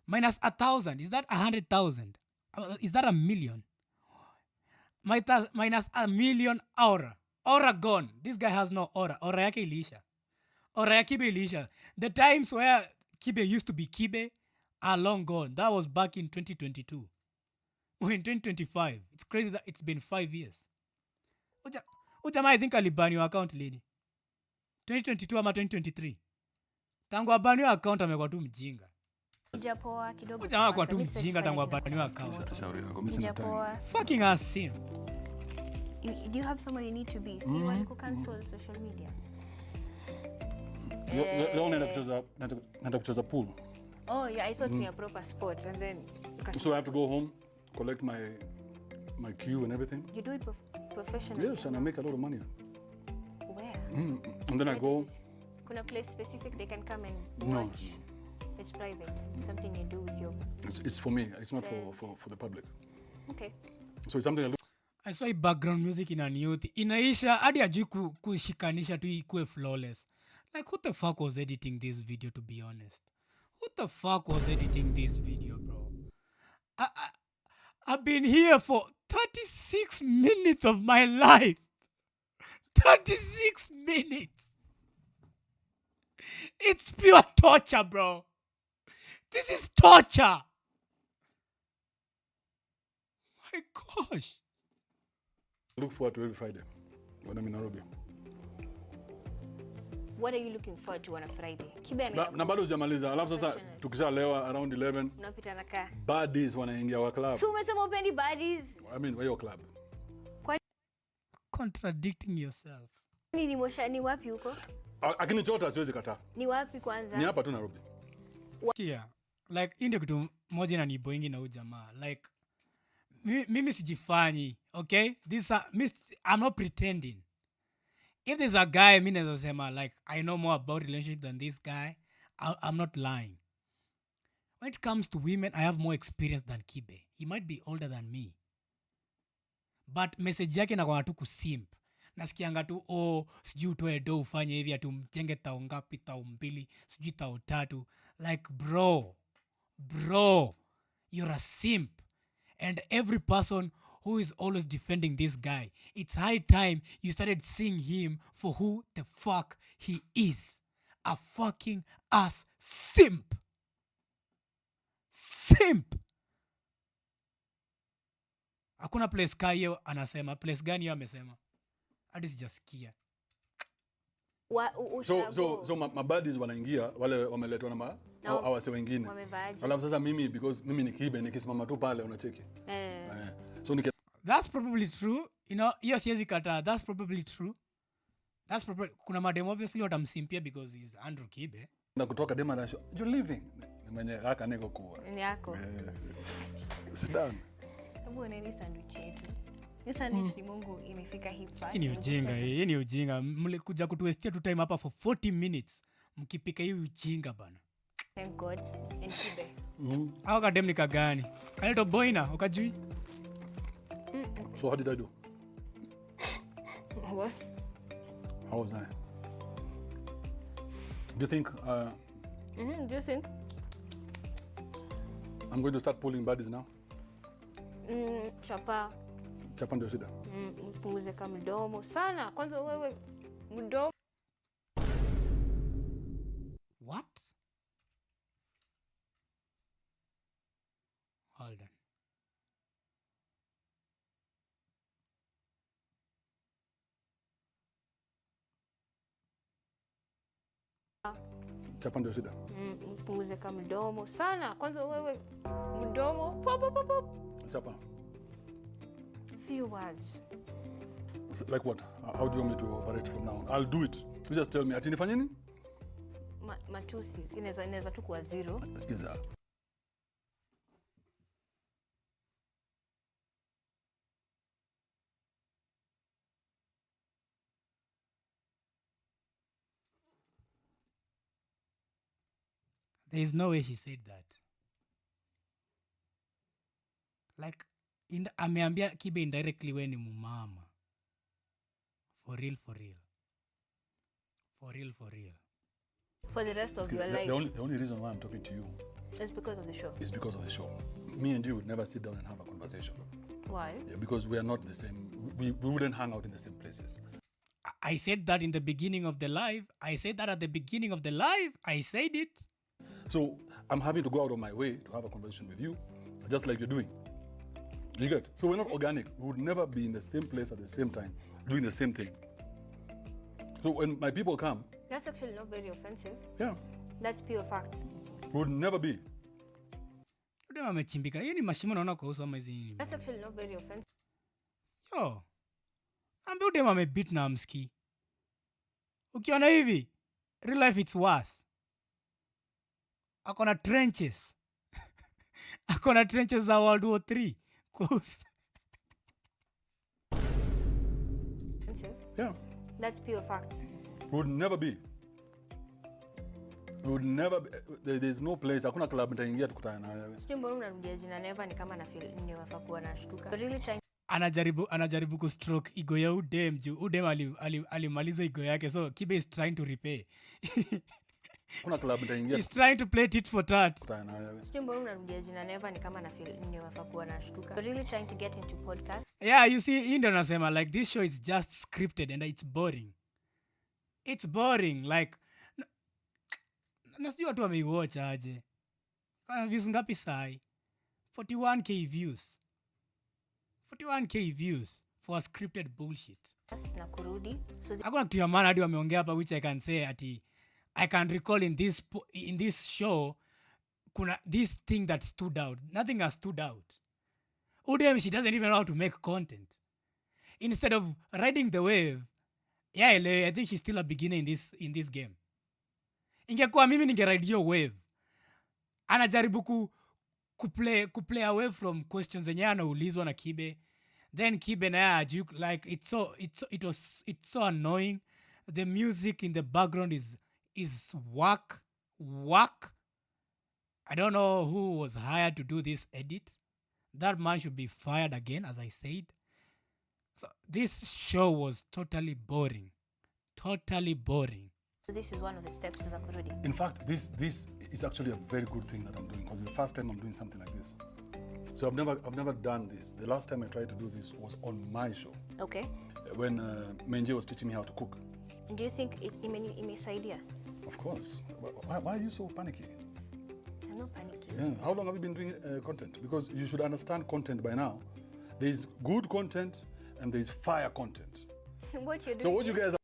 Minus 1,000. Is that 100,000? Is that 1,000,000? Minus 1,000,000 aura. Aura gone. This guy has no aura. Aura yake ilisha. Aura ya Kibe ilisha. The times where Kibe used to be Kibe are long gone. That was back in 2022. We're in 2025. It's crazy that it's been 5 years. Ujama, I think alibani your account lady. 2022 ama 2023. Tangu abani your account amekuwa tu mjinga. Japoa kidogo. Ujama kwa tu mjinga tangu abani your account. Shauri yako, mimi sina time. Japoa. Fucking ass sim. Do you have somewhere you need to be? See, when you cancel social media. Leo naenda kucheza pool. Oh yeah, I thought you were a proper sport, and then. So I have to go home, collect my cue and everything. You do it professionally. Yes, and I make a lot of money. Where? And then I go. Kuna place specific they can come and No. watch? It's private. Something you do with your. It's for me. It's not for the public. Okay. So it's something I look. I saw background music in a youth. Inaisha hadi ajui kushikanisha tu ikue flawless. Like, who the fuck was editing this video, to be honest? Who the fuck was editing this video, bro? I've been here for 36 minutes of my life. 36 minutes. It's pure torture, bro. This is torture. My gosh. Look forward to every Friday when I'm in Nairobi. What are you looking forward to on a Friday? Kibe Na bado sijamaliza. Alafu sasa tukishalewa around 11, unapita na kaa. baddies wanaingia wa club. So umesema upendi buddies? I mean, where your club? Contradicting yourself. Ni wapi huko? Akinichota siwezi kataa. Ni wapi kwanza? Ni hapa tu Nairobi. Sikia, like hii ndio kitu moja na niboingi na huyu jamaa. Like mimi sijifanyi, okay? I'm not pretending. If there's a guy mimi naweza sema like I know more about relationship than this guy, I'm not lying. When it comes to women, I have more experience than Kibe. He might be older than me. But message yake inakuwa tu kusimp. Nasikianga tu sijui utoe do ufanye hivi ati umjenge tao ngapi, tao 2, sijui tao 3. Like bro, you're a simp. And every person who is always defending this guy, it's high time you started seeing him for who the fuck he is. A fucking ass simp. Simp. Hakuna place ka hiyo anasema. Place gani hiyo amesema? Hadi sijasikia. So my buddies wanaingia wale wameletwa na awase wengine. Alafu sasa mimi because mimi ni Kibe nikisimama tu pale unacheki. So that's probably true. You know, hiyo siwezi kataa. That's probably true. Kuna madem obviously watamsimpia because he's Andrew Kibe. Na kutoka dema na you're leaving. Ni mwenye haka niko kuwa. Ni yako. Sit down. Hebu nini sandwich yetu? Hii sandwich ni Mungu imefika hapa. Hii ni ujinga. Mlikuja kutuwestia tu time hapa for 40 minutes. Mkipika hii ujinga bana. Thank God. And Kibe. Hao kadem ni kagani? Kanaitwa Boina, ukajui? So how did I do? What? How was I? Do you think Do you think? I'm going to start pulling bodies now? Chapa. Chapa ndio shida. Punguze kama mdomo sana. Kwanza wewe mdomo. What? Hold on. Chapa ndio shida. Punguze kama mdomo sana. Kwanza wewe mdomo. Pop pop pop pop. Chapa. Few words. Like what? How do you want me to operate from now on? I'll do it. You just tell me. Ati nifanye nini? Matusi. Inaweza tu kuwa 0. Sikiza. There is no way she said that. Like, ameambia Kibe indirectly we ni mumama. For real, for real. For real, for real. For the rest of your life. The only reason why I'm talking to you is because of the show. is because of the show. Me and you would never sit down and have a conversation. Why? Yeah, because we are not the same. We wouldn't hang out in the same places. I said that in the beginning of the live. I said that at the beginning of the live. I said it. So I'm having to go out of my way to have a conversation with you, just like you're doing. You get? So we're not organic. We would never be in the same place at the same time, doing the same thing. So when my people come, That's actually not very offensive. yeah, That's pure fact. we would never be. Udema amechimbika. Hiyo ni mashimo naona kwa uso ama hizi nini? That's actually not very offensive. Yo. Ambe udema amebeat na amski. Ukiona hivi, real life it's worse. Akona trenches. Akona trenches za World War 3. Yeah, That's pure fact. we would never be. We would never be. There's no place. Hakuna club nitaingia tukutane na wewe. Sijui mbona unarudia jina never ni kama na feel ninaweza kuwa nashtuka. You're really trying Anajaribu ku stroke ego ya udem juu udem alimaliza ego yake, so Kibe is trying to repay. Hakuna club nitaingia He's trying to play tit for tat. tukutane na wewe. Sijui mbona unarudia jina never ni kama na feel ninaweza kuwa nashtuka. You're really trying to get into podcast. Yeah, you see, hii ndio nasema like this show is just scripted and it's boring. It's boring like na sijui watu wameiwatch aje. Views ngapi sai? 41k views. 41k views for a scripted bullshit. Na kurudi. So Hakuna kitu ya maana hadi wameongea hapa which I can say ati I can recall in this show kuna this thing that stood out. Nothing has stood out. Udem, she doesn't even know how to make content. Instead of riding the wave, yeah, I think she's still a beginner in this game. Ingekuwa mimi ningeride hiyo wave. Anajaribu kuplay away from questions zenye anaulizwa na Kibe. Then Kibe na like it's so annoying. The music in the background is whack. I don't know who was hired to do this edit. That man should be fired again, as I said. So this show was totally boring. Totally boring. this is one of the steps za kurudi. In fact, this is actually a very good thing that I'm doing because it's the first time I'm doing something like this. So I've never done this. The last time I tried to do this was on my show Okay. when Menje was teaching me how to cook. Do you think imesaidia? Of course. Why are you so panicky? I'm not panicking. Yeah. How long have you been doing content? Because you should understand content by now. There is good content and there is fire content. What you're doing? So what you guys are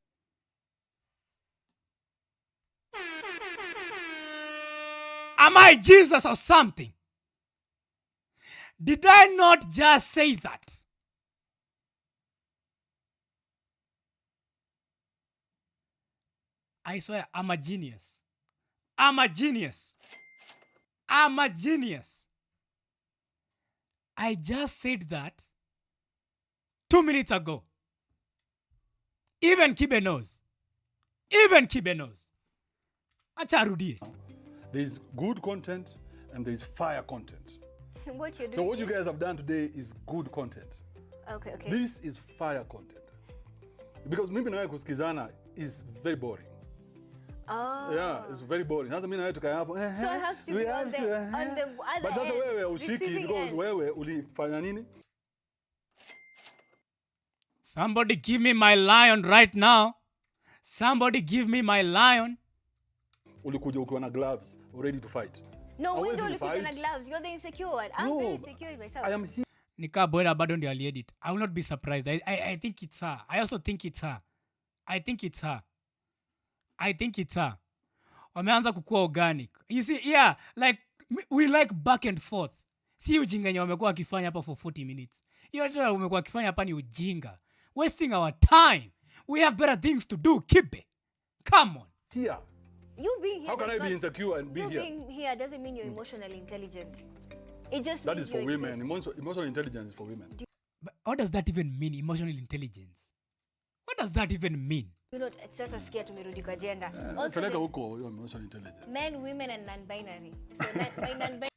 Am I Jesus or something? Did I not just say that? I swear, I'm a genius. I'm a genius. I'm a genius. I just said that 2 minutes ago. Even Kibe knows. Even Kibe knows. Acha arudie. there is good content and there is fire content. What you're doing? So what you guys have done today is good content. Okay. This is fire content. Because mimi na wewe kusikizana is very boring. Oh. Yeah, it's very boring. Sasa mimi na wewe tukae hapo. So I have to we be on have the, to, on the other But sasa end, wewe ushiki receiving because end. wewe ulifanya nini? Somebody give me my lion right now. Somebody give me my lion. Ulikuja ukiwa na gloves, ready to fight. No, Hawezi wewe ndio ulikuja na fight. gloves. You're the insecure one. I'm No, very secure in myself. I am here. Nika Boina bado ndio aliedit. I will not be surprised. I think it's her. I also think it's her. I think it's her. I think it's her. Wameanza kukua organic. You see, yeah, like we like back and forth. Si ujinga yenye wamekuwa wakifanya hapa for 40 minutes. Hiyo yote wamekuwa wakifanya hapa ni ujinga. Wasting our time. We have better things to do. Kibe. Come on. Here. You being here. How can I does be not- insecure and be You here? being here doesn't mean you're emotionally intelligent. It just That means is for you women. exist. Emotional intelligence is for women. But what does that even mean, emotional intelligence? What does that even mean? You know, sasa sikia tumerudi kwa gender. Also, Peleka there's huko hiyo emotional intelligence. men, women and non-binary. So by non-binary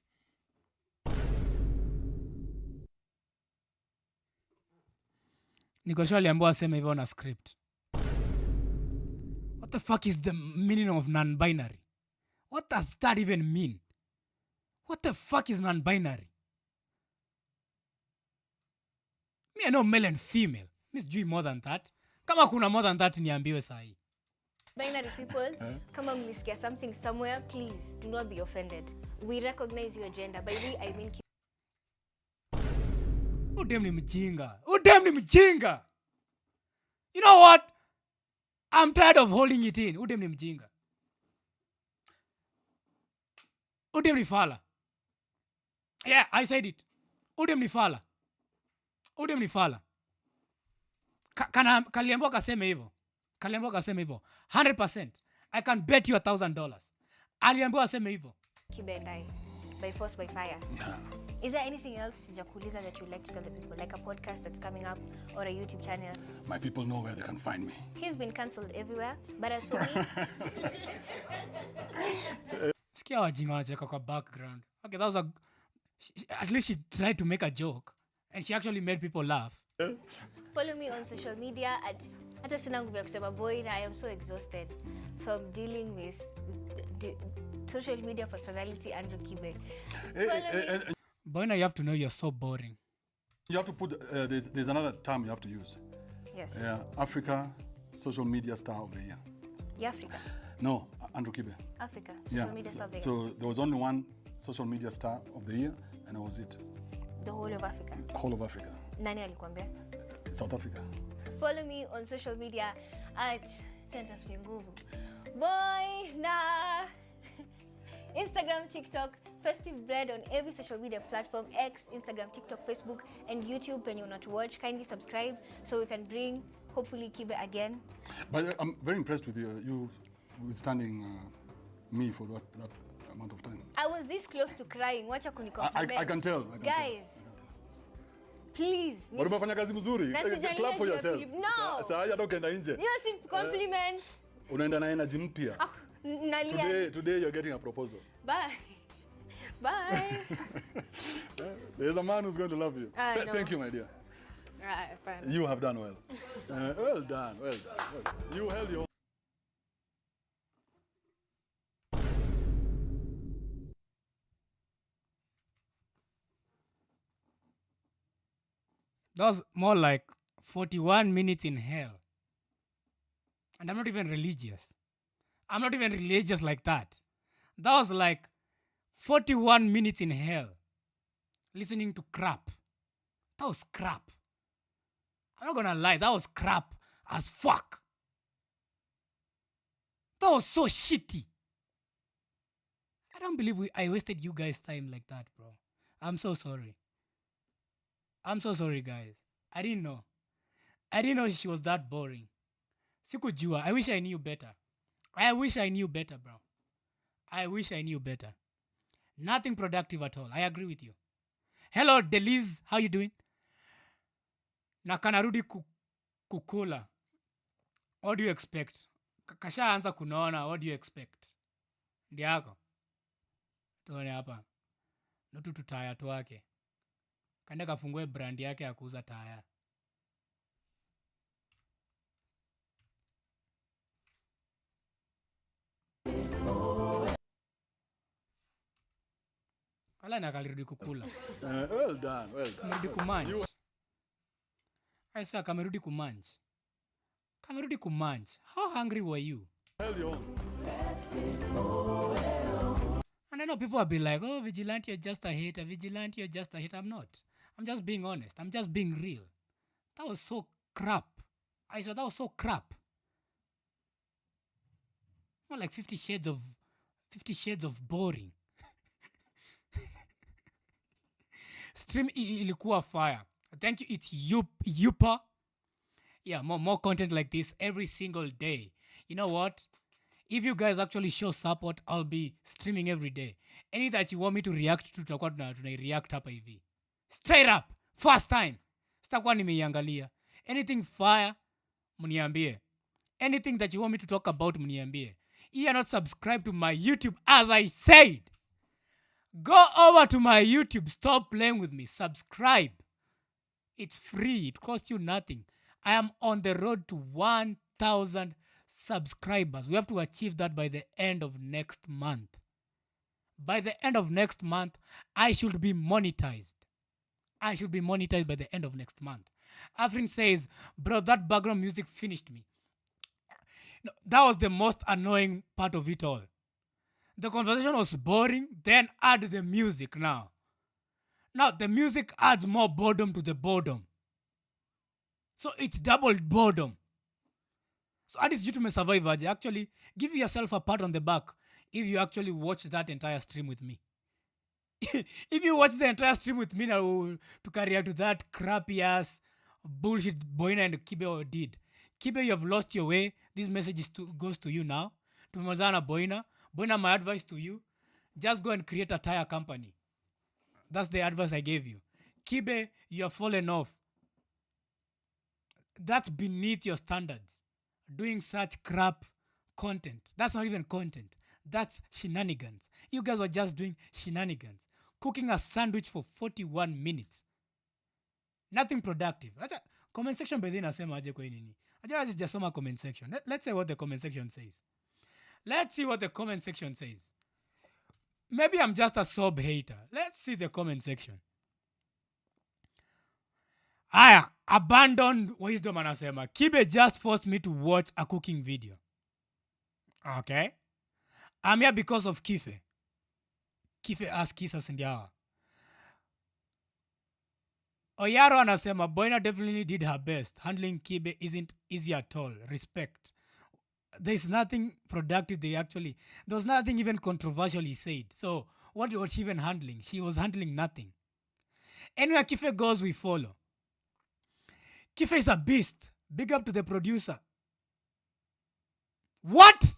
Niko sure aliambiwa aseme hivyo na script. What the fuck is the meaning of non-binary? What does that even mean? What the fuck is non-binary? Me I know male and female. Mi sijui more than that. Kama kuna more than that niambiwe sahi. binary people, kama mlisikia something somewhere, please do not be offended. We recognize your gender. By we, I mean Udem ni mjinga. Udem ni mjinga. You know what? I'm tired of holding it in. Udem ni mjinga. Udem ni fala. Yeah, I said it. Udem ni fala. Udem ni fala. Kaliambiwa kaseme hivyo. Kaliambiwa kaseme hivyo. 100%. I can bet you $1,000. Aliambiwa aseme hivyo. Kibe and I, by force, by fire. Is there anything else, Jakuliza, that you'd like to tell the people? Like a podcast that's coming up or a YouTube channel? My people know where they can find me. He's been cancelled everywhere, but as for me, Sikia wajinga wanacheka kwa background. Okay, that was at least she tried to make a joke. And she actually made people laugh. follow me on social media at hata sina nguvu ya kusema Boina. I am so exhausted from dealing with the social media personality Andrew Kibe. Follow me. Boina, you have to know you're so boring. You have to put, there's another term you have to use. Yes. Yeah, Africa Social Media Star of the Year. Yeah, Africa. No, Andrew Kibe. Africa. Social media star of the year. So there was only one Social Media Star of the Year, and that was it. The whole of Africa. Whole of Africa. Nani alikwambia? South Africa. Follow me on social media at Tentafutie Nguvu. Boina. Instagram, TikTok, Festive Bread on every social media platform, X, Instagram, TikTok, Facebook, and YouTube. When you're not to watch, kindly subscribe so we can bring, hopefully, Kibe again. But I'm very impressed with you withstanding me for that amount of time. I was this close to crying. Wacha kunikompliment. I can tell. Guys, please. But umefanya kazi mzuri. Na sijalia Clap for juu ya yourself. Philip. No. Saa hata ukaenda nje. Hiyo si compliment. Unaenda na energy mpya. Nalia. Today you're getting a proposal. Bye. Bye. There's a man who's going to love you. I know. Thank you, my dear. Right, fine. You have done well. Well done. Well done. You held your That was more like 41 minutes in hell. And I'm not even religious. I'm not even religious like that. That was like 41 minutes in hell. Listening to crap. That was crap. I'm not gonna lie, that was crap as fuck. That was so shitty. I don't believe I wasted you guys' time like that, bro. I'm so sorry. I'm so sorry, guys. I didn't know. I didn't know she was that boring. Sikujua. I wish I knew better. I wish I knew better, bro. I wish I knew better. Nothing productive at all. I agree with you. Hello, Deliz. How you doing? Na kanarudi kukula. What do you expect? Kashaanza kunaona. What do you expect? Ndiako. Tuone hapa. Nutu tutaya tuwake. Kanda kafungue brand yake ya kuuza taya. Wala na kalirudi kukula. Well done, well done. Kamerudi kumanch. I said kamerudi kumanch. Kamerudi kumanch. How hungry were you? Hell you on. And I know people will be like, oh, Vigilante, you're just a hater. Vigilante, you're just a hater. I'm not. I'm just being honest. I'm just being real. That was so crap. I said that was so crap. More like 50 shades of boring. Stream ilikuwa fire. Thank you. It's Yupa. Yeah, more content like this every single day. You know what? If you guys actually show support, I'll be streaming every day. Any that you want me to react to, tutakuwa react hapa hivi. Straight up. First time. Sitakuwa nimeiangalia. Anything fire, mniambie. Anything that you want me to talk about, mniambie. If you are not subscribed to my YouTube, as I said, go over to my YouTube. Stop playing with me. Subscribe. It's free. It costs you nothing. I am on the road to 1,000 subscribers. We have to achieve that by the end of next month. By the end of next month, I should be monetized. I should be monetized by the end of next month. Afrin says, bro, that background music finished me. No, that was the most annoying part of it all. The conversation was boring, then add the music now. Now, the music adds more boredom to the boredom. So it's doubled boredom. So at least you to survive, actually give yourself a pat on the back if you actually watch that entire stream with me. If you watch the entire stream with me now to carry out to that crappy ass bullshit Boina and Kibe did. Kibe, you have lost your way. This message goes to you now. To Mazana Boina. Boina, my advice to you, just go and create a tire company. That's the advice I gave you. Kibe, you have fallen off. That's beneath your standards. Doing such crap content. That's not even content. That's shenanigans. You guys were just doing shenanigans. Cooking a sandwich for 41 minutes. Nothing productive. Acha, comment section by then asema aje kwa nini. Acha just soma comment section. Let's see what the comment section says. Let's see what the comment section says. Maybe I'm just a sob hater. Let's see the comment section. Aya, abandoned wisdom anasema. Kibe just forced me to watch a cooking video. Okay. I'm here because of Kife. Kife asked Kisas Ndiawa. Oyaro anasema, Boina definitely did her best. Handling Kibe isn't easy at all. Respect. There's nothing productive there was nothing even controversial he said. So what was she even handling? She was handling nothing. Anywhere Kife goes, we follow. Kife is a beast. Big up to the producer. What?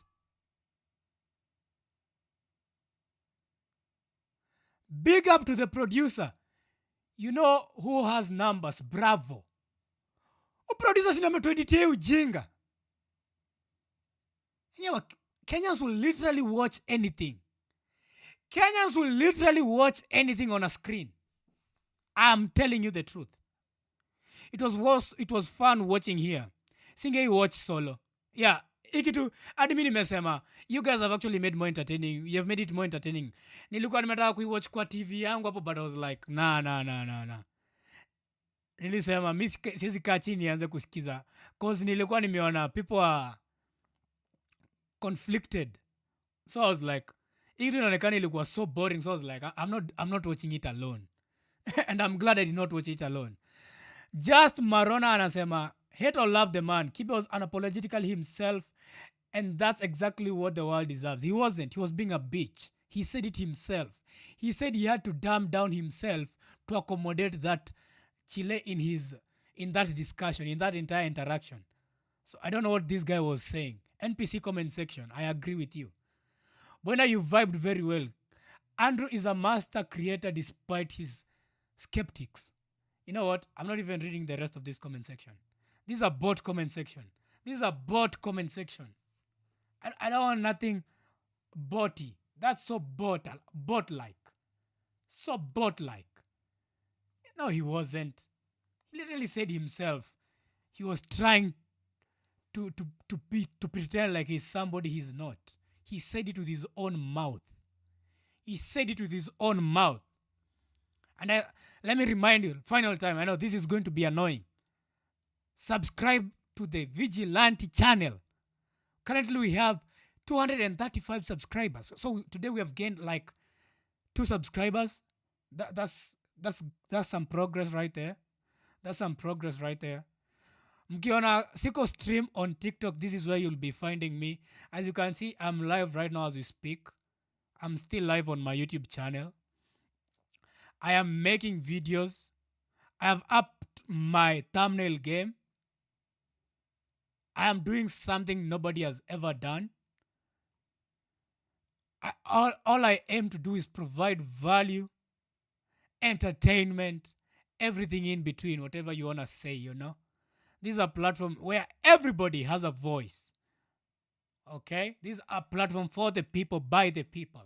Big up to the producer. You know who has numbers? Bravo. Producer siname 20 ujinga. Kenyans will literally watch anything. Kenyans will literally watch anything on a screen. I'm telling you the truth. It was fun watching here. Singe watch solo. Yeah, ikitu adimi nimesema, you guys have actually made more entertaining. You have made it more entertaining. Nilikuwa nimetaka kuiwatch kwa TV yangu hapo, but I was like, nah. Nilisema mimi siwezi kaa chini nianze kusikiza cause nilikuwa nimeona people are conflicted. So I was like, it inaonekana ilikuwa so boring. So I was like, I'm not watching it alone. And I'm glad I did not watch it alone. Just Marona anasema, hate or love the man, Kibe was unapologetically himself, and that's exactly what the world deserves. He wasn't. He was being a bitch. He said it himself. He said he had to dumb down himself to accommodate that Chile in that discussion, in that entire interaction. So I don't know what this guy was saying. NPC comment section, I agree with you. Boina, you vibed very well. Andrew is a master creator despite his skeptics. You know what? I'm not even reading the rest of this comment section. This is a bot comment section. This is a bot comment section. I don't want nothing botty. That's so bot-like. So bot-like. No, he wasn't. He literally said himself. He was trying to pretend like he's somebody he's not. He said it with his own mouth. He said it with his own mouth. And let me remind you, final time, I know this is going to be annoying. Subscribe to the Vigilante channel. Currently, we have 235 subscribers. So today we have gained like 2 subscribers. That's some progress right there. That's some progress right there. Mkiona siko stream on TikTok, this is where you'll be finding me. As you can see, I'm live right now as we speak. I'm still live on my YouTube channel. I am making videos. I have upped my thumbnail game. I am doing something nobody has ever done. All I aim to do is provide value, entertainment, everything in between, whatever you want to say, you know. This is a platform where everybody has a voice. Okay? This is a platform for the people, by the people.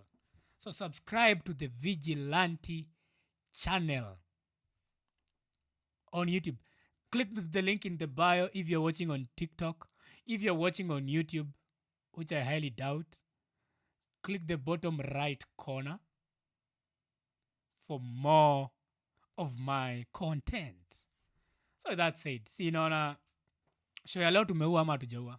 So subscribe to the Vigilante channel on YouTube. Click the link in the bio if you're watching on TikTok. If you're watching on YouTube, which I highly doubt, click the bottom right corner for more of my content. So that said, see naona show ya leo tumeua ama hatujaua.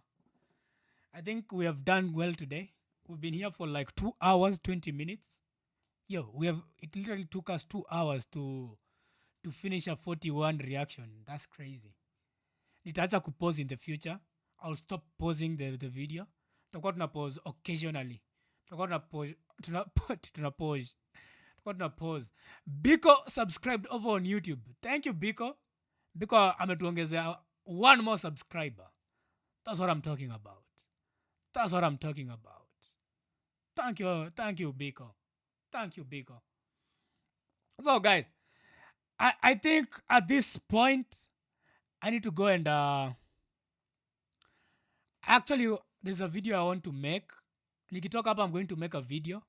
I think we have done well today. We've been here for like 2 hours, 20 minutes. It literally took us 2 hours to finish a 41 reaction. That's crazy. Nitaacha kupause in the future. I'll stop pausing the video. Tutakuwa tuna pause occasionally. Tutakuwa tuna pause. Biko subscribed over on YouTube. Thank you, Biko. Biko ametuongezea 1 more subscriber. That's what I'm talking about. That's what I'm talking about. Thank you, Biko. Thank you, Biko. So, guys, I think at this point, I need to go and actually, there's a video I want to make. Nikitoka hapa, I'm going to make a video.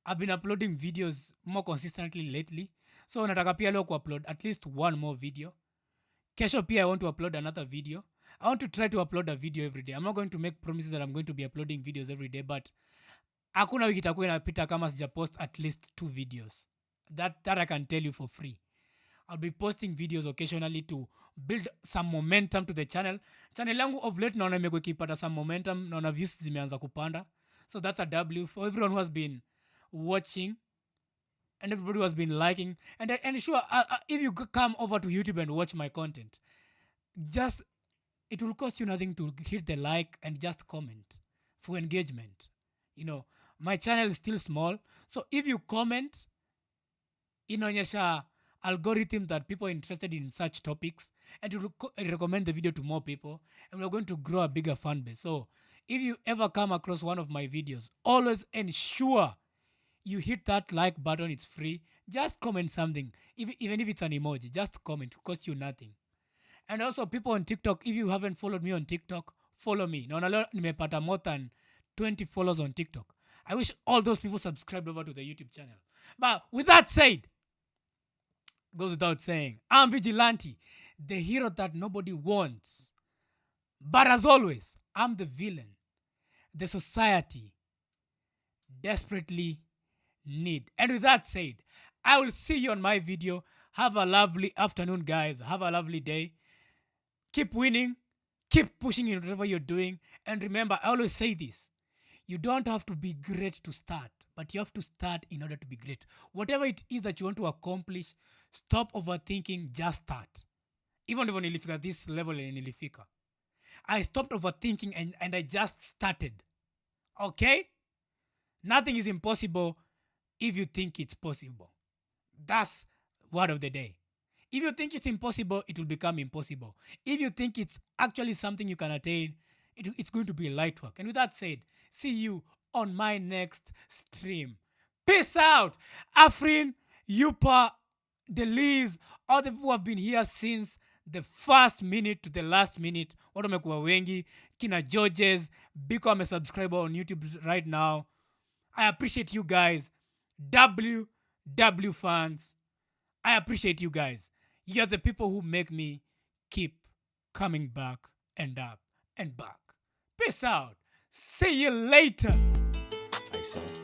I've been uploading videos more consistently lately. So, nataka pia leo upload at least 1 more video. Kesho pia I want to upload another video. I want to try to upload a video every day. I'm not going to make promises that I'm going to be uploading videos every day, but hakuna wiki itakuwa inapita kama sija post at least 2 videos. That I can tell you for free. I'll be posting videos occasionally to build some momentum to the channel. Channel yangu of late naona imekuwa ikipata some momentum, naona views zimeanza kupanda. So that's a W for everyone who has been watching and everybody who has been liking. And sure, if you come over to YouTube and watch my content, just it will cost you nothing to hit the like and just comment for engagement. You know, my channel is still small, so if you comment, inaonyesha algorithm that people are interested in such topics, and it will recommend the video to more people, and we're going to grow a bigger fan base. So if you ever come across one of my videos, always ensure you hit that like button. It's free. Just comment something, even if it's an emoji. Just comment. It costs you nothing. And also, people on TikTok, if you haven't followed me on TikTok, follow me. Naona leo nimepata more than 20 followers on TikTok. I wish all those people subscribed over to the YouTube channel. But with that said, goes without saying, I'm Vigilante, the hero that nobody wants. But as always, I'm the villain the society desperately need. And with that said, I will see you on my video. Have a lovely afternoon, guys. Have a lovely day. Keep winning. Keep pushing in whatever you're doing. And remember, I always say this. You don't have to be great to start, but you have to start in order to be great. Whatever it is that you want to accomplish, stop overthinking, just start. Even if nilifika this level nilifika, I stopped overthinking and I just started. Okay? Nothing is impossible if you think it's possible. That's word of the day. If you think it's impossible, it will become impossible. If you think it's actually something you can attain, it's going to be light work. And with that said, see you on my next stream. Peace out. Afrin, Yupa, Deliz, all the people who have been here since the first minute to the last minute. Watu wamekuwa wengi. Kina Georges, Biko I'm a subscriber on YouTube right now. I appreciate you guys. WW fans, I appreciate you guys. You're the people who make me keep coming back and up and back. Peace out. See you later. I said,